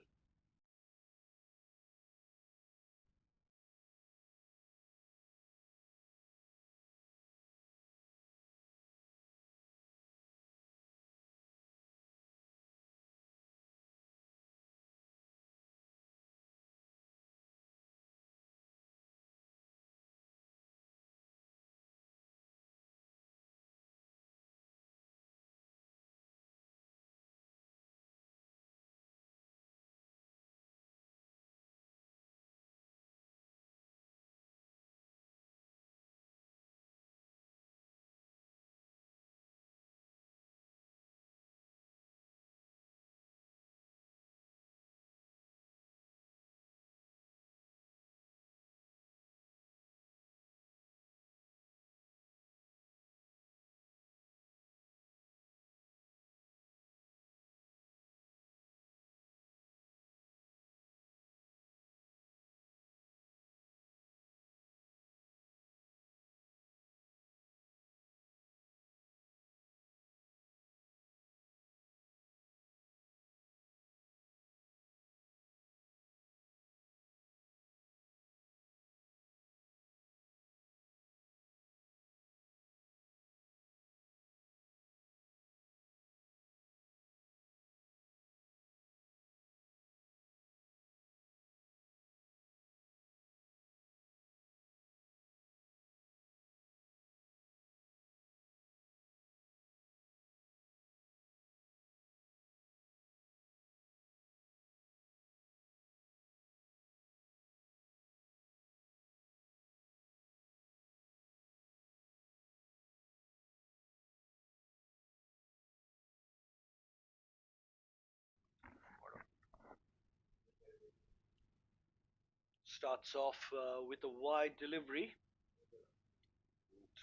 Starts off with a wide delivery.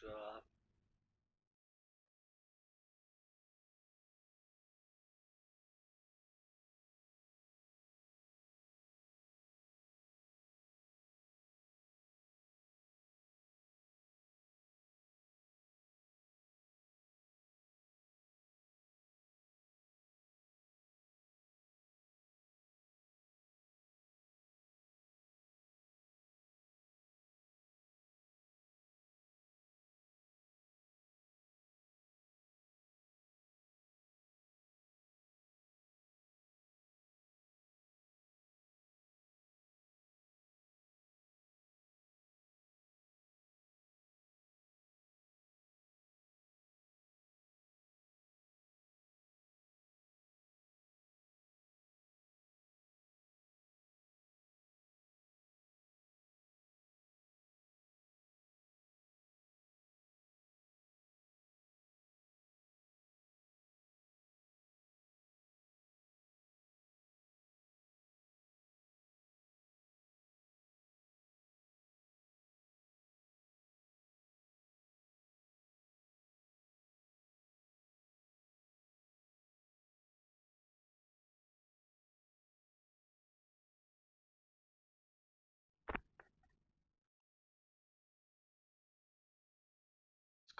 And,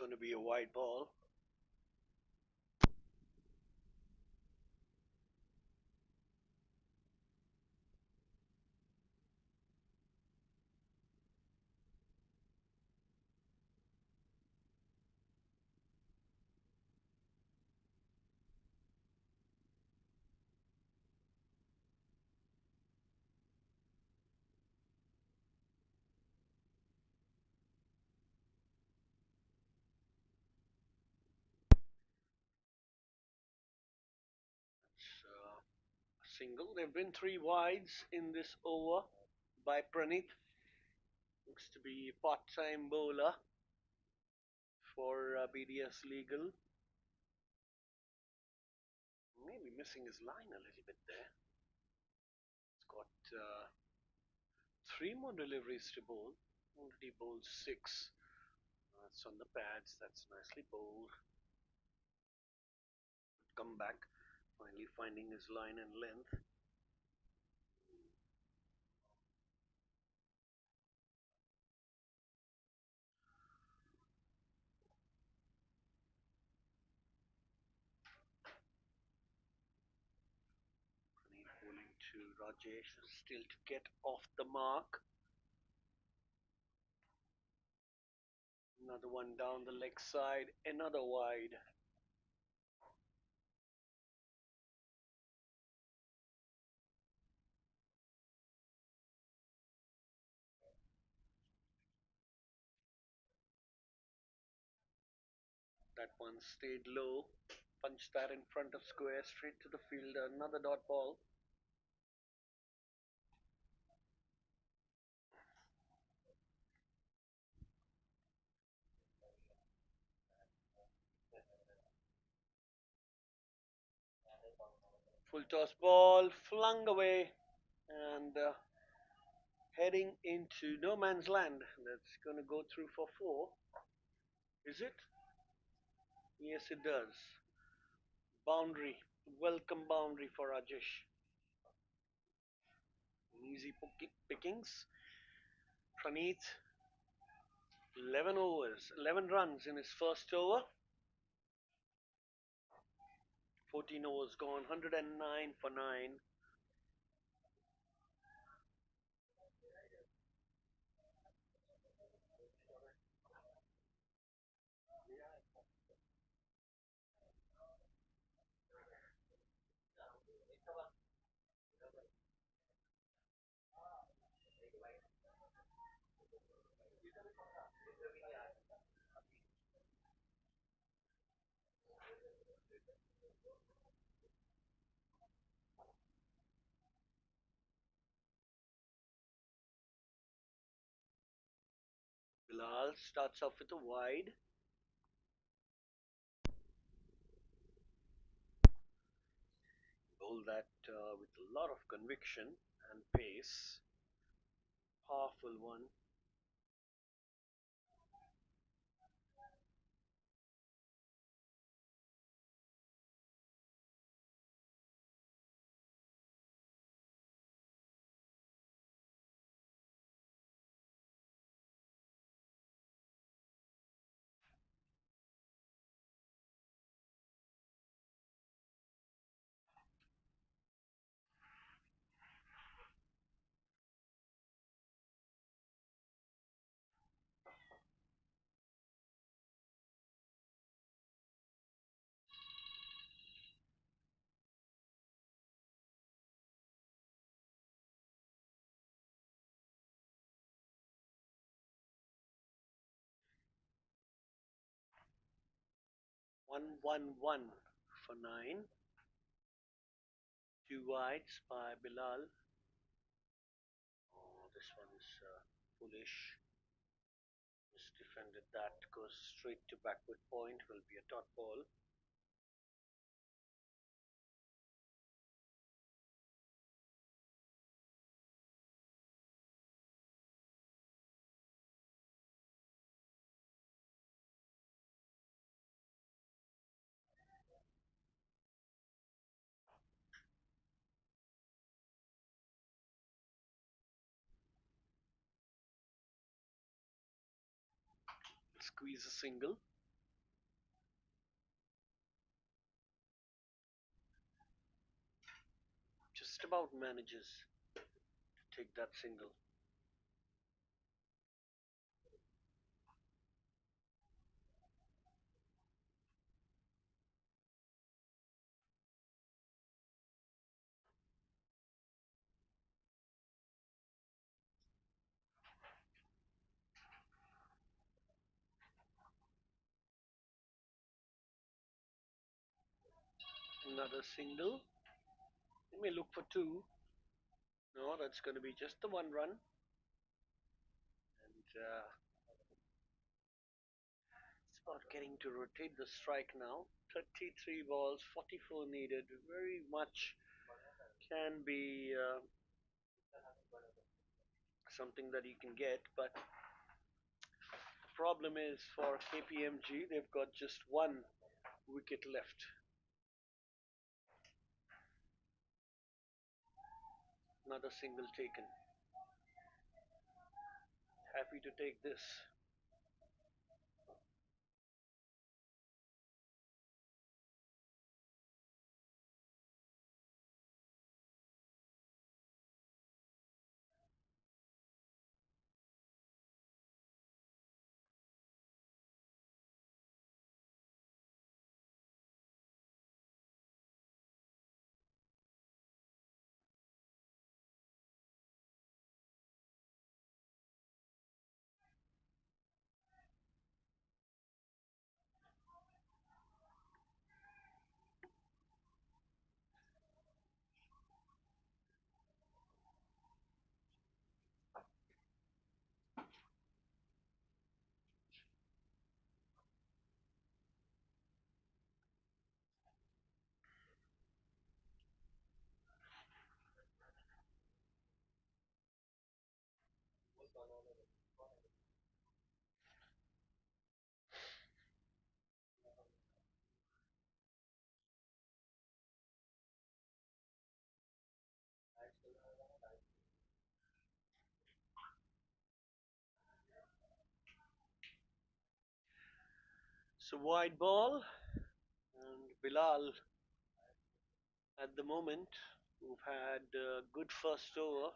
going to be a wide ball. It's a single. There have been three wides in this over by Praneeth. Looks to be part-time bowler for BDS Legal. Maybe missing his line a little bit there. He's got three more deliveries to bowl. Already bowled six. That's on the pads. That's nicely bowled. Come back. Finally finding his line and length. Bowling to Rajesh. Still to get off the mark. Another one down the leg side. Another wide. That one stayed low. Punched that in front of square, straight to the fielder. Another dot ball. Full toss ball flung away and heading into no man's land. That's going to go through for four. Is it? Yes, it does. Boundary. Welcome boundary for Rajesh. Easy pickings. Praneeth, 11 overs, 11 runs in his first over. 14 overs gone, 109 for 9. Bilal starts off with a wide. Bowled that with a lot of conviction and pace. Powerful one. One for 9. Two wides by Bilal. Oh, this one's foolish. Just defended that. Goes straight to backward point. Will be a dot ball. Squeeze a single. just about manages to take that single. Another single. He may look for two. No, that's going to be just the one run. And it's about getting to rotate the strike now. 33 balls, 44 needed. Very much can be something that you can get, but the problem is for Kpmg, they've got just one wicket left. Another single taken. Happy to take this. So wide ball, and Bilal at the moment, who've had a good first over,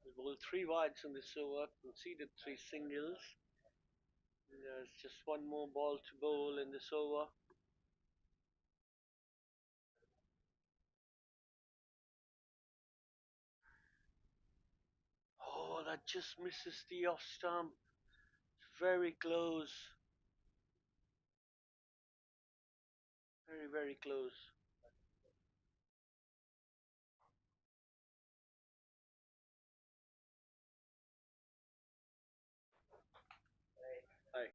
they bowled three wides in this over, conceded three singles. There's just one more ball to bowl in this over. Oh, that just misses the off stump. Very close. Very, very close. Aye.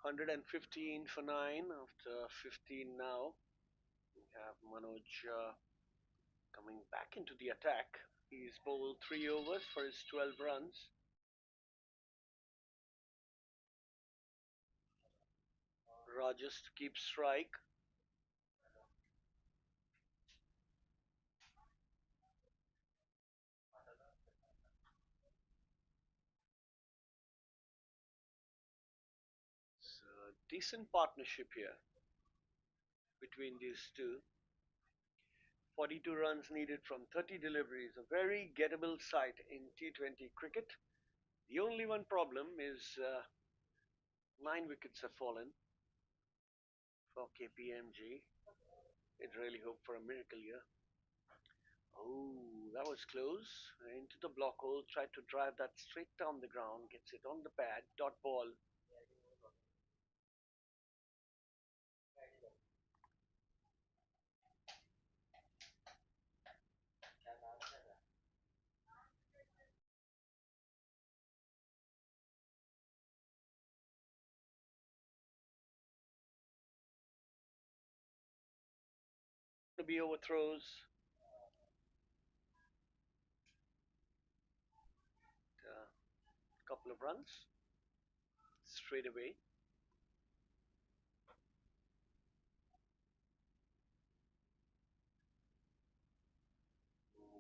115 for 9 after 15 now. We have Manoj coming back into the attack. He's bowled 3 overs for his 12 runs. Rogers keeps strike. It's a decent partnership here between these two. 42 runs needed from 30 deliveries, a very gettable sight in T20 cricket. The only one problem is 9 wickets have fallen for Kpmg. They'd really hope for a miracle here. Oh, that was close. Into the block hole, tried to drive that straight down the ground, gets it on the pad, dot ball. heavy overthrows. A couple of runs straight away.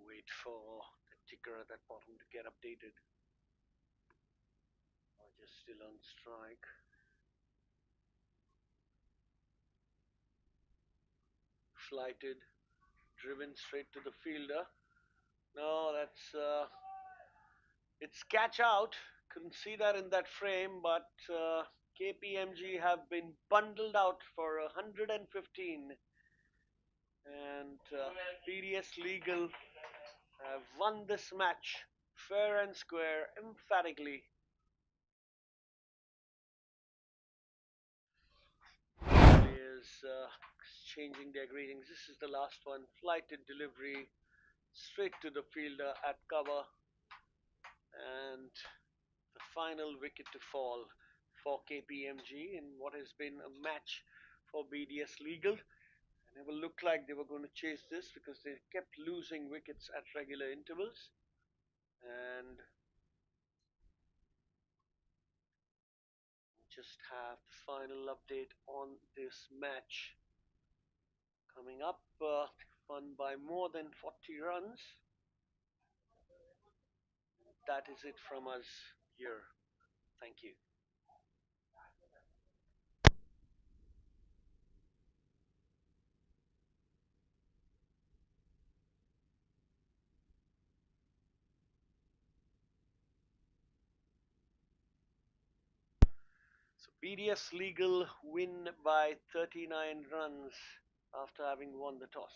Wait for the ticker at that bottom to get updated. Or just still on strike. Flighted, driven straight to the fielder. No, it's catch out. Couldn't see that in that frame, but Kpmg have been bundled out for 115, and BDS Legal have won this match fair and square, emphatically. Players changing their greetings. This is the last one. Flighted delivery straight to the fielder at cover, and the final wicket to fall for Kpmg in what has been a match for BDS Legal. It never looked like they were going to chase this because they kept losing wickets at regular intervals. And just have the final update on this match coming up. Won by more than 40 runs. That is it from us here. Thank you. So BDS Legal win by 39 runs after having won the toss.